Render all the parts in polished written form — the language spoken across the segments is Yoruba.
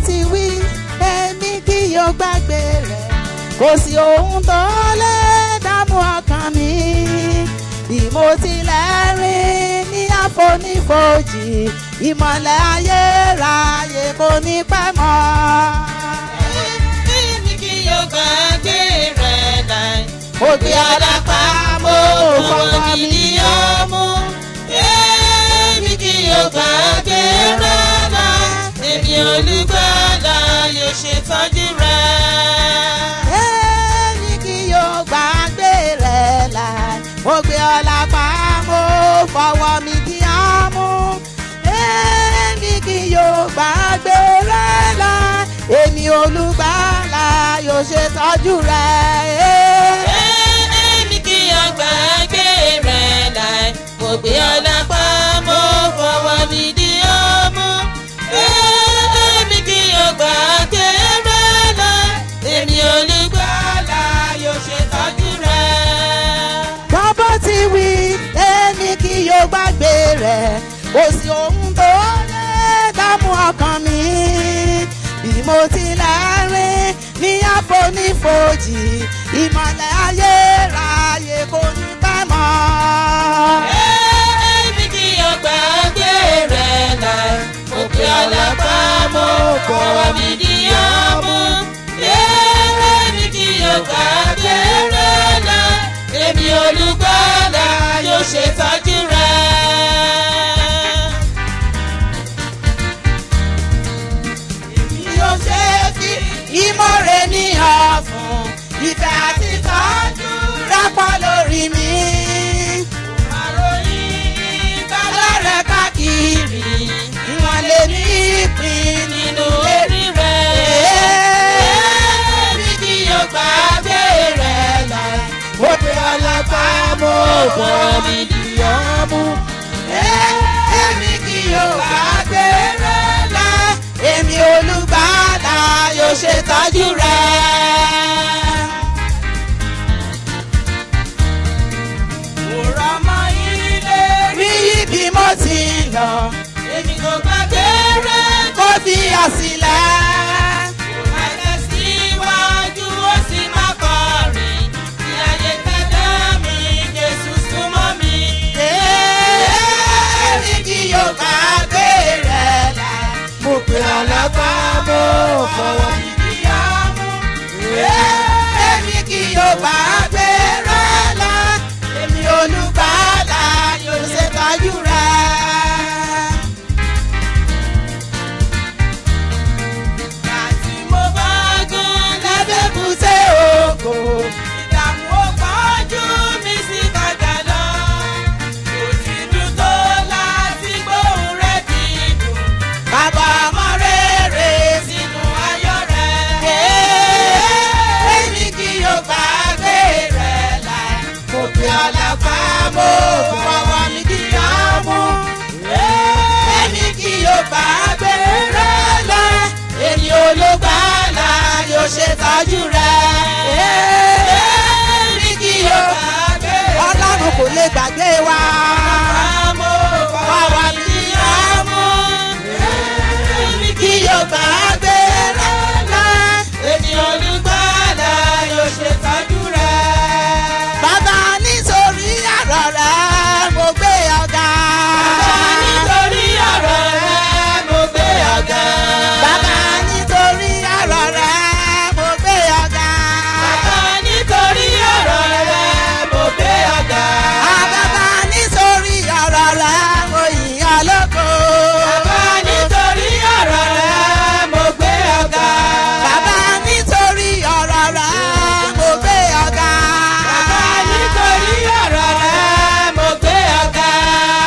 ti wí èmi kì yóò gbàgbé rẹ̀. Kò sí ohun tó lè dààmú ọkàn mi. Bí mo tilẹ̀ rìn ní àfonífojì, ìmọ̀lẹ̀ ayérayé kò ní pẹ́ mọ́. Èmi kì yóò gbàgbé rẹ̀ láì. Mo gbé ọlọ́pàá mo fọwọ́ mi ní ọmú. Èmi kì yóò gbàgbé rẹ̀ láì. Èmi olùgbàlà yóò ṣètọ́jú rẹ̀. Èmi kì yóò gbàgbé rẹ̀ láì. Mo gbé ọlọ́pàá mo fọwọ́ mi ní ọmú. Èmi kì yóò gbàgbé rẹ̀ láì. Èmi olùgbàlà yóò ṣètọ́jú rẹ̀. Èmi kì yóò gbàgbé rẹ̀ láì. Mo gbé ọlọ́pàá mo fọwọ́ mi di ọmú. Èmi kì yóò gbàgbé rẹ̀ láì. Èmi olùgbàlà yóò ṣètọ́jú rẹ̀. Bàbá ti wí èmi kì yóò gbàgbé rẹ̀. Kò sí ohun tó lè dààmú ọkàn mi. Bí mo tilẹ̀ rìn ní àfonífojì, ìmọ̀lẹ̀ ayérayé kò ní pẹ́ mọ́. Èmi kì yóò gbàgbé rẹ̀ láì. Mo gbé ọlọ́pàá mo fọwọ́ mi di ọmú. Èmi kì yóò gbàgbé rẹ̀ láì. Èmi olùgbàlà yóò ṣètọ́jú rẹ̀. Èmi yóò ṣe fi ìmọ̀re ní ọ̀fun, ìfẹ́ àti ìtọ́jú rẹ̀ pọ̀ lórí mi. Lọ́rẹ̀ káàkiri, ìwọ̀n lè ní ìpín nínú Orí rẹ̀. Èmi kì yóò gbàgbé rẹ̀ láì. mo pe ọlọ́pàá mo fọwọ́ mi di ọmú. Èmi kì yóò gbàgbé rẹ̀ láì. Èmi olùgbàlà yóò ṣètọ́jú rẹ̀. Mo rọ̀ mọ́ ilé rí bí mo ti lọ. Èmi kò gbàgbé rẹ̀. Kó fi àsìlẹ̀. Máa tẹ̀síwájú ó sì máa kọrin. Ní ayé tẹ́lẹ̀ mi, Jésù súnmọ́ mi. Èmi kì yóò gbàgbé rẹ̀ láì. Mo pe ọlọ́pàá mo fọwọ́ mi di ọmú. Èmi kì yóò gbàgbé rẹ̀ láì. Èmi olùgbàlà yóò ṣètọ́jú rẹ̀. Àti mo bá gún Lábẹ́ bùté ògo. ìdààmú ó pọ̀jù mi sí kọjá lọ. Kò sí dùn tó láti gbóhùn rẹ̀ dídùn. Bàbá ọmọ rere Sínú ayọ̀ rẹ̀. èmi kì yóò gbàgbé rẹ̀ láì. Mo pe ọlọ́pàá mo fọwọ́ mi di ọmú. Èmi kì yóò gbàgbé rẹ̀ láì. Èmi olùgbàlà yóò ṣètọ́jú rẹ̀. Èmi kì yóò gbàgbé rẹ̀. Ọlọ́run kò lè gbàgbé wa. Fọwọ́ mi di ọmú. Èmi kì yóò gbàgbé rẹ̀ láì. Èmi olùgbàlà yóò ṣètọ́jú rẹ̀. Bàbá nítorí ọ̀rọ̀ rẹ̀ mo gbé ọ̀gá. Nítorí ọ̀rọ̀ rẹ̀ mo gbé ọ̀gá. Bàbá nítorí ọ̀rọ̀ rẹ̀ mo gbé ọ̀gá. Bàbá nítorí ọ̀rọ̀ rẹ̀ mo gbé ọ̀gá. Bàbá nítorí ọ̀rọ̀ rẹ̀ mo yìn ọ́ lógo. Bàbá nítorí ọ̀rọ̀ rẹ̀ mo gbé ọ̀gá. Bàbá nítorí ọ̀rọ̀ rẹ̀ mo gbé ọ̀gá. Bàbá nítorí ọ̀rọ̀ rẹ̀ mo gbé ọ̀gá.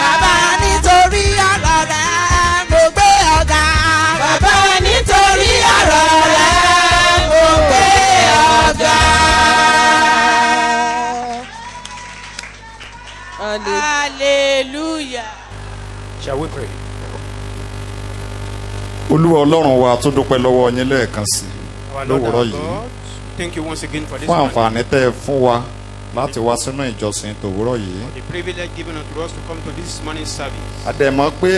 Bàbá nítorí ọ̀rọ̀ rẹ̀ mo gbé ọ̀gá. Bàbá nítorí ọ̀rọ̀ rẹ̀ mo gbé ọ̀gá. Hallelujah. Shall we pray? Olúwa Ọlọ́run wa tó dúpẹ́ lọ́wọ́ yín lẹ́ẹ̀kan sí Our Lord lówùúrọ̀ our yìí God, thank you once again for this fún morning, àǹfààní tẹ́ ẹ fún wa láti wá sínú ìjọsìn tòwúrọ̀ yìí. the privilege given unto us to come to this morning's service. Àdẹ̀mọ́ pé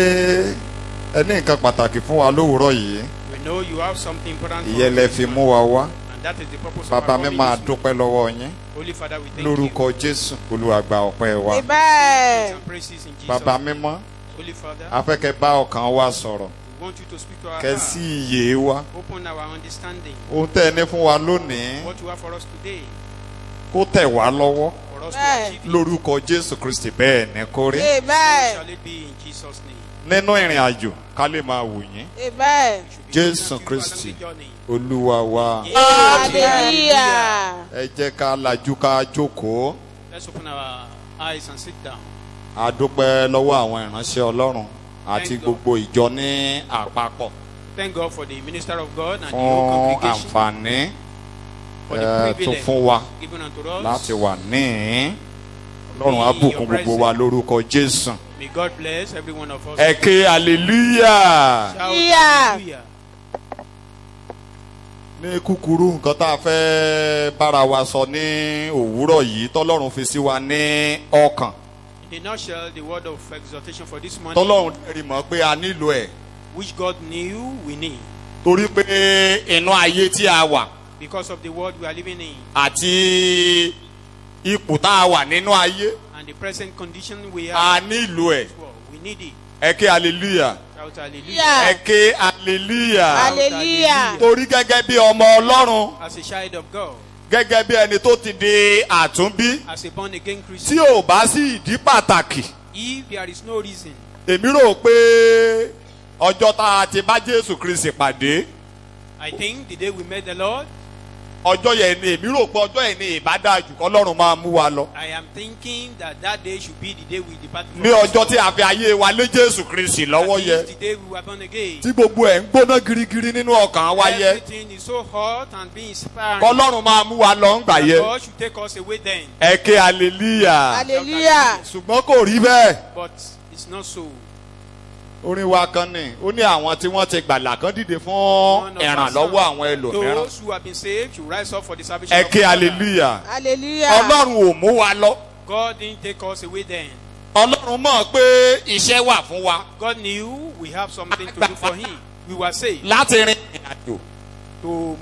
ẹ ní nǹkan pàtàkì fún wa lówùúrọ̀ yìí. We know you have something important for ìyẹn lẹ us, fi mú wa wá. and that is the purpose of Bàbá our mi coming máa this dúpẹ́ lọ́wọ́ yín. morning. Holy Father, we thank Lórúkọ you. Jésù, Olúwa gba ọpẹ́ wa. Amen. Thanks and praises in Jesus' Bàbá name. mímọ́, Holy Father, a fẹ́ kẹ́ bá ọkàn wa sọ̀rọ̀. we want you to speak to our Kẹ́ heart. sí ìyè wa. Open our understanding. Ohun tẹ́ ẹ ní fún wa lónìí, What you have for us today, kó tẹ̀ wá lọ́wọ́. for us to Amen. achieve it. Lórúkọ Jésù Kristi bẹ́ẹ̀ ní kó rí. So Amen. shall it be in Jesus' name. Nínú ìrìn àjò, ká lè máa wò yín. Amen. Jésù Kristi, Olúwa wa. Hallelujah. Ẹ jẹ́ ká lajú ká jókòó. Let's open our eyes and sit down. A dúpẹ́ lọ́wọ́ àwọn ìránṣẹ́ Ọlọ́run àti Thank God. gbogbo ìjọ ní àpapọ̀ Thank God for the minister of God and the whole fún congregation àǹfààní for the tó privilege fún wa given unto us. láti wà níhìn. Ọlọ́run á bùkún gbogbo wa lórúkọ Jésù. May God bless every one of us. Ẹ ké hallelujah. Shout Yeah. hallelujah. Ní kúkúrú nǹkan tá a fẹ́ bára wa sọ ní òwúrọ̀ yìí tọ́lọ́run fi sí wa ní ọkàn. In a nutshell, the word of exhortation for this morning, Tọ́lọ́run rí mọ̀ pé a nílò ẹ̀ which God knew we need torí pé inú ayé tí a wà because of the world we are living in àti ipò tá a wà nínú ayé and the present condition we a are. nílò ẹ̀. We need it. Ẹ ké hallelujah. Shout hallelujah. Yeah. Ẹ ké hallelujah. Hallelujah. Torí gẹ́gẹ́ bí ọmọ Ọlọ́run, As a child of God, gẹ́gẹ́ bí ẹni tó ti di àtúnbí, as a born again tí Christian, ò bá sí ìdí pàtàkì, if there is no reason, èmi rò pé ọjọ́ tá a ti bá Jésù Kristi pàdé, I think the day we met the Lord, ọjọ́ yẹn ni èmi rò pé ọjọ́ yẹn ni ìbádájú k'Ọlọ́run máa mú wa lọ. I am thinking that that day should be the day we depart from Ní this ọjọ́ tí world. a fi ayé wa lé Jésù Kristi lọ́wọ́ That yẹ, is the day we were born again. tí gbogbo ẹ̀ ń gbóná girigiri nínú ọkàn wa yẹ, Everything is so hot and being inspiring. k'Ọlọ́run máa mú wa lọ ńgbà that yẹ. God should take us away then. Ẹ ké hallelujah. Hallelujah. Ṣùgbọ́n kò rí bẹ́ẹ̀. But it's not so. Orin wa kan ni ó ní àwọn tí wọ́n ti gbàlà kan dìde fún None of us ìrànlọ́wọ́ àwọn ẹlòmíràn. Those who have been saved should rise up for the salvation Ẹ of ké God. hallelujah. Hallelujah. Ọlọ́run ò mú wa lọ. God didn't take us away then. Ọlọ́run mọ̀ pé iṣẹ́ wà fún wa God knew we have something to do for Him. We were saved láti rin ìrìnàjò. to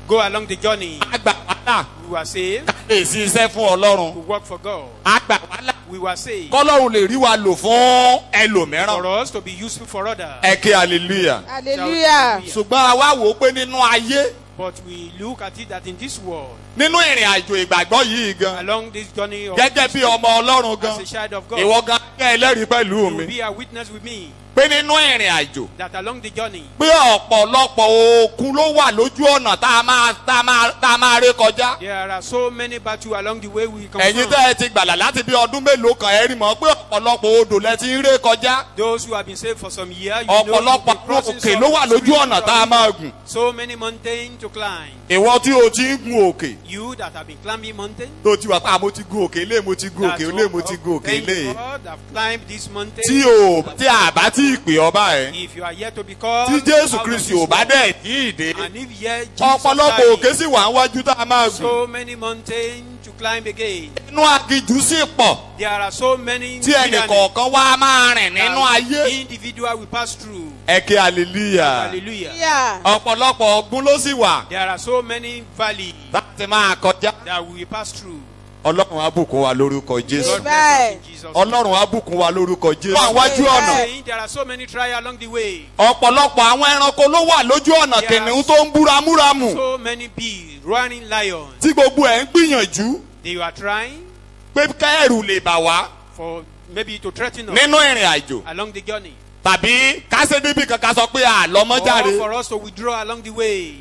go along the journey. Àgbà wàhálà We were saved lè sí iṣẹ́ fún Ọlọ́run. to work for God. Àgbà wàhálà We were saved kọ́lọ́run lè rí wa lò fún for ẹlòmíràn. us to be useful for others. Ẹ ké hallelujah. Hallelujah. Ṣùgbọ́n a wá wò ó pé nínú ayé But we look at it that in this world, nínú ìrìn àjò ìgbàgbọ́ yìí gan along this journey of gẹ́gẹ́ bí ọmọ Ọlọ́run gan as a child of God, ìwọ gan jẹ́ ẹlẹ́rìí pẹ̀lú you will mi be a witness with me pé nínú ìrìn àjò that along the journey, pé ọ̀pọ̀lọpọ̀ òkun ló wà lójú ọ̀nà tá a máa ré kọjá. there are so many battles along the way we come Ẹ̀yin from. tẹ́ ẹ ti gbàlà láti bí ọdún mélòó kan ẹ rí mọ̀ pé ọ̀pọ̀lọpọ̀ odò lẹ ti ń ré kọjá. Those who have been saved for some years, you know, Ọ̀pọ̀lọpọ̀ you'll be crossing òkè some ló wà lójú spiritual ọ̀nà tá a máa gùn. so many mountains to climb. Ìwọ tí o ti ń gun òkè You that have been climbing mountains, tó ti wà pé mo ti gun òkè ilé mo ti gun òkè ilé mo ti gun òkè thank ilé. God have climbed this mountain. Tí a bá tí ì pè ọ́ báyìí. If you are yet to be called, Tí Jésù out of Kristi this ò bá world, dẹ̀ tí ì dé. and if yet Jesus Ọ̀pọ̀lọpọ̀ òkè died, sì wà níwájú tá a máa gùn. so many mountains to climb again. Inú aginjù sì pọ̀ There are so many tí ẹnì kọ̀ọ̀kan wá máa rìn nínú ayé. individual we pass through. Ẹ ké hallelujah. Hallelujah. Yeah. Ọ̀pọ̀lọpọ̀ ọ̀gbun ló sì wà There are so many valleys láti máa kọjá. that we pass through. Ọlọ́run á bùkún wa lórúkọ Jésù. God bless us in Jesus' name. Ọlọ́run á bùkún wa lórúkọ Jésù. Wọ́n àwájú ọ̀nà. Saying there are so many trials along the way. Ọ̀pọ̀lọpọ̀ àwọn ẹranko ló wà lójú ọ̀nà kìnìún tó ń búramúramù. So many bees, running lions. Tí gbogbo ẹ̀ ń gbìyànjú They were trying pé kẹ́ẹ̀rù lè bà wá for maybe to threaten us nínú ìrìn àjò. along the journey. Tàbí kásẹ̀ débi kankan sọ pé Or àlọ́mọ́járe. for us to withdraw along the way.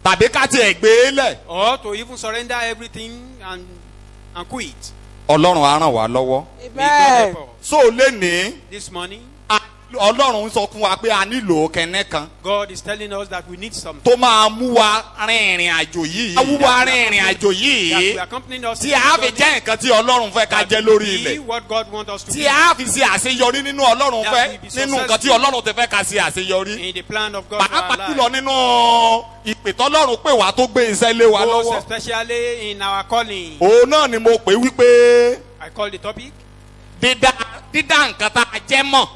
Tàbí ká tiẹ̀ gbé e lẹ̀. Or to even surrender everything and quit. Ọlọ́run á ràn wá lọ́wọ́. May God Amen. help us. So lè ní This morning, Ọlọ́run sọ fún wa pé a nílò kẹ́nẹ́ kan God is telling us that we need something. tó máa mú wa rin ìrìn àjò yìí. Á mú wa rin ìrìn àjò That yìí. will accompany us. Tí a fi jẹ́ nǹkan tí Ọlọ́run fẹ́ ká jẹ́ lórí ilẹ̀. What God wants us to Tí be a fi ṣe àṣeyọrí nínú Ọlọ́run That fẹ́ we be nínú nǹkan tí successful. Ọlọ́run ti fẹ́ ká ṣe àṣeyọrí. in the plan of God for our Pàápàá jùlọ life. nínú ìpè tọ́lọ́run pè wá tó gbé iṣẹ́ lé wa Most lọ́wọ́. especially in our calling. Òun náà ni mo pè wípé I call the topic dídá nǹkan tá a jẹ́ mọ̀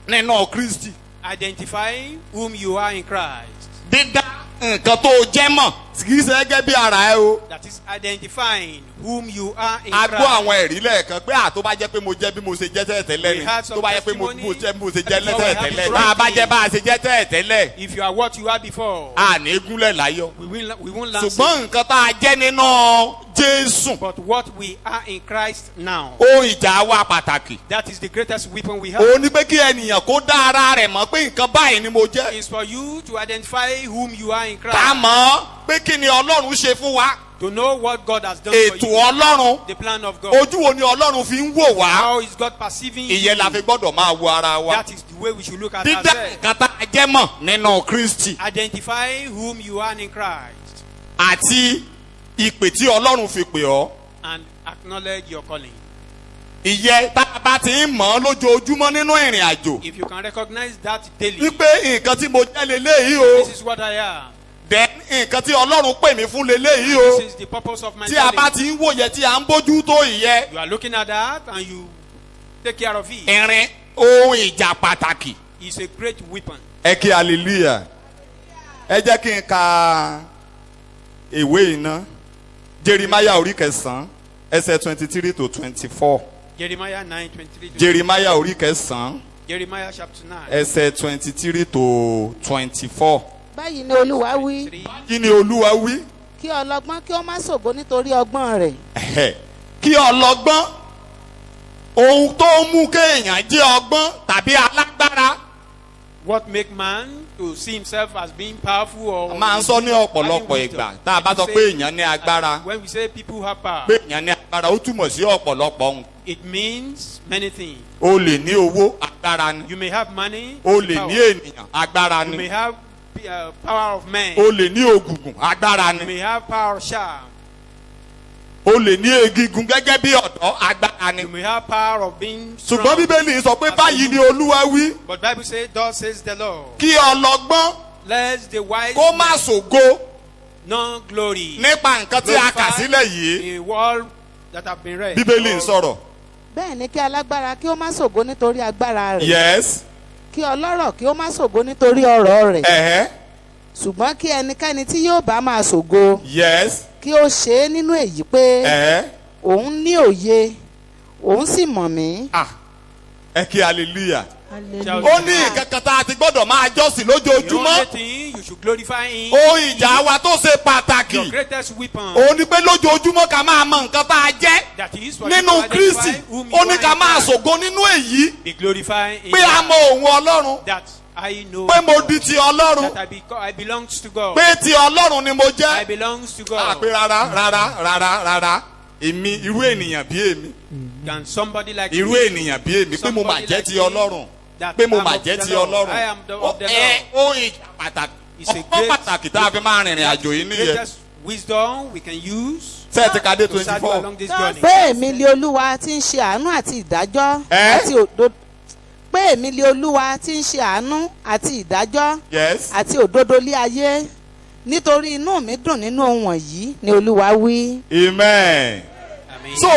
nínú Kristi. Identify whom you are in Christ. dídá nǹkan tó jẹ́ mọ̀ kì í ṣe gẹ́gẹ́ bí ara ẹ o. That is identifying whom you are in a Christ. gbọ́ àwọn ẹ̀rí lẹ́ẹ̀kan pé tó bá jẹ́ pé mo jẹ́ bí mo ṣe jẹ́ tẹ́lẹ̀ ni tó bá jẹ́ pé mo jẹ́ bí mo ṣe jẹ́ tẹ́lẹ̀ bá a bá jẹ́ bá a ṣe jẹ́ tẹ́lẹ̀ If you are what you are before, a ní gúnlẹ̀ láyọ̀. we won't land ṣùgbọ́n nǹkan tá a jẹ́ nínú Jésù But what we are in Christ now, ohun ìjà wa pàtàkì. that is the greatest weapon we have. òun ni pé kí ènìyàn kó dá ara rẹ̀ mọ̀ pé nǹkan báyìí ni mo jẹ́. Is for you to identify whom you are in Christ. ká mọ̀ pé kí ni Ọlọ́run ṣe fún wa. To know what God has done ètò for you. Ọlọ́run The plan of God. ojú wo ni Ọlọ́run fi ń wò wá. How is God perceiving you? ìyẹn la fi gbọ́dọ̀ máa wo ara wa. That is the way we should look at dídá ourselves. nǹkan tá a jẹ́ mọ̀ nínú Kristi Identify whom you are in Christ àti ìpè tí Ọlọ́run fi pè ọ́. and acknowledge your calling. ìyẹn tá a bá ti ń mọ̀ ọ́ lójoojúmọ́ nínú ìrìn àjò. If you can recognize that daily, wípé nǹkan tí mo jẹ́ leléyìí o. this is what I am. then nǹkan tí Ọlọ́run pè mí fún leléyìí o. This is the purpose of my tí a bá calling. ti ń wòye tí a ń bójú tó ìyẹn. You are looking at that and you take care of it. ìrìn ohun ìjà pàtàkì. It's a great weapon. ẹ kí hallelujah. ẹ jẹ́ kí n ka ìwé iná Jeremiah orí 9 ẹsẹ̀ 23 to 24. Jeremiah 9:23. Jeremiah orí 9 Jeremiah chapter 9. ẹsẹ̀ 23 to 24. báyìí ni Olúwa wí, kí ni Olúwa wí? kí ọlọ́gbọ́n kí ó má ṣògo nítorí ọgbọ́n rẹ̀. kí ọlọ́gbọ́n ohun tó mú kéèyàn jẹ́ ọgbọ́n tàbí alágbára. What make man to see himself as being powerful or máa ń sọ ní ọ̀pọ̀lọpọ̀ ìgbà tá a bá sọ pé èèyàn ní agbára. When we say people have power, pé èèyàn ní agbára ó túmọ̀ sí ọ̀pọ̀lọpọ̀ ohun. it means many things. o lè ní owó agbára ni. You may have money, o lè power. ní ènìyàn agbára You may ni. have power of men. o lè ní ògùngùn agbára You may ni. have power of charm. o lè ní egungun gẹ́gẹ́ bí ọ̀dọ́ agbára ni. You may have power of being strong. ṣùgbọ́n Bíbélì sọ pé báyìí ni Olúwa wí. But Bible says, "Thus says the Lord, kí ọlọ́gbọ́n let the wise kó má ṣògo no glory nípa nǹkan tí a kà sílẹ̀ yìí. in all that have been read." Bíbélì ń sọ̀rọ̀. bẹ́ẹ̀ ni kí alágbára kí ó má ṣògo nítorí agbára rẹ̀. yes. kí ọlọ́rọ̀ kí ó má ṣògo nítorí ọrọ̀ rẹ̀. ẹ̀hẹ́. ṣùgbọ́n kí ẹnikẹ́ni tí yóò bá máa ṣògo yes. kí ó ṣe é nínú èyí pé ẹ̀hẹ́. òun ní òye òun sì mọ̀ mí. ẹ kí hallelujah. Shout ó ní nǹkan kan tá a ti gbọ́dọ̀ máa jọ́sìn The only lójoojúmọ́. thing you should glorify Him. ohun ìjà wa tó ṣe Your pàtàkì. greatest weapon. òun ni pé lójoojúmọ́ ká máa mọ nǹkan tá a jẹ́ That is for you nínú to identify Kristi. whom you ó ní are ká in máa Christ. ṣògo nínú èyí. Be glorified in pé a God. mọ òun Ọlọ́run. That I know pé mo God. di ti Ọlọ́run. That I belongs to God. pé ti Ọlọ́run ni mo I jẹ́. belongs to a God. pé rárá èmi irú ènìyàn bí èmi. Can somebody like irú me, ènìyàn bí èmi pé mo mà somebody jẹ́ like ti me, Ọlọ́run. that pé mo I'm mà of jẹ́ the ti Lord. Ọlọ́run. I am of the ohun ìjà pàtàkì. It's a ọgbọ́n great- pàtàkì tá a fi máa rìnrìn àjò yìí nìyẹn. greatest wisdom we can use ṣé ẹ ti ka dé to serve you 24. along this journey. pé èmi lé Olúwa tí ń ṣe àánú àti ìdájọ́ àti òdodo. pé èmi lé Olúwa tí ń ṣe àánú àti ìdájọ́ yes. àti òdodo lé ayé nítorí inú mi dùn nínú ohun wọ̀nyí ni Olúwa wí. amen. Amen. so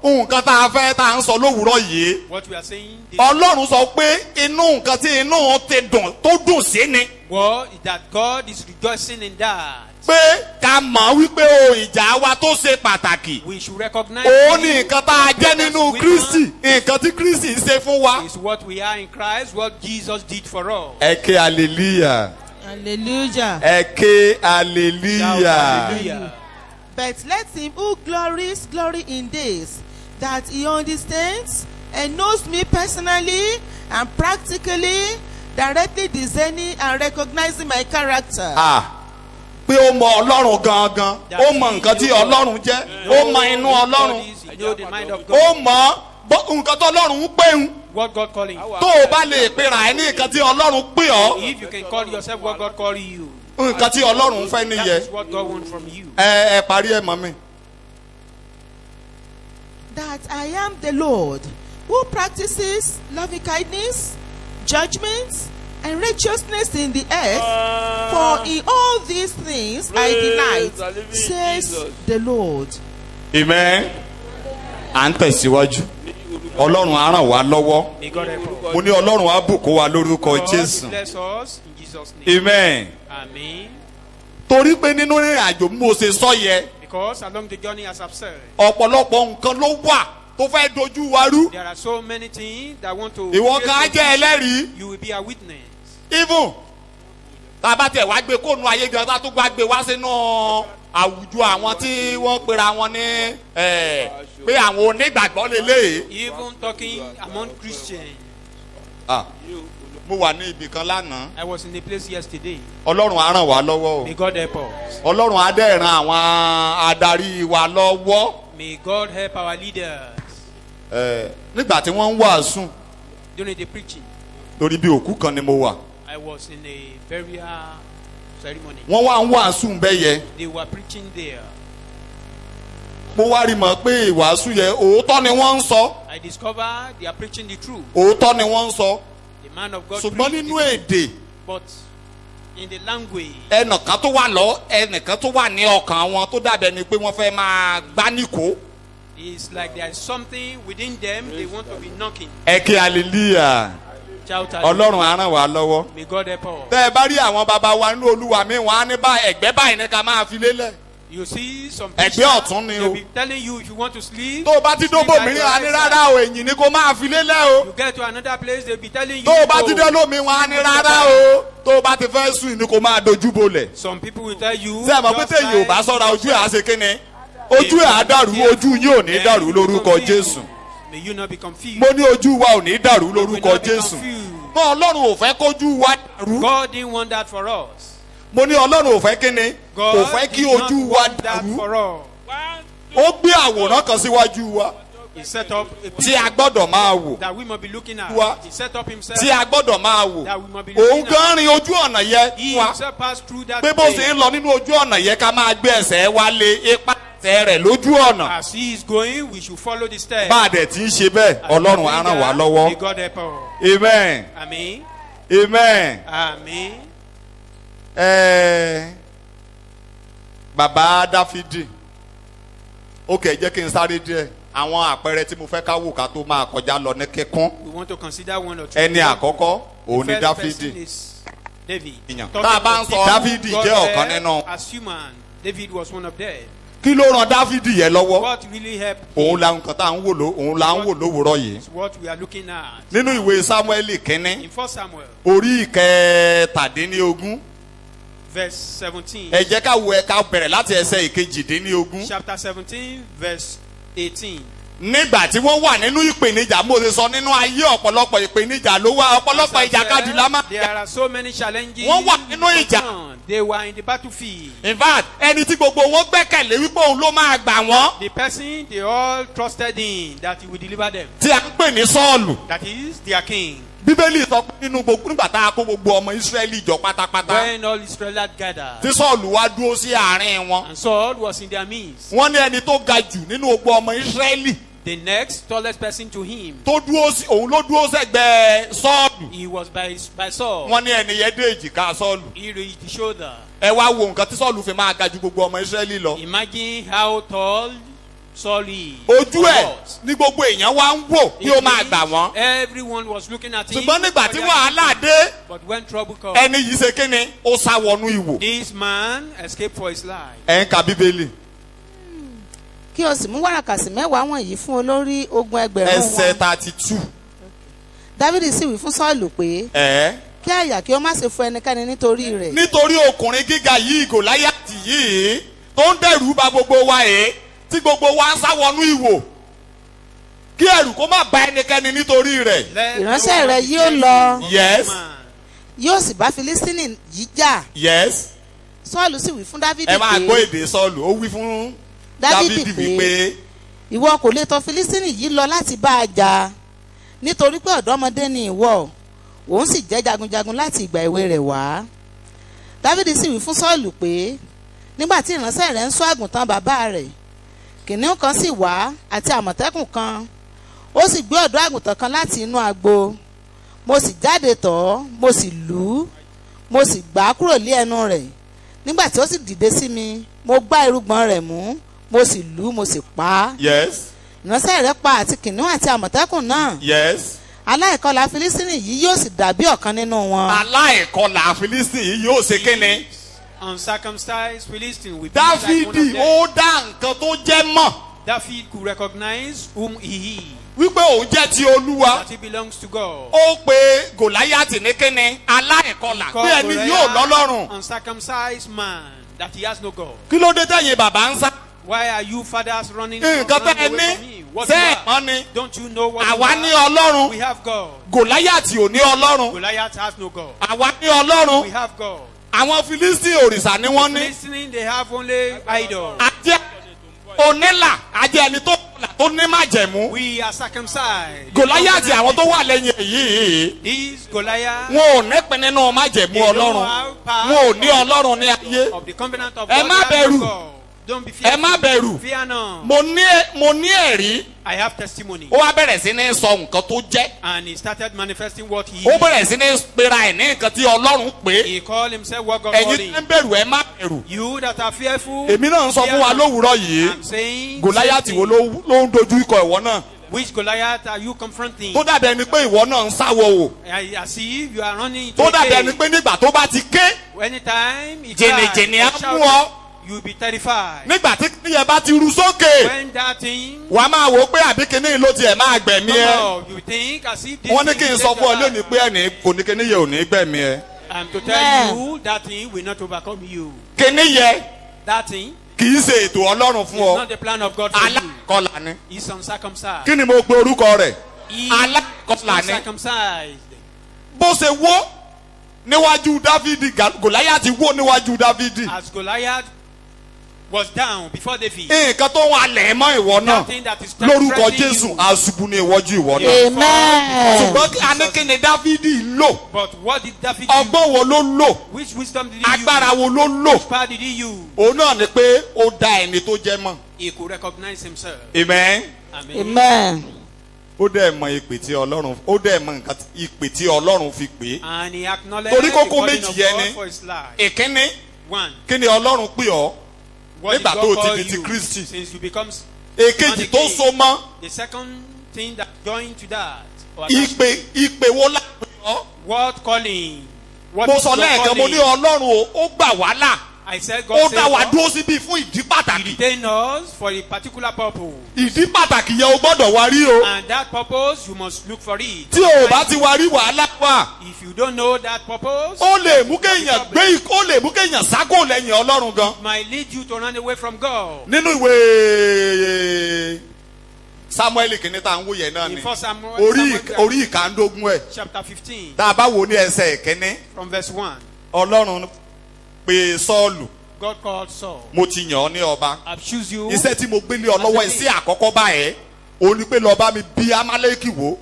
nǹkan tá a fẹ́ tá a ń sọ lówùúrọ̀ yìí. What we are saying, Ọlọ́run sọ pé inú nǹkan tí inú ti dùn tó dùn sí ni. well, that God is rejoicing in that. pé ká mọ̀ wípé ohun ìjà wa tó ṣe pàtàkì. We should recognize òun ni Him. nǹkan tá a jẹ́ nínú Kristi. nǹkan tí Kristi ṣe fún wa. Is what we are in Christ, what Jesus did for us. ẹ ké hallelujah. Hallelujah. ẹ ké Shout hallelujah. hallelujah. But let him who glories glory in this, that he understands and knows me personally and practically, directly discerning and recognizing my character. pé ó mọ Ọlọ́run gangan. ó mọ nǹkan tí Ọlọ́run jẹ́. ó mọ inú Ọlọ́run. You know the mind of ó God. mọ nǹkan tí Ọlọ́run ń pè ń. What God calling. tó o bá lè pera ẹ ní nǹkan tí Ọlọ́run pè ọ́. If you can call yourself what God call you, nǹkan tí Ọlọ́run fẹ́ that nìyẹn. is what God wants from you. ẹ parí ẹ mọ́ mi. That I am the Lord, who practices loving kindness, judgment, and righteousness in the earth. For in all these things I delight, says the Lord. amen. à ń tẹ̀síwájú. ọlọ́run á ràn wá lọ́wọ́. May God help us. Mo ní ọlọ́run á bùkún wa lórúkọ God Jésù. bless us in Jesus' name. Amen. Amen. Torí pé nínú ìrìn àjò bí mo ṣe sọ yẹ Because along the journey, as I've said, ọ̀pọ̀lọpọ̀ nǹkan ló wà tó fẹ́ dojú wa rú. there are so many things that want to. Ìwọ kan á jẹ́ ẹlẹ́rìí. You will be a witness. Even tá a bá tẹ̀ wá gbé kóònù ayé gan tá a tún gbé wá sínú àwùjọ àwọn tí wọ́n pera wọn ní pé àwọn onígbàgbọ́ lélẹ̀. Even talking among Christians. Mo wà ní ibì kan lánàá. I was in a place yesterday. Ọlọ́run á ràn wá lọ́wọ́ o. May God help us. Ọlọ́run á dẹ̀ ran àwọn adarí wa lọ́wọ́. May God help our leaders. Nígbà tí wọ́n ń wàásù During the preaching, lórí bí òkú kan ni mo wà. I was in a burial ceremony. Wọ́n wá ń wàásù ń bẹ́ yẹ. They were preaching there. Mo wá rí mọ̀ pé ìwàásù yẹ òótọ́ ni wọ́n ń sọ. I discovered they are preaching the truth. Òótọ́ ni wọ́n ń sọ. The man of God Ṣùgbọ́n preached nínú the truth. èdè But in the language, ẹnìkan tó wà ẹnìkan tó wà ní ọkàn wọn tó dàbẹ̀ ni pé wọ́n fẹ́ máa gbá níkò. it's like there is something within them they want to be knocking. Ẹ kí hallelujah. Shout out. Ọlọ́run á ràn wá lọ́wọ́. May God help us. Tẹ́ ẹ bá rí àwọn bàbá wa nínú Olúwa mi wọ́n á ní ẹgbẹ́ báyìí ní ká máa fi lélẹ̀. You see some Ẹgbẹ́ ọ̀tún ni o. they'll be telling you if you want to sleep. Tó o bá ti sleep dóbò like mìíràn your á ní right rárá side. o èyìn ni kó máa fi lélẹ̀ o. You get to another place they'll be telling you. Tó o bá ti go. dé lómi wọn á ní rárá o. Tó o bá ti fẹ́ sùn ni kó máa dojú bolẹ̀. Some people will tell you. Ṣé ẹ mọ̀ pé just téèyàn ò bá like- sọ́ra ojú ẹ̀ á ṣe kíni? Ojú ẹ̀ á dàrú ojú yín ò ní dàrú lórúkọ Jésù. May you not be confused. Mo ní ojú wa ò ní dàrú lórúkọ Will not be Jésù. confused. Mọ Ọlọ́run ò fẹ́ kójú wa dàrú. God didn't want that for us. Mo ní Ọlọ́run ò fẹ́ kíni? Kò God fẹ́ kí did not ojú wa want that dàrú. for us. Ó gbé àwòrán kan síwájú wa He set up a tí a gbọ́dọ̀ máa wò. that we must be looking at. Wa- He set up himself. Tí a gbọ́dọ̀ máa wò. That we must be Òun looking gan at. rin ojú ọ̀nà yẹn He fún wa. himself passed through that Pé bó way. ṣe ń lọ nínú ojú ọ̀nà yẹn ká máa gbé ẹsẹ̀ wa lé ipa ẹsẹ̀ rẹ̀ lójú ọ̀nà. As he is going, we should follow the steps. Bá a dẹ̀ ti ń ṣe bẹ́ẹ̀, Ọlọ́run á ràn wá May lọ́wọ́. God help us. Amen. Amen. Amen. Amen. Bàbá Dáfídì. Ok, jẹ́ kí n sáré díẹ̀. Àwọn àpẹẹrẹ tí mo fẹ́ ká wò ká tó máa kọjá lọ ní kíkún. We want to consider one or two. Ẹni àkọ́kọ́, òun ni The first person Dáfídì. is David. Tá a bá ń sọ Dáfídì jẹ́ ọ̀kan nínú. As human, David was one of them. Kí ló ran Dáfídì yẹn lọ́wọ́? What really helped Òun him la nǹkan tá à ń wò òun la ń wò lówùúrọ̀ yìí. is what we are looking at. Nínú ìwé Sámúẹ́lì kínní, In 1 Samuel, orí ìkẹtàdínlógún. verse 17. Ẹ jẹ́ ká wo ẹ̀ka bẹ̀rẹ̀ láti ẹsẹ̀ ìkejìdínlógún. Chapter 17, verse 18. Nígbà tí wọ́n wà nínú ìpèníjà, mo ṣe sọ nínú ayé ọ̀pọ̀lọpọ̀ ìpèníjà ló wà ọ̀pọ̀lọpọ̀ ìjàkadì la máa. There are so many challenges. Wọ́n wà nínú ìjà. They were in the battlefield. In fact, ẹni tí gbogbo wọn gbẹ́kẹ̀lé wípé òun ló máa gbà wọ́n. The person they all trusted in that he will deliver them. Tí a ń pè ní Sọ́ọ̀lù. That is their king. Bíbélì sọ pé nínú gbogbo nígbà tá a kó gbogbo ọmọ Ísírẹ́lì jọ pátápátá. When all Israelites gathered. Tí Sọ́ọ̀lù wá dúró sí àárín wọn. And Saul was in their midst. Wọ́n ní ẹni tó ga jù nínú gbogbo ọmọ Ísírẹ́lì. The next tallest person to him, Tó dúró sí òun ló dúró sẹ́gbẹ̀ẹ́ Sọ́ọ̀lù. he was by Saul. Wọ́n ní ẹni yẹn dé èjìká Sọ́ọ̀lù. He reached the shoulder. Ẹ wá wo nǹkan tí Sọ́ọ̀lù fi máa ga ju gbogbo ọmọ Ísírẹ́lì lọ. Imagine how tall Saul is. Ojú ẹ̀ Was. ní gbogbo èèyàn wá ń wò bí ó máa gbà wọ́n. Everyone was looking at him. Ṣùgbọ́n nígbà tí wàhálà dé, But when trouble comes, ẹni yìí ṣe kí ni? Ó sá wọnú ìwò. this man escaped for his life. Ẹ̀ ń ka Bíbélì. kí o sì mú wàràkàsì mẹ́wàá wọ̀nyí fún olórí ogun ẹgbẹ̀rún Ẹsẹ̀ wọn. 32. Dávidi sì wí fún Sọ́ọ̀lù pé kí àyà kí ó má ṣe fún ẹnikẹ́ni nítorí rẹ̀. Nítorí ọkùnrin gíga yìí Gòláyátì yìí tó ń dẹ̀rù bà gbogbo wa yìí tí gbogbo wa ń sá wọnú ìwò. Kí ẹ̀rù kó má bà ẹnikẹ́ni nítorí rẹ̀. Ìránṣẹ́ rẹ̀ yóò lọ. Yes. Yóò sì bá Filistini yìí jà. Yes. Sọ́ọ̀lù sì wí fún Dávidi Ẹ máa gbọ́ pé èdè Sọ́ọ̀lù. Ó wí fún Dávidi Dávidi pé wípé ìwọ kò lè tọ̀ Filistini yìí lọ láti bá a jà nítorí pé ọ̀dọ́mọdé ni ìwọ òun sì jẹ́ jagunjagun láti ìgbà èwe rẹ̀ wá. Dávidi sì wí fún Sọ́ọ̀lù pé nígbà tí ìránṣẹ́ rẹ̀ ń ṣọ́ àgùntàn bàbá rẹ̀ kìnìún kan sì wá àti àmọ̀tẹ́kùn kan ó sì gbé ọ̀dọ́ àgùntàn kan láti inú agbo mo sì jáde tọ̀ ọ́ mo sì lù ú mo sì gbà á kúrò lé ẹnu rẹ̀ nígbà tí ó sì dìde sí mi mo gbá irùngbọ̀n rẹ̀ mú mo sì lù ú mo sì pa á. yes. ìránṣẹ́ rẹ̀ pa àti kìnìún àti àmọ̀tẹ́kùn náà. yes. aláìkọlà Fílístínì yìí yóò sì dàbí ọ̀kan nínú wọn. aláìkọlà Fílístínì yìí yóò ṣe kíni. Uncircumcised Philistine will be like one of Dáfídì them. ó dá nǹkan tó jẹ́ mọ̀ David could recognize whom he is, wípé òun jẹ́ ti Olúwa. that he belongs to God. Ó pe Gòláyátì ní kíni aláìkọlà pé ẹni yóò lọ́lọ́run. Uncircumcised man, that he has no God. Kí ló dé tẹ̀yìn bàbá ń sá? Why are you fathers running Nǹkan tẹ́ ẹ away ní from me? What you ṣé are? ẹ̀mọ́ ni. Don't you know what you Àwa ní are? Ọlọ́run. We have God. Gòláyátì ò ní Ọlọ́run. Goliath has no God. Àwa ní Ọlọ́run. We have God. Àwọn Fílístì òrìṣà ni wọ́n ní. Listening, they have only idol. Ajẹ́ onílà ajẹ́ ẹni tó ní májẹ̀mú. We are circumcised. Gòláyátì àwọn tó wà lẹ́yìn èyí. This Goliath Wọn ò nípìn nínú májẹ̀mú Ọlọ́run. Wọn ò ní Ọlọ́run ní ayé. of the covenant of Ẹ God. má they have no bẹ̀rù. God. Don't be Ẹ má fearful. bẹ̀rù. Fear none. Mo ní ẹ̀rí. I have testimony. Ó wá bẹ̀rẹ̀ sí ní sọ nǹkan tó jẹ́. And he started manifesting what he Ó is. bẹ̀rẹ̀ sí ní pera ẹ̀ ní nǹkan tí Ọlọ́run pè é. He called himself what God Ẹ̀yin called tí him. ń bẹ̀rù ẹ má bẹ̀rù. You that are fearful. Èmi náà ń sọ fún wa fear not. lówùúrọ̀ yìí. I'm saying. Gòláyátì wo ló ń dojú ikọ̀ ìwọ náà? Which Goliath are you confronting? Tó dàbí ẹni pé ìwọ náà ń sáwọ o. I see you are running into Tó a dàbí ẹni cave. pé nígbà tó bá ti ké. Anytime he Jìnnìjìnnì á cries, mú ọ. you'll be terrified. Nígbà tí kíyẹn bá ti ru sókè. When that thing Wàá máa wò ó pé àbí kíní ló tiẹ̀ máa gbẹ̀mí come ẹ. out, you think as if this Wọ́n ní thing kí n will sọ take fún ọ your lónìí life. pé ẹni kò ní kíní yẹ ò ní gbẹ̀mí ẹ. I'm to tell you that thing will not overcome you. Kíní yẹ That thing kì í ṣe ètò Ọlọ́run fún is ọ. not the plan of God for you. Alákọ̀ọ́lá ni. He's uncircumcised. Kí ni mo pe orúkọ rẹ̀? He is Alákọ̀ọ́lá ni. uncircumcised. Bó ṣe wó níwájú Dáfídì, Gòláyátì wó níwájú Dáfídì. As Goliath was down before David. Nǹkan tó wà lẹ̀ mọ́ ìwọ náà That thing that is lórúkọ threatening Jésù you. àṣubú ní ìwọ́jú ìwọ náà. Amen. Ṣùgbọ́n aníkíni Dáfídì lò. But what did David do? Ọgbọ́n wo ló lò? Which wisdom did he Agbára use? wo ló lò? Which power did he use? Òun náà ni pé ó dá ẹni tó jẹ́ mọ̀. He could recognize himself. Amen. Amen. Amen. Ó dẹ̀ mọ ìpè tí Ọlọ́run ó dẹ̀ mọ nǹkan ìpè tí Ọlọ́run fi pè é. And he acknowledged Torí the kókó calling méjì of yẹn God ni. for his life. Ìkíní One, kí ni Ọlọ́run pè ọ́ what did nígbà God tó o call ti di ti you Kristi. since you become Èkejì tó so mọ́ the second thing that joined to that? Or ìpè wo la pè ọ́. what calling? What Mo is sọ your lẹ́ẹ̀kan mo ní calling? Ọlọ́run o ó gbà wá là. I said Ó God dá wa saved us. dúró síbí fún ìdí He pàtàkì. retained us for a particular purpose. Ìdí pàtàkì yẹn o gbọ́dọ̀ wá rí o. And that purpose, you must look for it. Tí o bá ti wá rí wàhálà wà. If you don't know that purpose, Ó lè mú kéèyàn ó lè mú kéèyàn sákò lẹ́yìn Ọlọ́run gan. it might lead you to run away from God. Nínú ìwé Samuel kìíní tá à ń wò yẹn náà In ni 1 Samuel, orí ìkàndógún ẹ̀ chapter 15, tá a bá wò ní ẹsẹ̀ ìkíní from verse 1, Ọlọ́run pe Sọ́ọ̀lù God called Saul, mo ti yàn ọ́ ní ọba I've choose you. iṣẹ́ tí mo gbélé ọ lọ́wọ́ ẹ̀ sí àkọ́kọ́ báyẹn òun ni pé lọ́ọ́ bá mi bí Amálẹ́kì wò.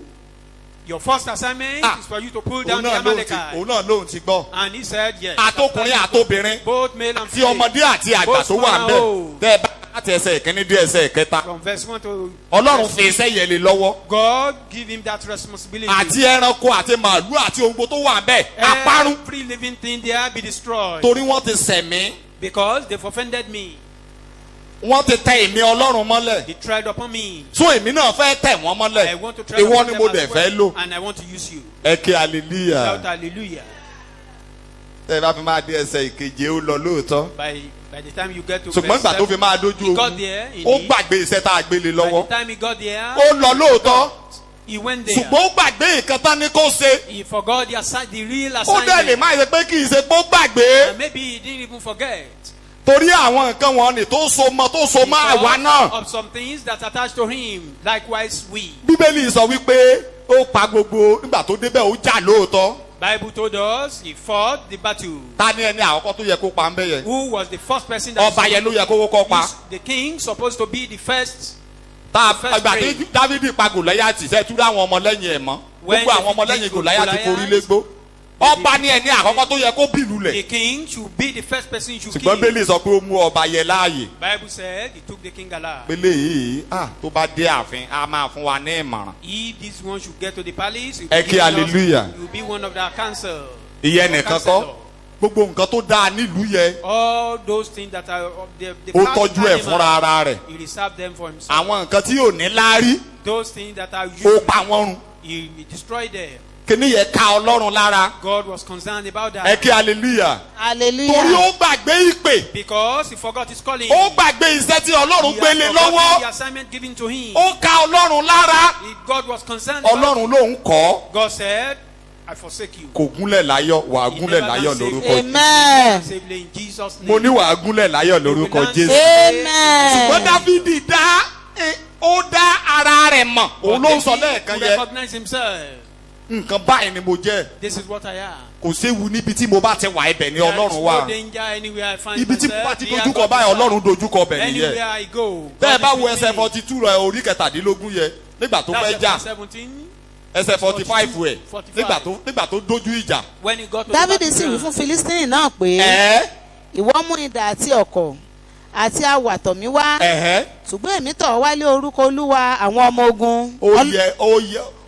Your first assignment is for you to pull down Òun the náà Amalekite. lóhun ti gbọ́. And he said, yes. Àtọkùnrin àtobìnrin Both male and tí female. ọmọdé àti àgbà tó wà ń bẹ̀ tẹ́ ẹ bá láti ẹsẹ̀ ìkíní dé ẹsẹ̀ ìkẹta. From verse 1 to Ọlọ́run fi iṣẹ́ yẹn lé lọ́wọ́. God give him that responsibility. Àti ẹranko àti màálù àti ohun gbogbo tó wà ń bẹ̀ apárún Every living thing there be destroyed. torí wọ́n ti sẹ̀mí. Because they've offended me. Wọ́n ti tẹ èmi Ọlọ́run mọ́lẹ̀. They tread upon me. So èmi náà fẹ́ tẹ̀ wọ́n I mọ́lẹ̀. want to tread Ìwọ upon ni them mo as dẹ̀ well, fẹ́ lò. and I want to use you. Ẹ kí hallelujah. Shout hallelujah. Tẹ́ ẹ bá fi máa dé ẹsẹ̀ ìkeje ó lọ lóòótọ́. By the time you get to Ṣùgbọ́n verse ìgbà tó fi 7, máa dójú he got ogun, there. ó Indeed. gbàgbé iṣẹ́ tá a gbélé By lọ́wọ́. the time he got there, Ó lọ lóòótọ́. he went there. Ṣùgbọ́n ó gbàgbé nǹkan tán ní kó ṣe. He forgot the real Ó dẹ̀ lè assignment. má ṣe pé kì í ṣe pé ó gbàgbé. And maybe he didn't even forget. Torí àwọn nǹkan wọn ni tó so mọ́ àwa náà. Because of some things that attached to him. Likewise we. Bíbélì sọ wípé ó pa gbogbo nígbà tó débẹ̀ ó jà lóòótọ́. Bible told us he fought the battle. Ta ni ẹni àkọ́kọ́ tó yẹ kó pa ń bẹ́ yẹn? Who was the first person that Ọba yẹn ló yẹ kó kọ́ pa. the king supposed to be the first? Tá a first ìgbà tí prey. Dávidi pa Gòláyátì ṣe tú àwọn ọmọlẹ́yìn ẹ̀ mọ́. When Gbogbo àwọn they ọmọlẹ́yìn defeated Gòláyátì forí Goliath, légbó. Ọba ní ẹni àkọ́kọ́ tó yẹ kó bìlù The lẹ̀. king should be the first person you should Ṣùgbọ́n kill. Bíbélì sọ pé ó mú ọba yẹn láàyè. Bible said he took the king alive. Pélé yìí tó bá dé ààfin a máa fún wa ní ìmọ̀ràn. If this one should get to the palace, he Ẹ kí hallelujah. will be one of the council. Ìyẹn nìkan kọ́. gbogbo nǹkan tó dáa nílùú yẹn All those things that are of the ó past tọ́jú ẹ̀ animal, fúnra ara rẹ̀. he reserved them for himself. àwọn nǹkan tí yóò ní láárí Those things that are ó used, pa wọ́n run. he destroyed them. kíní yẹn ká ọlọ́run lára. God was concerned about ẹ that kí hallelujah. torí hallelujah. ó gbàgbé ìpè. because he forgot his calling. ó gbàgbé iṣẹ́ tí ọlọ́run He gbélé had forgotten lọ́wọ́. the assignment given to him. ó ká ọlọ́run lára. God was concerned about ọlọ́run ló ń kọ́. God said, I forsake you. kò gúnlẹ̀ láyọ̀ wà á He gúnlẹ̀ never láyọ̀ done lórúkọ save- Jésù. Amen. Safely in Jesus' name. mo ní wà á gúnlẹ̀ láyọ̀ lórúkọ Jésù. Amen. ṣùgbọ́n Dáfídì ó dá ara rẹ̀ mọ̀. òun ló ń sọ lẹ́ẹ̀kan He yẹn. recognized himself. nǹkan báyìí ni mo jẹ́. This is what I am. kò séwu níbi tí mo bá ti wà ibẹ̀ ni There is ọlọ́run no wà. danger anywhere I find ibi tí mo myself. bá ti Here dojúkọ God báyìí is ọlọ́run dojúkọ bẹ̀ Anywhere nìyẹn. I go. bẹ́ẹ̀ God bá is wo with ẹsẹ̀ me. 42 rẹ̀ orí kẹtàdínlógún yẹn nígbà tó That's fẹ́ jà. chapter 17. ẹsẹ̀ 45 ẹ̀ 45. nígbà tó dojú ìjà. When he got to Dáfídì the sì wí fún battleground, Fílístínì náà pé ẹ̀ ìwọ mú idà àti ọ̀kọ̀ àti awà tọ̀ mí wá ẹ̀hẹ́ ṣùgbọ́n èmi tọ̀ ọ́ wálé orúkọ Olúwa àwọn ọmọ ogun.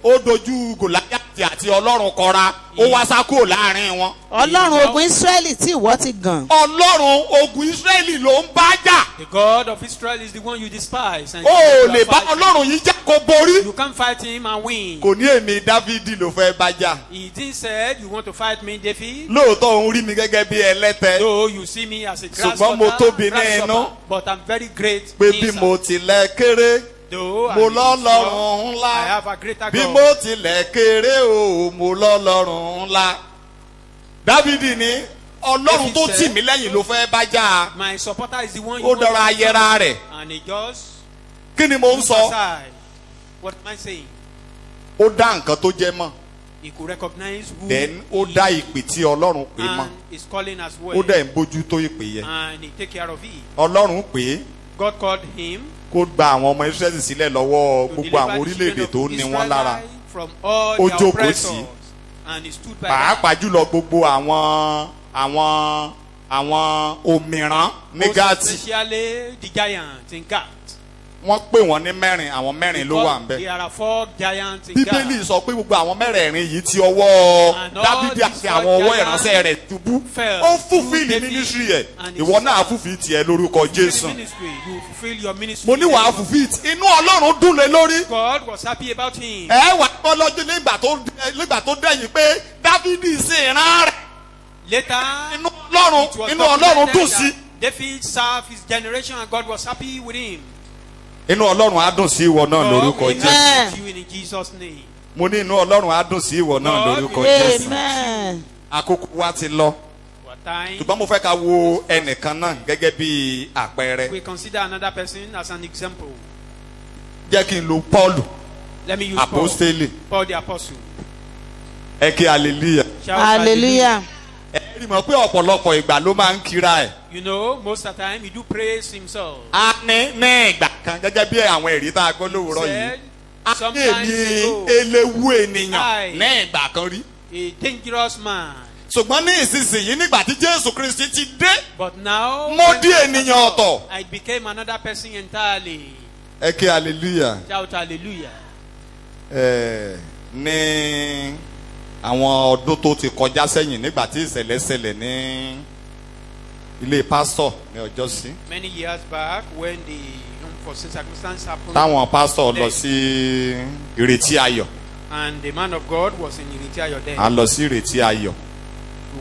ó dojú Gòláyátì àti ọlọ́run kọra ó wá sá kúrò láàrin wọn. Ọlọ́run ogun Ísírẹ́lì tí ìwọ ti gàn. ọlọ́run ogun Ísírẹ́lì ló ń bá jà. the God of Israel is the one you despise. And ó you lè bá fight him. ọlọ́run yìí jà kó borí. You can't fight him and win. kò ní èmi Dáfídì ló fẹ́ bá jà. He didn't say, you want to fight me, David? lóòótọ́ òun rí mi gẹ́gẹ́ bí ẹlẹ́tẹ̀. No, you see me as a Ṣùgbọ́n mo tóbi ní grasshopper, inú. but I'm very great pé bí inside. mo tilẹ̀ kéré Though mo I'm lọ́lọ́run small, ńlá. I have a greater bí God. mo tilẹ̀ kéré o mo lọ́lọ́run ńlá. Dávidi ní ọlọ́run tó tì mí lẹ́yìn ló fẹ́ bá jà. My supporter is the one you ó want dọ̀rọ̀ to ayẹra rẹ̀. And he just kí ni mo ń look sọ. aside. What am I saying? ó dá nǹkan tó jẹ́ mọ̀. He could recognize who then ó he dá is ìpè tí ọlọ́run pè mọ́. and is calling as well. ó dẹ̀ ń bójú tó ìpè yẹn. And he take care of it. ọlọ́run pè é God called him kó gba àwọn ọmọ Ísírẹ́lì sílẹ̀ lọ́wọ́ to gbogbo àwọn deliver the orílẹ̀-èdè tó children ní of wọn lára. Israel from all Ó their jókòó oppressors. tì í. And he stood by that. pàápàá jùlọ gbogbo àwọn òmìrán ní Most Gáàtì. especially the giants in Gath. wọ́n pè wọ́n ní mẹ́rin àwọn mẹ́rin ló wà ń bẹ̀. There are 4 giants in Bíbélì Gath. sọ pé gbogbo àwọn mẹ́rẹ̀ẹ̀rin yìí ti ọwọ́ And all Dáfídì these àti àwọn ọwọ́ giants ìránṣẹ́ rẹ̀ ṣubú. fell ó through fúfìlì David mínísírì ẹ̀ and his ìwọ náà son. fúfìlì tiẹ̀ lórúkọ Jésù. Ministry, you fulfill your ministry. mo ní wàá fúfìlì inú Ọlọ́run dùn lé lórí. God was happy about him. ẹ wà á lọ́jọ́ nígbà tó dẹ̀yìn pé Dáfídì sì rán rẹ̀. Later, inú it was Ọlọ́run documented dùn sí. that David served his generation and God was happy with him. inú Ọlọ́run á dùn sí ìwọ náà God lórúkọ will Jésù. bless you in Jesus' name. mo ní inú Ọlọ́run á dùn sí ìwọ náà God lórúkọ will Jésù. Amen. àkókò wa ti lọ For time, ṣùgbọ́n mo fẹ́ ká wo ẹnìkan náà gẹ́gẹ́ bí àpẹẹrẹ. we consider another person as an example. jẹ́ kí n lo Pọ́ọ̀lù Let me use àpọ́stélì. Paul the apostle. ẹ kí hallelujah. Shout Hallelujah. ẹ rí mọ̀ pé ọ̀pọ̀lọpọ̀ ìgbà ló máa ń kíra ẹ̀. You know, most of the time he do praise himself. a ní ìgbà kan gẹ́gẹ́ bí àwọn ẹ̀rí tá a gbọ́ lówùúrọ̀ yìí. Said, a ní sometimes èmi ago, eléwu ènìyàn Aye. ní ìgbà kan rí. a dangerous man. ṣùgbọ́n ní ìsinsìnyí nígbà tí Jésù Kristi ti dé But now, mo when di I ènìyàn ọ̀tọ̀. I became another person entirely. ẹ kí hallelujah. Shout hallelujah. ní àwọn ọdún tó ti kọjá sẹ́yìn nígbà tí ìṣẹ̀lẹ̀ ṣẹlẹ̀ ní ilé pásítọ̀ ní ọjọ́ sí. Many years back, when the unforeseen circumstance happened, táwọn pásítọ̀ lọ sí ìrètí ayọ̀. and the man of God was in Iritiayo then. a lọ sí ìrètí ayọ̀.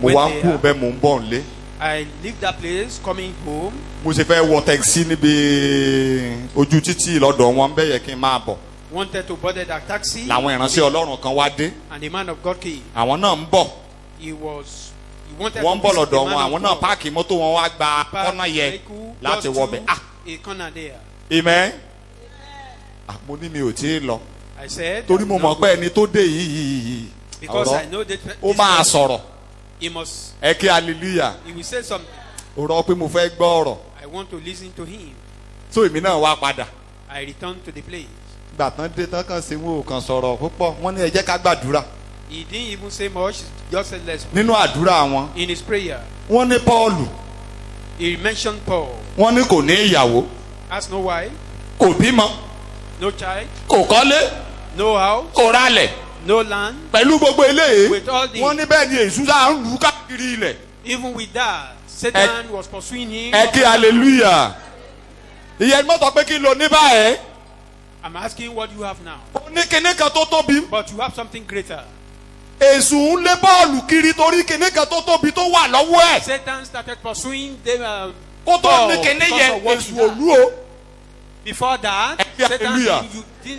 mo When wá they kú are- bẹ́ẹ̀ mò ń bọ̀ nílé. I leave that place, coming home. mo ṣe fẹ́ wọ tẹ́kisí níbi ojú títì lọ́dọ̀ wọn bẹ́ẹ̀ yẹ kí n máa bọ̀. Wanted to board that taxi, làwọn ìránṣẹ́ Ọlọ́run kan wá dé. and the man of God came. àwọn náà ń bọ̀. He wanted wọ́n ń to bọ̀ visit the lọ́dọ̀ man wọn of àwọn náà God. páàkì mọ́tò wọn wá gba Park ọ̀nà yẹ vehicle, láti just wọbẹ̀. to a corner there. amen. mo ní mi ò tí ì lọ. I said, torí mo "I'm not mọ̀ pé going." ẹni tó dé yìí Because I ọ̀rọ̀ know that ó máa this sọ̀rọ̀. he must, ẹ kí hallelujah. he will say something. ó rọ pé mo fẹ́ gbọ́ ọ̀rọ̀. I want to listen to him. so èmi náà wá padà. I returned to the place. gbà tán dé tán kàn sí wọn ò kàn sọ̀rọ̀ púpọ̀ wọ́n ní ẹ jẹ́ ká gbàdúrà. He didn't even say much, just said let's. nínú àdúrà wọn In his prayer, wọ́n ní Pọ́ọ̀lù he mentioned Paul. wọ́n ní kò ní ìyàwó Has no wife, kò bímọ no child, kò kọ́lé no house, kò ralẹ̀ no land. pẹ̀lú gbogbo eléyìí With all the- wọ́n ní bẹ́ẹ̀ ni èṣù sáà ń lù ú káàkiri ilẹ̀ Even with that, Satan was pursuing him. ẹ kí hallelujah. ìyẹn mọ́ sọ pé kí ló ní báyẹn. I'm asking what you have now. ó ní kinní kan tó tóbi. But you have something greater. èṣù ń lé bọ́ọ̀lù kiri torí kinní kan tó tóbi tó wà lọ́wọ́ ẹ̀. Satan started pursuing them. kó tó ní kinní yẹn èṣù òlú o. Before that, Hallelujah.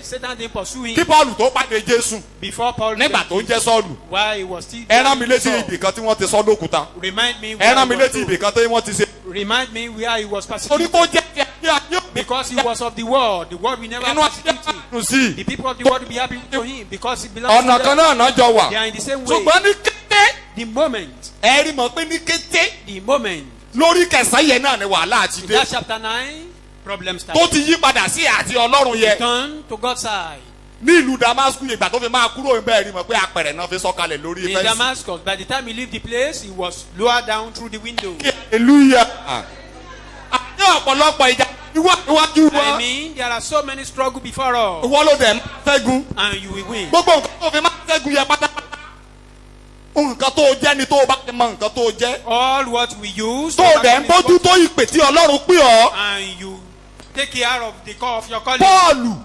Satan didn't pursue him. kí bọ́ọ̀lù tó pàdé Jésù. Before Paul nígbà tó ń jẹ́ Sọ́ọ̀lù. while he was still ẹ rán mi létí Saul. ibì kan tí wọ́n ti sọ lókúta. Remind me ẹ where rán he mi was létí ibì to. kan tí wọ́n ti ṣe. Remind me where he was torí persecuted. kó jẹ́ ti ayé ayé. Because he was of the world. The world will never inú ayé persecute him. àdùn sí The i. people of the world will be happy to him because he belongs ọ̀nà to kan them. náà náà jọ wà. They are in the same way. ṣùgbọ́n ní kété. The moment, ẹ rí mọ̀ pé ní kété. the moment, lórí kẹsàn-án yẹn náà ni wàhálà àti in dé. that chapter 9, problems tó started. ti yí padà sí àti Ọlọ́run yẹn. Turn to God's side. ní ìlú Damascus ìgbà tó fi máa kúrò ń bẹ́ẹ̀ rí mọ̀ pé apẹ̀rẹ̀ náà fi sọ́kalẹ̀ lórí In fẹ́ǹsì. Damascus, by the time he left the place, he was lowered down through the window. hallelujah. àti ọ̀pọ̀lọpọ̀ ìjà iwájú wa. I mean, there are so many struggles before us, ìwọ ló dẹ̀ ń ṣẹ́gun. and you will win. gbogbo nǹkan tó fi máa ṣẹ́gun yẹn pátápátá. nǹkan tó jẹ́ ni tó o bá ti mọ nǹkan tó jẹ́. All what we use, tó o dẹ̀ ń bójú tó ìpè tí Ọlọ́run pè ọ́. and you take care of the call of your calling. Pọ́ọ̀lù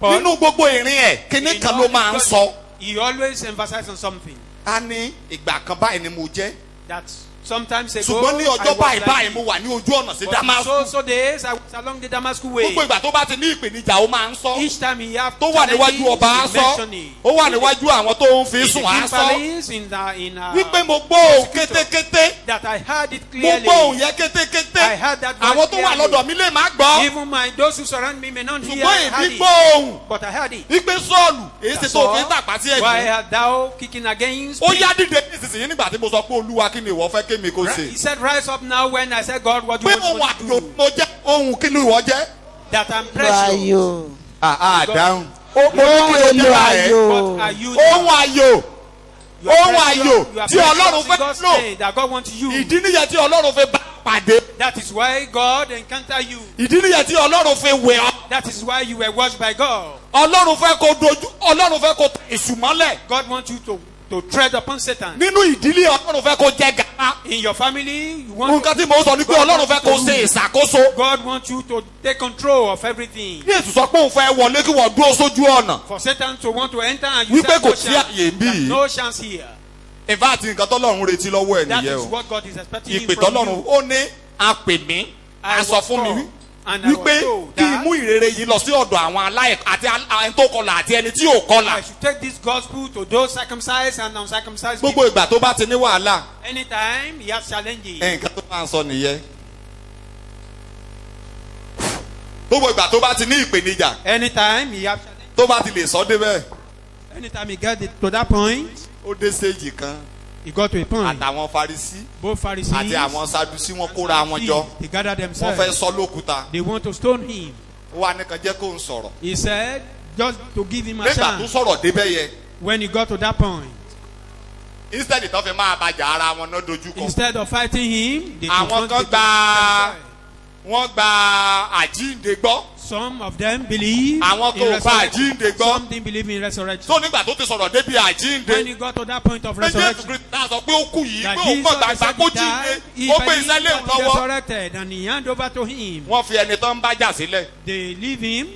Paul, nínú gbogbo ìrìn ẹ̀ kíní in kan all ló his máa ń calling, sọ. he always emphasizes on something. a ní ìgbà kan báyìí ni mo jẹ́. That sometimes ago, ṣùgbọ́n ní I ọjọ́ was báyìí like báyìí this. mo wà ní ojú ọ̀nà sí But in Damascus. so days, I was along the Damascus way. gbogbo ìgbà tó bá ti ní ìpèníjà ó máa ń sọ. Each time he have tó wà níwájú challenges, ọba á he sọ. mention it. ó wà níwájú àwọn tó ń fi In sùn the á king sọ. palace, in wípé mo gbọ́ òun kétékété. that I heard it mo clearly. gbọ́ òun yẹn kétékété. I heard that voice àwọn tó wà clearly. lọ́dọ̀ mi lè má gbọ́. Even those who surround me may not hear. ṣùgbọ́n I èmi heard gbọ́ òun. it. But I heard it. wípé Sọ́ọ̀lù èyí ṣe tó fi ń tàpá sí Why ẹ̀jẹ̀. art thou kicking against ó me? yá dìde nísinsìnyí nígbà tí mo sọ pé Olúwa kí ni ìwọ fẹ́ kémi kó ṣe. He said, rise up now when I said, God, what do pé you ohun want me to àjò do? mo jẹ́ ohun kí ni ìwọ jẹ́. That I'm precious. dáhùn. ó mo ní kí ló jẹ́ báyẹn. What are you ohun now? ayò. You are ohun precious. ayò You are tí Ọlọ́run precious in fẹ́ God's lò. name, that God wants you. ìdí nìyẹn tí Ọlọ́run fi bá pàdé. That is why God encounter you. ìdí nìyẹn tí Ọlọ́run fi wẹ̀ ọ́. That is why you were washed by God. Ọlọ́run fẹ́ kó dojú Ọlọ́run fẹ́ kó èṣù mọ́lẹ̀. God wants you to tread upon Satan. nínú ìdílé Ọlọ́run fẹ́ kó jẹ gàba. In your family, you want nǹkan tí mo sọ ni pé Ọlọ́run fẹ́ kó ṣe ìṣàkóso. God wants you to take control of everything. bí èṣù sọ pé òun fẹ́ wọlé kí wọ́n dúró sójú ọ̀nà. For Satan to want to enter and you wípé said kò no sí chance. àyè bí There's yìí. no chance here. in fact nǹkan tọ́lọ́run retí lọ́wọ́ ẹ̀ That nìyẹn is o. what God is expecting ìpè from tọ́lọ́run you. ó ní apè mí I a sọ was fún mi told, and I was wípé told kí n that mú ìrere yìí lọ sí ọ̀dọ̀ àwọn aláìkọ́ àti ẹni tó kọlà àti ẹni tí ò kọlà. I should take this gospel to those circumcised and uncircumcised gbogbo people. ìgbà tó bá ti ní wàhálà Anytime he has challenges. nǹkan tó máa ń sọ nìyẹn. gbogbo ìgbà tó bá ti ní ìpèníjà Anytime he has challenges. tó bá ti lè sọ débẹ̀ Anytime he got to that point, ó dé stage kan he got to a point. àtàwọn Farisí Both Pharisees àti àwọn Sadusí wọn and kóra wọn Sadducees, jọ they gathered wọ́n fẹ́ themselves. sọ lókúta They want to stone him. ó wà nìkan jẹ́ kó ń sọ̀rọ̀ He said, just to give him a nígbà tó chance. sọ̀rọ̀ débẹ̀ yẹn When he got to that point, instead tó fi máa bàjẹ́ ara wọn náà dojú kọ. instead of fighting him, they Àwọn confront kan the gba- themselves. wọ́n gba àjíǹde gbọ́. Some of them believe Àwọn in kò gba resurrection. àjíǹde gbọ́. Some didn't believe in resurrection. tó nígbà tó ti sọ̀rọ̀ débi When àjíǹde he got to that point of pé Jésù resurrection, Kristi náà sọ pé ó kú yìí that pé òun Jesus mọ̀ gbàgbà said kó he jíǹde died, he ó gbé believed iṣẹ́ léwu that he lọ́wọ́. resurrected and he handed over to him. Wọ́n fi ẹni tán ń bájà sílẹ̀. They leave him.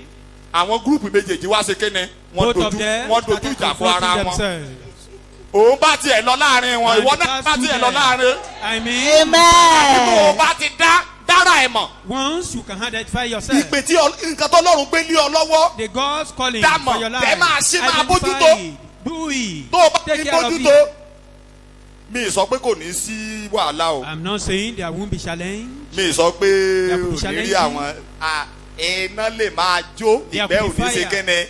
Àwọn gúrùpù méjèèjì wá ṣe kéne Both of them wọ́n dojú started ìjà kọ confronting ara wọn. themselves. Òun bá tiẹ̀ lọ láàrin wọn And ìwọ the náà past bá two tiẹ̀ lọ days, láàrin. I mean, Tó o bá ti dára ẹ̀ mọ̀. once you can identify yourself, Ìpè tí nǹkan tó lọ́run gbé lé ọ lọ́wọ́. the God's calling Dámọ̀, for your life, tẹ́ máa ṣe máa identify bójútó. it, do it, Tó o bá take ti care of bójútó. it. Mi ì sọ pé kò ní sí wàhálà o. I'm not saying there won't be challenge. Mi ì sọ pé There will be ò ní rí challenging. àwọn iná lè máa jó There ìgbẹ́ will ò be ní ṣe fire. kéne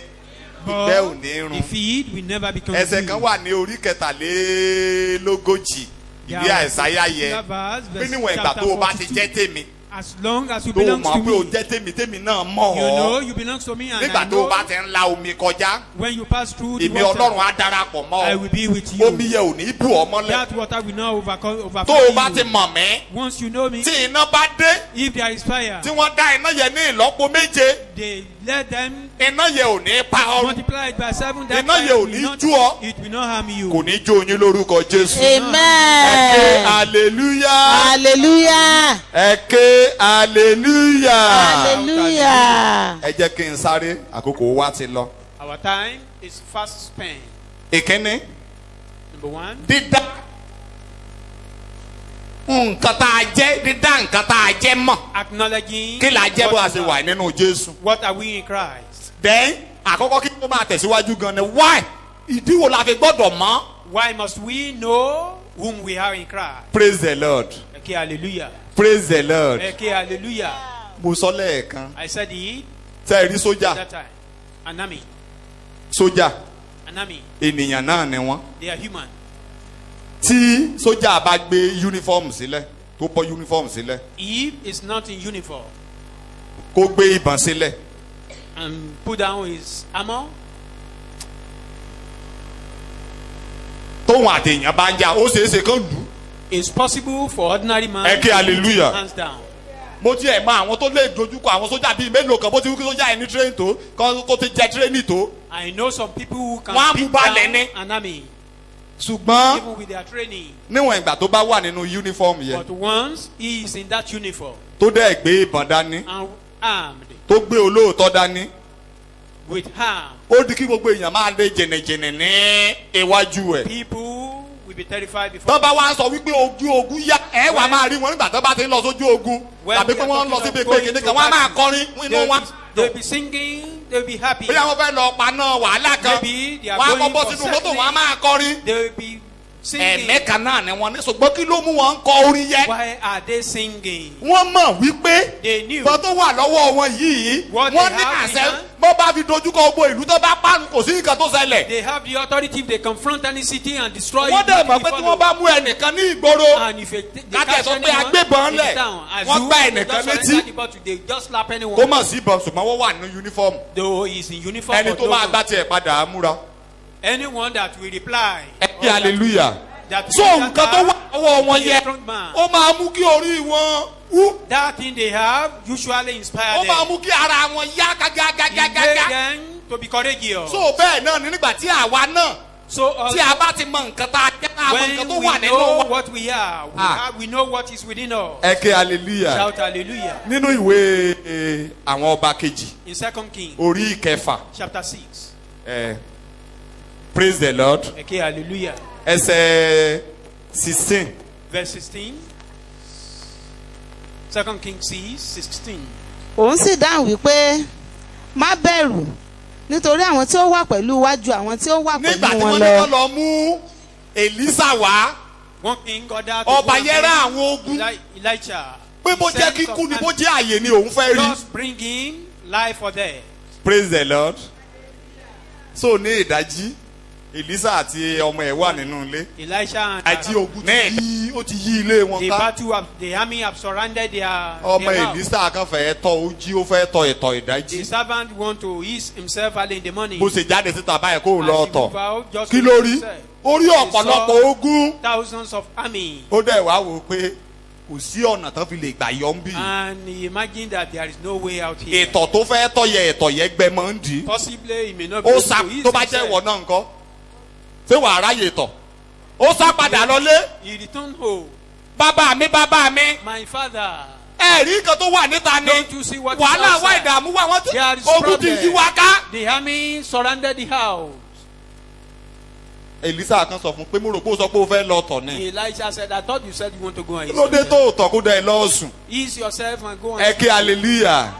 ìgbẹ́ ò ní The run. feed will never become Ẹsẹ̀ kan wà ní orí kẹtàlélógójì ìwé Àìsáyà yẹ pé níwọ̀n ìgbà tó o bá ti jẹ́ tèmi as long as you tó o belong mọ̀ to pé o me, jẹ́ tèmi tèmi náà mọ̀ you know ọ́ you belong to me, and nígbà I tó o know bá ti ń la omi kọjá when you pass through the èmi Ọlọ́run water, á darapọ̀ mọ́ I ọ will be with you. omi yẹ ò ní bù ọ mọ́lẹ̀ That water will not tó o overflow bá ti you. mọ̀ mí Once you know me, tí iná bá dé if there is fire, tí wọ́n dá iná yẹn ní ìlọ́po méje they let them iná yẹn ò ní pa ọ́. multiply it by 7. That Iná yẹn ò ní jú ọ. it will not harm you. Kò ní jó yín lórúkọ Jésù. Amen. Ẹ ké hallelujah. Hallelujah. Ẹ ké hallelujah. Hallelujah. Ẹ jẹ́ kí n sáré, àkókò wa ti lọ. Our time is fast spent. Ìkíní, Number 1, dídá nǹkan tá a jẹ́, dídá nǹkan tá a jẹ́ mọ̀. acknowledging Kí la jẹ́ bó a what ṣe we wà are. nínú Jésù. What are we in Christ? Then àkọ́kọ́ kí ló máa tẹ̀síwájú gan ni why? Ìdí wo la fi gbọ́dọ̀ mọ̀? Why must we know whom we are in Christ? Praise the Lord. Okay, hallelujah. Praise the Lord. Okay, hallelujah. Mo sọ lẹ́ẹ̀kan. I said it Tẹ́ ẹ rí sójà. that time. An army. Sójà An army. ènìyàn náà ni wọ́n. They are human. Tí sójà bá gbé uniform sílẹ̀ tó bọ́ uniform sílẹ̀ If is not in uniform kó gbé ìbọn sílẹ̀ and put down his armor, tóun àtẹ̀yàn bá ń jà ó ṣeé ṣe kán lù ú. it's possible for ordinary man Ẹ ké to hallelujah. put hands down. Mo tiẹ̀ mọ àwọn tó lè dojúkọ àwọn sójà bíi mélòó kan bó ti wí kí sójà ẹni train tó kó ti jẹ training tó. I know some people who can Wọ́n á beat mú balẹ̀ down ní. an army Ṣùgbọ́n even with their training. níwọ̀n ìgbà tó bá wà nínú uniform yẹn But once he is in that uniform tó dẹ̀ gbé ìbọn dání and armed tó gbé olóòótọ́ dání with arm, ó di kí gbogbo èèyàn máa lé jẹnẹjẹnẹ ní iwájú ẹ̀. people will be terrified before. tó bá wá ń sọ wípé ogun yá ẹ wà máa rí wọn nígbà tó bá ti ń lọ sójú ogun When tàbí we pé are wọ́n ń lọ talking síbi of pé going kìnìún to kan wọ́n á máa battle, kọrin inú wọn. they'll be singing, they'll be happy. bóyá wọ́n fẹ́ lọ paná wàhálà kan Maybe they are wọ́n á going kọ́ bọ́ for sínú mọ́tò settling. wọ́n á máa kọrin. They will be singing. ẹ̀mẹ́ka náà ni wọ́n ní ṣùgbọ́n kí ló mú wọn kọ orin yẹn. Why are they singing? wọ́n mọ̀ wípé They knew ìbọn tó wà lọ́wọ́ wọn yìí What wọ́n they ní have àṣẹ in hand. bọ́ bá fi dojúkọ gbogbo ìlú tó bá pààrùn kò sí nǹkan tó ṣẹlẹ̀. they have the authority if they confront any city and destroy wọ́n it. dẹ̀ mọ̀ if pé they tí wọ́n follow. bá mú ẹnìkan ní ìgboro And if they Ká catch tẹ̀ sọ pé anyone agbébọn in lẹ̀, town, as wọ́n you, gbá they ẹnìkan just létí. surrender the bottle, they just slap anyone. kó mọ̀ sí ìbọn ṣùgbọ́n wọ́n wà nínú uniform. Though he is in uniform, ẹni but tó no máa one. gbá tiẹ̀ padà á múra. Anyone that will reply. ẹ kí hallelujah. That so nǹkan tó wà lọ́wọ́ wọn yẹ strong man. ó máa mú kí orí wọn wú. That thing they have usually inspire ó máa them. mú kí ara wọn yá It make gágágágágá. them to be courageous. so bẹ́ẹ̀ náà ni nígbà tí àwa náà So tí a bá ti mọ nǹkan tá a jẹ́ náà mọ when nǹkan tó we wà nínú know wọn. what we are, we know what is within us. ẹ kí hallelujah. Shout hallelujah. nínú ìwé àwọn ọba kejì In 2 Kings orí ìkẹfà chapter 6. praise the lord Okay, hallelujah. ẹsẹ̀ 16. Verse 16. 2 Kings 6:16. Òun sì dáhùn wípé má bẹ̀rù nítorí àwọn tí ó wà pẹ̀lú wa ju àwọn tí ó wà nígbà pẹ̀lú tí wọn wọ́n ní kó lọ. lọ mú Èlísà wá One king got out to ọba go and yẹn bring rán àwọn ogun Elijah. pé bó He jẹ́ sent kíkú some ni bó army. jẹ́ àyè ni òun fẹ́ rí. Just bring him life or death. praise the lord. so ní ìdájí Èlísà àti ọmọ ẹ̀ wà nínú ilé. Elisha and àjí ogun ó ti yí ilé wọn the ká. battle of the army have surrounded their ọmọ house. Èlísà kan fẹ́ tọ́ ó jí ó fẹ́ tọ́ ìtọ̀ The ìdájí. servant want to ease himself early in the morning. bó ṣe jáde síta báyìí kó o lọ As he tọ̀ move out, just kí to ló ease rí himself. orí ọ̀pọ̀lọpọ̀ ogun. Thousands of army. ó dẹ̀ wá wò ó pé kò sí ọ̀nà tán fi lè gbà yọ ń bì. And he imagined that there is no way out here. ìtọ̀ tó fẹ́ tọ̀ yẹ ìtọ̀ yẹ gbẹ mọ́ ń dì í. Possibly he may not be ó able sá to ease tó bá jẹ́ ìwọ himself. náà ńkọ́ ṣé wàá ráyè tọ̀ ó sá padà lọlé. He returned home. bàbá mi My father, ẹ̀rí nǹkan tó wà níta ni don't you see what is wàhálà wá outside? ìdààmú wá wọ́n ti There is ogun ti problem. yí wa ká. The army surrounded the house. Èlísà kan sọ fún pé mo rò pé ó sọ pé ó fẹ́ lọ tọ̀ ni. Elisha said, I thought you said you want to go and ease lóde yourself. tó tọ̀ kó dẹ̀ lọ sùn. Ease yourself and go and ẹ kí hallelujah.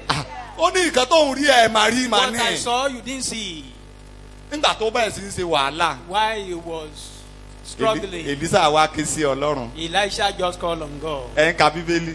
Ah, ó ní nǹkan tó ń rí ẹ̀ máa rí màá What I ní. saw, you didn't see. nígbà tó bẹ̀rẹ̀ sí í ṣe wàhálà Why he was struggling. Èlísà wá ké sí Ọlọ́run Elisha just called on God. ẹ̀ ń ka bíbélì.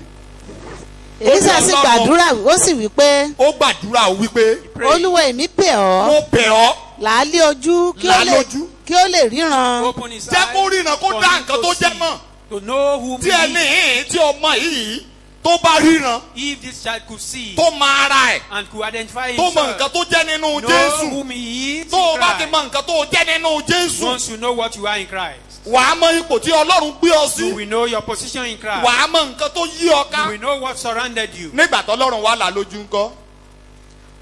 Èlísà sì gbàdúrà ó sì wí pé ó gbàdúrà ó wí pé olúwa èmi bẹ̀ ọ́ mo bẹ̀ ọ́ làálí ojú Là lójú. kí ó lè ríran. Open his jẹ́ kó eyes ríran kó for dá him nǹkan to tó jẹ́ see, mọ̀. to know whom tí he ẹni is. yìí tí ọmọ yìí tó bá ríran If this child could see tó mọ ara ẹ̀ and could identify tó mọ himself, nǹkan tó jẹ́ nínú know Jésù whom he is tó o in bá ti Christ. mọ nǹkan tó o jẹ́ nínú Jésù Once you know what you are in Christ, wàá mọ ipò tí Ọlọ́run gbé ọ sí you will know your position in Christ. wàá mọ nǹkan tó yí ọ You ká will know what surrounded you. nígbà tó Ọlọ́run wà là lójú ńkọ́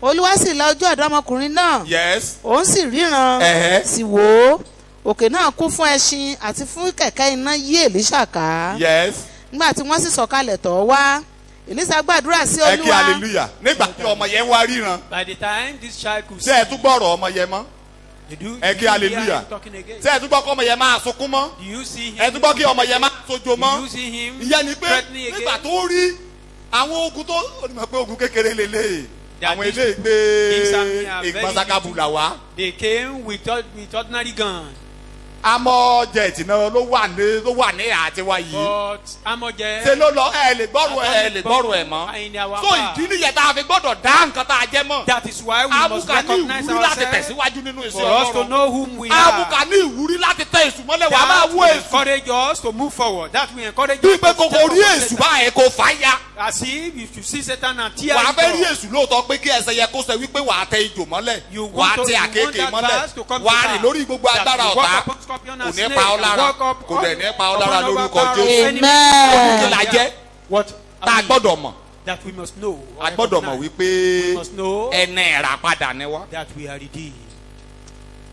olúwa sì la ojú ọ̀dọ́mọkùnrin náà. yes. òun sì ríran. sì wò ó òkè náà kún fún ẹṣin àti fún kẹ̀kẹ́ iná yí èlíṣà ká. yes. nígbà tí wọ́n sì sọ̀kalẹ̀ tọ̀ wá èlíṣà gbàdúrà sí ẹ kí olúwa. hallelujah. nígbà tí ọmọ yẹn wá ríran. By the time this child could ṣé ẹ tún gbọ́rọ̀ ọmọ yẹn mọ́. ẹ kí hallelujah. ṣé ẹ tún gbọ́ kí ọmọ yẹn máa sunkún mọ́. Do you see him? ẹ tún gbọ́ kí ọmọ yẹn máa sojo mọ́. Do you see him ìyẹn ni pé threatening nígbà again? tó rí àwọn ogun tó ó ní mọ̀ pé ogun kékeré lélẹ̀ That àwọn these- eléyìí these gbé army are very ìgbọ̀nsakabùlà wá. They came with ordinary guns. amọ̀ jẹ̀tì náà ló wà ní àtiwá yìí. But Amoje, ṣe ló lọ ẹ lè gbọ́rọ̀ ẹ̀ mọ́. in our so ìdí nìyẹn tá a fi gbọ́dọ̀ dá nǹkan tá a jẹ́ mọ́. that is why we must abuka ní recognize ìwúrí láti ourselves tẹ̀síwájú nínú for ìṣe us to ọlọ́run. know whom we are. abuka ní ìwúrí láti tẹ èṣù mọ́lẹ̀ wà á máa That wó will èṣù. encourage us to move forward. That will encourage bí us pé to kòkò step rí up èṣù Satan. báyẹn kò fà á ya. As if you see Satan and tear wà á it fẹ́ rí up. èṣù lóòótọ́ pé kí ẹsẹ̀ yẹ kó sẹ wípé wà á tẹ ijò mọ́lẹ̀ You wà á want to- tẹ you want àkékè that mọ́lẹ̀ verse to come wà to á rìn pass. lórí gbogbo That agbára you walk ọ̀tá upon scorpion and kò ní snake pa ọ́ and lára walk up kò dẹ̀ ní pa ọ́ upon lára our lórúkọ power of Jésù. enemy. kí la jẹ́ What tá a gbọ́dọ̀ mọ̀ that we must know. a gbọ́dọ̀ mọ̀ wípé We must know ẹni ẹ̀rà padà ni wá. that we are redeemed.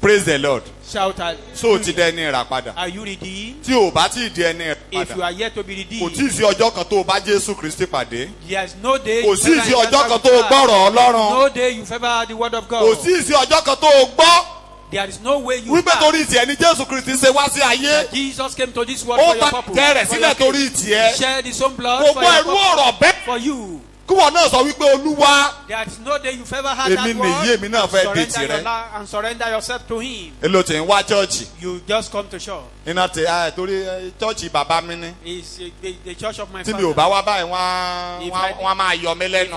praise the lord. Shout out. so o ti dẹ ẹni ẹ̀rà padà. Are you redeemed? tí o bá tí ì di ẹni ẹ̀rà If you padà are yet to be kò redeemed, tí ì sí ọjọ́ kan tó o bá Jésù Kristi pàdé. there is no day. kò you sí ever sí ọjọ́ encounter kan tó o with God. gbọ́rọ̀ Ọlọ́run. No day you've ever heard the word of kò God. sí sí ọjọ́ kan tó o gbọ́ There is no way you wípé have. torí tiẹ̀ ni Jésù Kristi ṣe wá sí ayé. Jesus came to this world ó for your ta purpose. ìjẹ́ rẹ̀ For sílẹ̀ your torí case. tiẹ̀. He shed his own blood kò for gbọ́ your ẹ̀rú ọ̀rọ̀ purpose. bẹ́ẹ̀. For you. kí wọn náà sọ wípé Olúwa There is no day you've ever heard Èmi that word. nìyí, èmi náà fẹ́ di Surrender tirẹ̀. your life and surrender yourself to him. èlò tí ń wá chọ́ọ̀chì. You just come to church. iná tí torí chọ́ọ̀chì bàbá mi ní. It's the church of my tí mi father. ò bá wá báyìí wọ́n á máa yọ mí lẹ́nu.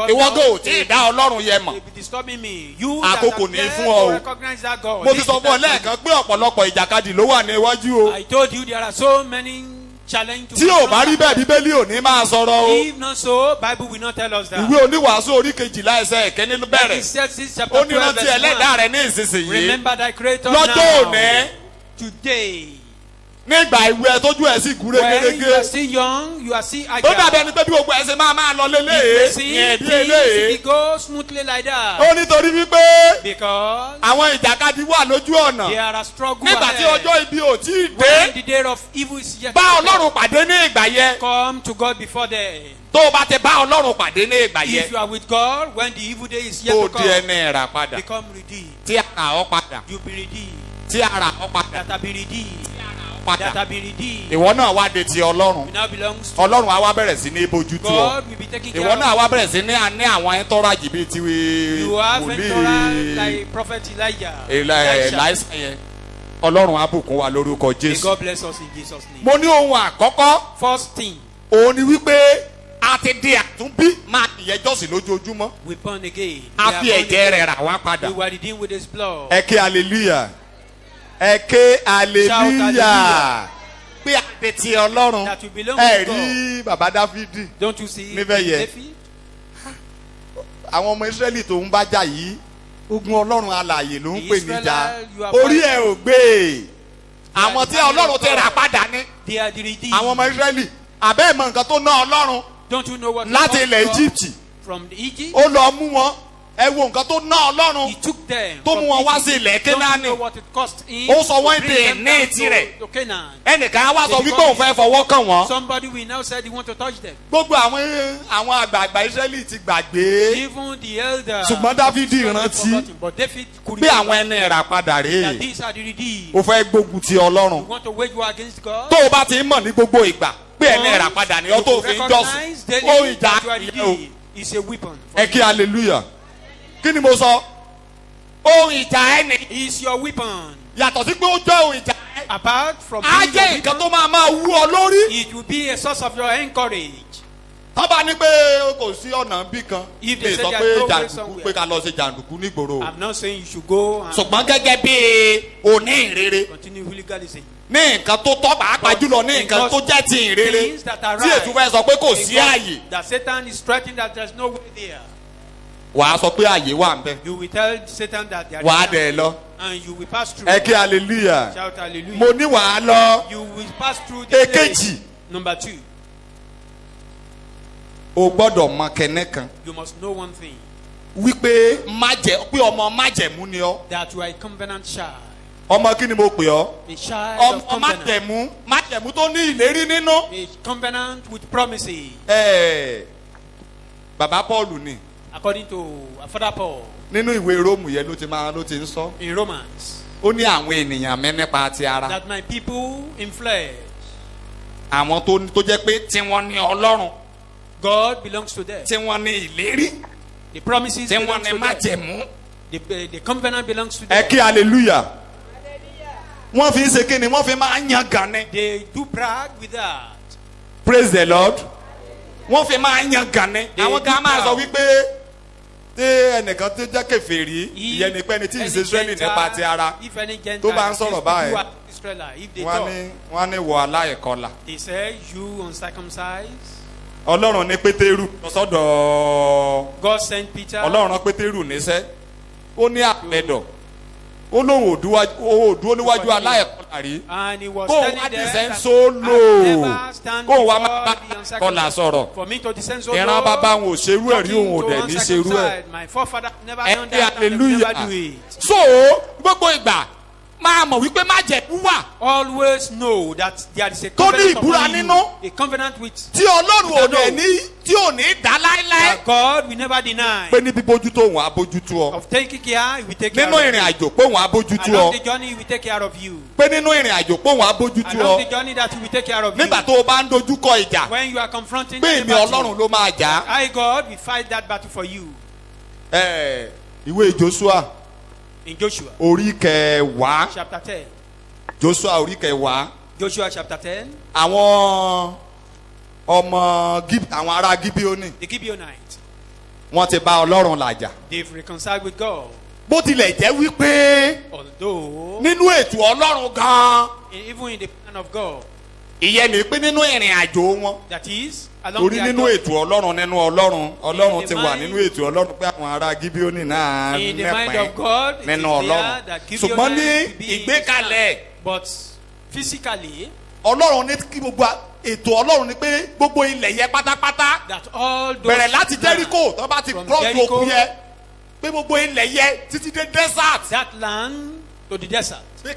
ìwọ gò tí ì dá Ọlọ́run yẹn mọ̀. They be disturbing me. You Àkókò that ní are fún there ọ o. to recognize that God. mo ti This sọ is fún ọ that lẹ́ẹ̀kan pé ọ̀pọ̀lọpọ̀ ìjàkadì ló wà ní iwájú o. I told you there are so many challenges. tí ò bá rí bẹ́ẹ̀ Bíbélì ò ní máa sọ̀rọ̀ o. If not so, Bible will not tell us that. ìwé oníwàásù orí kejìlá ẹsẹ̀ ìkíní bẹ̀rẹ̀. It says this ó chapter ní 12 rántí verse ẹlẹ́dàá 1. rẹ ní ìsinsìnyí. Remember thy creator lọ́jọ́ now. òní Today. nígbà ìwé ẹ tójú ẹ sì gúré When you are gérégé. still young, you are still ó dàbí agile. ẹni pé bí gbogbo ẹ ṣe máa lọ If léléè you see yẹn bí things, eléè. it goes smoothly like that. ó nítorí wípé Because àwọn ìjàkadì wà lójú ọ̀nà. there are struggles nígbà tí ahead. ọjọ́ ibi ò tí ì When dé the day of evil is yet bá to come, Ọlọ́run pàdé ní ìgbà yẹn. come to God before them. tó o bá ti bá Ọlọ́run pàdé ní ìgbà If yẹn. you are with God, when the evil day is yet tó to o come, di ẹni ẹ̀rà padà. become redeemed. tí ara ọ padà. You be redeemed. tí ara ọ padà. That have been redeemed. padà. That have been redeemed. ìwọ náà wá de ti Ọlọ́run. It now belongs to Ọlọ́run á wá bẹ̀rẹ̀ sí ní bójú tó ọ. God. Will be taking care ìwọ of náà wá you. bẹ̀rẹ̀ sí ní àwọn ẹ̀ńtọ́rájì bíi ti You have mentor wòlíì like Prophet Elijah. Èlíṣà yẹn. Ọlọ́run á bùkún wa lórúkọ May Jésù. God bless us in Jesus' name. mo ní ohun àkọ́kọ́ First thing, òun ni wípé a ti di àtúnbí máa ìyẹn jọ́sìn lójoojúmọ́. we born again. a We are fi born ẹ̀jẹ̀ again. rẹ̀ rà wá padà. We were redeemed with his blood. ẹ ké hallelujah ẹ ké hallelujah hallelujah. pé a ti ti Ọlọ́run That we belong ẹ to God. rí bàbá Dáfídì Don't you see? Níbẹ̀ yẹn. David? àwọn ọmọ Ísírẹ́lì tó ń bá jà yìí ogun Ọlọ́run alààyè ló ń pè níjà Israel, you are orí fighting. ẹ ò gbé àwọn tí Ọlọ́run ti rà padà ní They are the redeemed. àwọn ọmọ Ísírẹ́lì àbẹ́ ìmọ̀ nǹkan tó ná Ọlọ́run Don't you know what? láti it ilẹ̀ cost Egypt From Egypt. ó lọ mú wọn ẹ wo nǹkan tó ná Ọlọ́run He took them. tó from mú wọn wá Egypt. sí ilẹ̀ Don't you Kénáánì. know what it cost him Ó sọ wọ́n to di bring them ìní down tirẹ̀. to Canaan? ẹnìkan á wá sọ wípé òun fẹ́ fọwọ́ kàn wọ́n. Somebody will now said he want to touch them. gbogbo àwọn àgbààgbà Ísírẹ́lì ti gbàgbé Even the elder. ṣùgbọ́n Dáfídì Israel rántí forgotten, but David could pé àwọn remember ẹni rà padà that rèé these are the redeemed. ó fẹ́ gbógun ti You Ọlọ́run want to wage war against God? tó o bá ti ń mọ̀ ní gbogbo ìgbà pé ẹni rà padà ni ọ́ tó fi ń Recognize jọ́sìn daily ó ìjà that you are ìyẹn o redeemed. It's a weapon. for ẹ kí hallelujah kí ni mo sọ ohun ìjà ẹni It's your weapon. yàtọ̀ sí pé ó jẹ́ ohun ìjà ẹ Apart from á being jẹ́ your nǹkan weapon, tó máa wú ọ lórí it will be a source of your encourage. tọ́ba ní pé kò sí ọ̀nà bí kan If they lè say sọ there pé is no way jàǹdùkú somewhere. pé ká lọ sí jàǹdùkú nígboro I'm not saying you should go and ṣùgbọ́n gẹ́gẹ́ bí oní ìrere continue hooliganism. ní nǹkan tó tọ́ pàápàá jùlọ ní nǹkan tó jẹ́ ti ìrere Things that are tí ètò fẹ́ sọ pé kò sí ààyè That Satan is threatening that there's no way there. wàá sọ pé ààyè wà ń bẹ You will tell Satan that there wàá is dẹ̀ lọ and you will pass through. ẹ kí hallelujah Shout hallelujah. mo ní wàá lọ You will pass through the èkejì place. Number 2, o gbọ́dọ̀ mọ kẹ́nẹ́ kan you must know one thing. wípé pé ọmọ májẹ̀mú ni ọ́. that you are a covenant child. Ọmọ kí ni mo pè ọ́? A child of Ọmọ covenant. májẹ̀mú tó ní ìlérí nínú. A covenant with promises. Bàbá Paul ni According to Father Paul nínú ìwé Róòmù yẹn ló ti ń sọ. in Romans. Ó ní àwọn ènìyàn mi nípa ti ara. That my people in flesh. Àwọn tó jẹ́ pé tí wọ́n ní Ọlọ́run. God belongs to them. Tí wọ́n ní ìlérí. The promises Tí belong wọ́n ní to them. májẹ̀mú. The covenant belongs to Ẹ them. kí hallelujah. Wọ́n fi ń ṣe kí ni wọ́n fi máa ń yan gan ni. They do brag with that. Praise the Lord. Wọ́n fi máa ń yan gan ni. Àwọn kan máa sọ wípé tí ẹnìkan tó jẹ́ kèfèrí ìyẹn ni pé ẹni tí ìṣe Israẹli nípa ti ara tó bá ń sọ̀rọ̀ báyìí wọ́n ní wọ aláìkọlà. They say you uncircumcised. Ọlọ́run ní Pétérù sọ́dọ̀ God sent Peter. Ọlọ́run rán Pétérù níṣẹ́ ó ní àpẹ̀dọ̀ ó lóun ò dúró níwájú aláìkọlà rí And he was kó telling wá them descend that solo I never stand kó wá má before bá the kọlà uncircumcised. sọ̀rọ̀. For me to descend solo. Ìran bàbá wọn ò ṣerú ẹ̀ rí òun ò talking dẹ̀ to ní ṣerú ẹ̀. uncircumcised. My forefather never Ẹ done kí that and they hallelujah. never do it. So gbogbo ìgbà máa mọ̀ wípé májẹ̀mú wà Always know that there is a Tó ní covenant ìbúra upon you. nínú. A covenant with tí Ọlọ́run ò dẹ̀ ní tí ò ní dá láéláé. that God will never deny. Pé ní bíbójútó òun abójútó ọ. Of taking care, he will take care Nínú of ìrìn you. àjò pé òun abójútó Along ọ. the journey, he will take care of you. Pé nínú ìrìn àjò pé òun abójútó Along ọ. the journey that he will take care of you. Nígbà tó o bá ń dojúkọ ìjà When you are confronting pé any èmi battle, Ọlọ́run ló máa jà. I, God, will fight that battle for you. Ìwé Joshua In Joshua orí kẹwàá chapter 10. Joshua orí kẹwàá Joshua chapter 10. àwọn àwọn ará Gibeoni The Gibeonites, wọ́n ti bá Ọlọ́run làjà. they've reconciled with God. Bó tilẹ̀ jẹ́ wípé Although, nínú ètò Ọlọ́run gan-an even in the plan of God, ìyẹn ni pé nínú ìrìn àjò wọn. that is, along Torí their nínú journey, ètò Ọlọ́run In ti the wà mind- nínú ètò Ọlọ́run pé àwọn ará Gibeoni náà in the mind nẹ́pẹ́ of God, it is nínú there Ọlọ́run. that Ṣùgbọ́n ní Gibeonites will be in his ìgbékalẹ̀ hand. But physically, Ọlọ́run ní kí gbogbo ètò Ọlọ́run ni pé gbogbo ilẹ̀ yẹn pátápátá that all those bẹ̀rẹ̀ láti lands Jericho tó bá ti from cross Jericho, òkun yẹn pé gbogbo ilẹ̀ yẹn títí dé desert that land to the desert, pé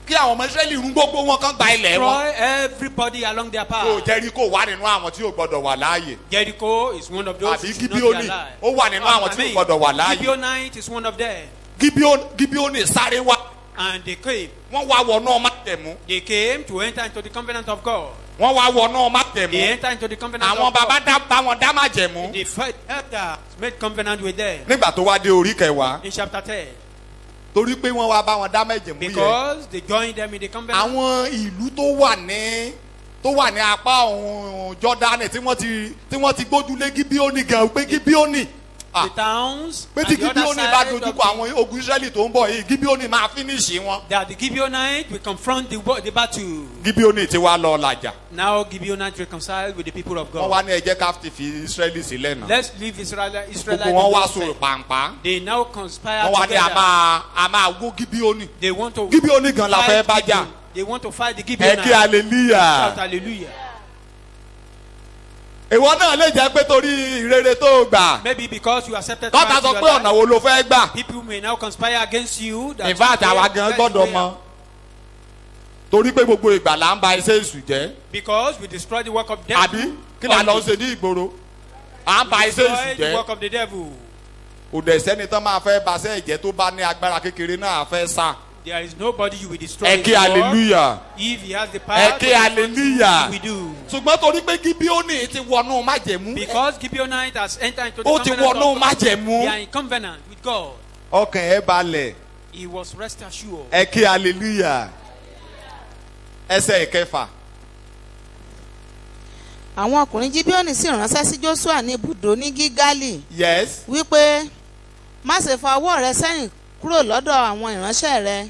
kí àwọn ọmọ Israẹli run gbogbo wọn kán gba ilẹ̀ wọn. destroy everybody along their Kò path. Jericho wà nínú àwọn tí ò gbọdọ̀ wà láàyè. Jericho is one of those Àbí who should not Gibeoni be alive. ó wà nínú àwọn tí ò gbọdọ̀ wà láàyè. Gibeonite is one of them. Gibeoni sáré wá And they came. wọ́n wá wọnú májẹ̀mú. They came to enter into the covenant of God. Wọ́n wá wọnú They májẹ̀mú. enter into the covenant Àwọn of bàbá God. bá wọn dá májẹ̀mú. The first elders made covenant with them. Nígbà tó wá dé orí kẹwàá In chapter 10. torí pé wọ́n wá bá wọn dá májẹ̀mú yẹn. Because they joined them in the covenant. Àwọn ìlú tó wà ní apá ọ̀hún Jọ́dánì tí wọ́n ti gbójúlé Gibeoni gan pé Gibeoni The towns. pé and tí the other Gibeoni bá side of dojúkọ the- àwọn ogun Israẹli tó ń bọ̀ yìí Gibeoni máa fínísì wọn. That the Gibeonites will confront the battle. Gibeoni ti wá lọ làjà. Now Gibeonites reconciled with the people of Wọ́n God. wá ní ẹ jẹ́ ká ti fi Israẹli sílẹ̀ náà. Let's leave Israelite. Gbogbo wọn wá sọ̀rọ̀ pàǹpá. They now conspire Wọ́n wá ní together. a máa wó Gibeoni. They want to Gibeoni gan la fẹ́ fight bá jà. Gibeon. They want to fight the Ẹ kí Gibeonites. Shout hallelujah. hallelujah. Ìwọ náà lè jẹ́ pé torí ìrere tó gbà. Maybe because you accepted Tọ́ta Christ sọ in pé your ọ̀nà life, wo ló fẹ́ gbà. people may now conspire against you. That In fact you àwa pray, gan that is gbọ́dọ̀ prayer. mọ̀. Torí pé gbogbo ìgbà là ń ba iṣẹ́ èṣù jẹ́. Because we destroy the work of devil. Àbí kí la lọ ṣe ní ìgboro. À ń ba iṣẹ́ Destroy èṣù the jẹ́. work of the devil. Kò dẹ̀ sẹ́ni tán máa fẹ́ baṣẹ́ ìjẹ́ tó bá ní agbára kékeré náà fẹ́ sá. There is nobody you will destroy. Ẹ his kí work. hallelujah. If he has the power Ẹ to kí destroy hallelujah. you, we do. Ṣùgbọ́n torí pé Gibeoni ti wọnú májẹ̀mú. Because Gibeonite has entered into the Ó ti covenant wọnú of God. májẹ̀mú. They are in covenant with God. Ọkàn ẹ balẹ̀. He was rest assured. Ẹ kí hallelujah. Ẹsẹ̀ ìkẹfà. àwọn ọkùnrin Gibeoni sì ránṣẹ́ sí Joshua ní ibùdó ní Gígálì Yes. wípé má ṣe fa ọwọ́ rẹ sẹ́yìn kúrò lọ́dọ̀ àwọn ìránṣẹ́ rẹ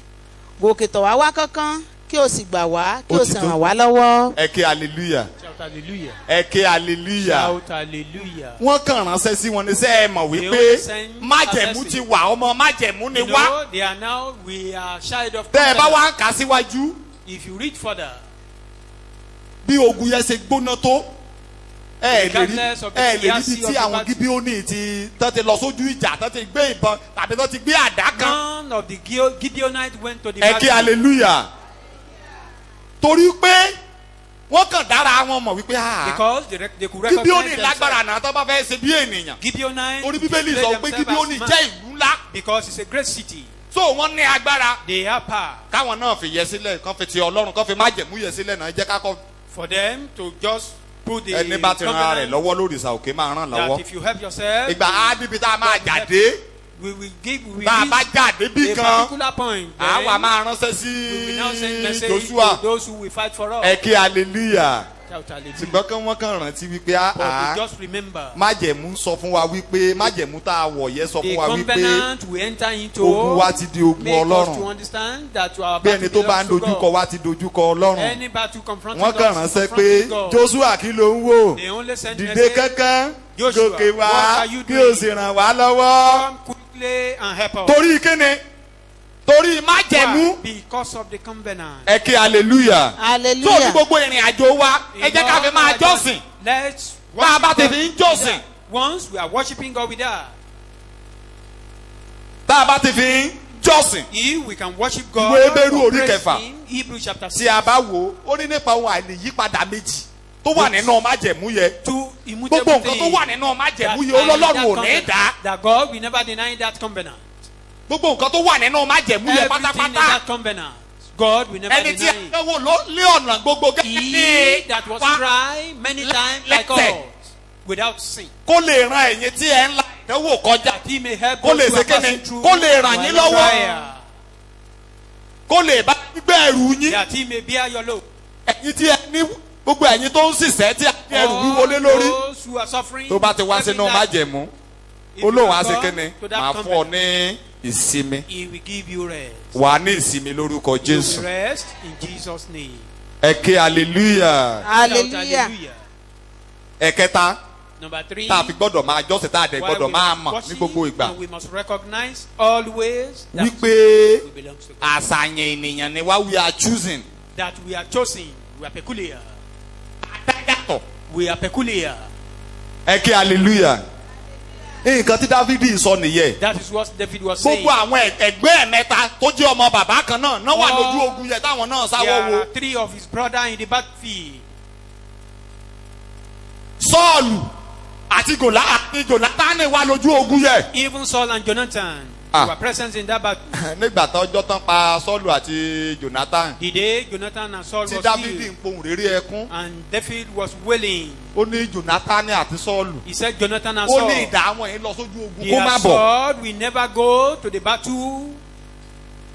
gòkè tọ̀ wá kánkán kí o sì gbà wá kí o sì ràn wá lọ́wọ́. Ẹ kí hallelujah. Shout hallelujah. Ẹ kí hallelujah. Shout hallelujah. Wọ́n kàn ránṣẹ́ sí wọn ní sẹ́ ẹ mọ̀ wípé májẹ̀mú ti wà ọmọ májẹ̀mú ni You wá. know, they are now, we are child of Tẹ́ ẹ bá covenant. wá ń kà síwájú If you read further, bí ogun yẹn ṣe gbóná tó ẹ lè rí bí tí àwọn Gibeoni ti tán ti lọ sójú ìjà tán ti gbé ìbọn tàbí tán ti gbé àdá kan. None of the Gibeonites went to the ẹ kí hallelujah. torí pé wọ́n kàn dára wọn mọ̀ wípé because they could recognize Gibeoni lágbára náà tó bá fẹ́ ṣe bí ènìyàn. Gibeonites orí Bíbélì sọ pé Gibeoni jẹ́ ìlú ńlá. because it's a great city. so wọ́n ní agbára. they have power. káwọn náà fi yẹ sílẹ̀ kán fi ti Ọlọ́run kán fi májẹ̀mú yẹ sílẹ̀ náà jẹ́ ká kọ́. for them to just put the ẹni bá ti ran ara rẹ̀ lọ́wọ́ lórí ìsà òkè máa ràn lọ́wọ́. that if you help yourself. ìgbà á bíbi tá a máa jáde. we will give bá a bá jáde bí kan. a particular point. àwa máa ránṣẹ́ sí Joshua. to those who will fight for us. ẹ kí hallelujah. ṣùgbọ́n kí wọ́n kàn rántí wípé just remember. májẹ̀mú sọ fún wa wípé májẹ̀mú tá a wọ̀ yẹ sọ fún wa wípé the covenant we enter into ogun wa ti di ogun Ọlọ́run. to understand that our bí ẹni tó bá ń dojúkọ wa ti dojúkọ Ọlọ́run. any battle confronting wọ́n kàn ránṣẹ́ pé Joshua kí ló ń wò dìde kankan gòkè wá kí o sì ràn wá lọ́wọ́. come quickly and help us. torí kíni torí májẹ̀mú. because of the covenant. ẹ kí hallelujah. hallelujah. tó ní gbogbo ìrìn àjò wa ẹ jẹ́ ká fi máa jọ́sìn. let's bá a bá ti fi ń jọ́sìn. once we are worshiping God with that. tá a bá ti fi ń jọ́sìn. if we can worship God. ìwé Hébérù orí kẹfà. Hebrew chapter 6. tí a bá wò ó ní nípa ohun àìníyípadà méjì tó wà nínú májẹ̀mú yẹ. gbogbo nǹkan tó wà nínú májẹ̀mú yẹ Ọlọ́run ò ní dá. that God will never deny that covenant. gbogbo nǹkan tó wà nínú májẹ̀mú yẹ everything in that covenant. God will never deny it. ẹni tí a wò ló lé ọ̀nà gbogbo gẹ́gẹ́ he that was tried many times like us without sin. kó lè ran ẹ̀yin tí ẹ ń la ìdánwò kọjá. that he may help kó lè those who ṣe are kíni passing through. kó lè ràn yín lọ́wọ́. kó lè bá gbé ẹrù yín. that he may bear your load. ẹ̀yin tí ẹ ní gbogbo ẹ̀yin tó ń ṣiṣẹ́ tí a ní ẹrù wíwo lé lórí. those who are suffering. tó bá ti wá sínú májẹ̀mú olóhùn á ṣe kíni máa fún ọ ní ìsinmi. he will give you rest. wà á ní ìsinmi lórúkọ Jésù. you will rest in Jesus' name. ẹ ké hallelujah. hallelujah. ẹ̀kẹta number 3. tá a fi gbọ́dọ̀ máa jọ́sìn tá a dẹ̀ gbọ́dọ̀ máa mọ̀ ní gbogbo ìgbà. we must recognize always that wípé we belong to God. àṣàyàn ènìyàn ni wá we are choosing. that we are chosen. we are peculiar. adájàtọ̀. we are peculiar. ẹ ké hallelujah. nǹkan tí Dáfídì sọ nìyẹn. that is what David was saying. gbogbo àwọn ẹgbẹ́ ẹ̀ mẹ́ta tó jẹ́ ọmọ bàbá kan náà náà wà lójú ogun yẹn táwọn náà sáwọ́ wo. there are 3 of his brothers in the battlefield. Sọ́ọ̀lù àti Jónátánì wà lójú ogun yẹn. even Saul and Jonathan were present in that battle. nígbà tó ọjọ́ tán pa Sọ́ọ̀lù àti Jónátánì. the day Jonathan and Saul was tí killed. Dáfídì ń pohùn réré ẹkún. and David was wailing. ó ní Jónátánì àti Sọ́ọ̀lù. he said Jonathan and ó Saul. ní ìdá àwọn yìí lọ sójú ogun kó their má bọ̀. sword will never go to the battle